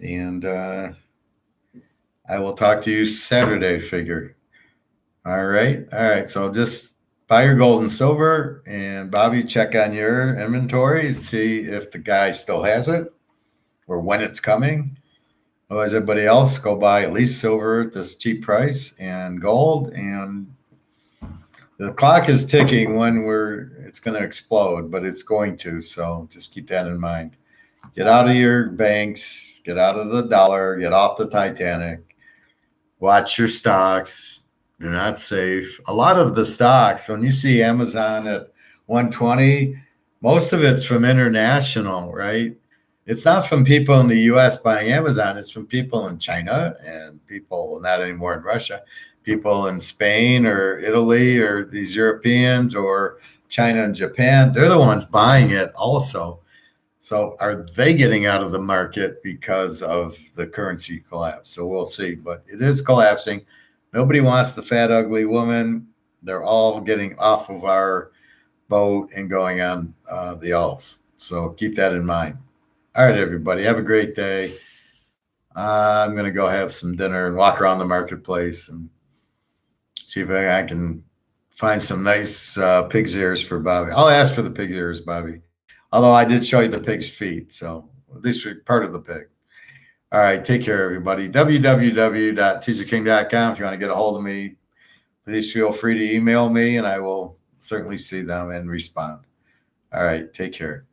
And I will talk to you Saturday, figure. All right. So just buy your gold and silver, and Bobby, check on your inventory, see if the guy still has it or when it's coming. Otherwise, everybody else go buy at least silver at this cheap price and gold. And the clock is ticking when it's going to explode, but it's going to. So just keep that in mind. Get out of your banks, get out of the dollar, get off the Titanic, watch your stocks. They're not safe. A lot of the stocks, when you see Amazon at 120, most of it's from international, right? It's not from people in the U.S. buying Amazon. It's from people in China and people, not anymore in Russia, people in Spain or Italy or these Europeans or China and Japan. They're the ones buying it also. So are they getting out of the market because of the currency collapse? So we'll see. But it is collapsing. Nobody wants the fat, ugly woman. They're all getting off of our boat and going on the alts. So keep that in mind. All right, everybody. Have a great day. I'm going to go have some dinner and walk around the marketplace and see if I can find some nice pig's ears for Bobby. I'll ask for the pig ears, Bobby. Although I did show you the pig's feet, so at least we're part of the pig. All right, take care, everybody. www.teaserking.com. If you want to get a hold of me, please feel free to email me, and I will certainly see them and respond. All right, take care.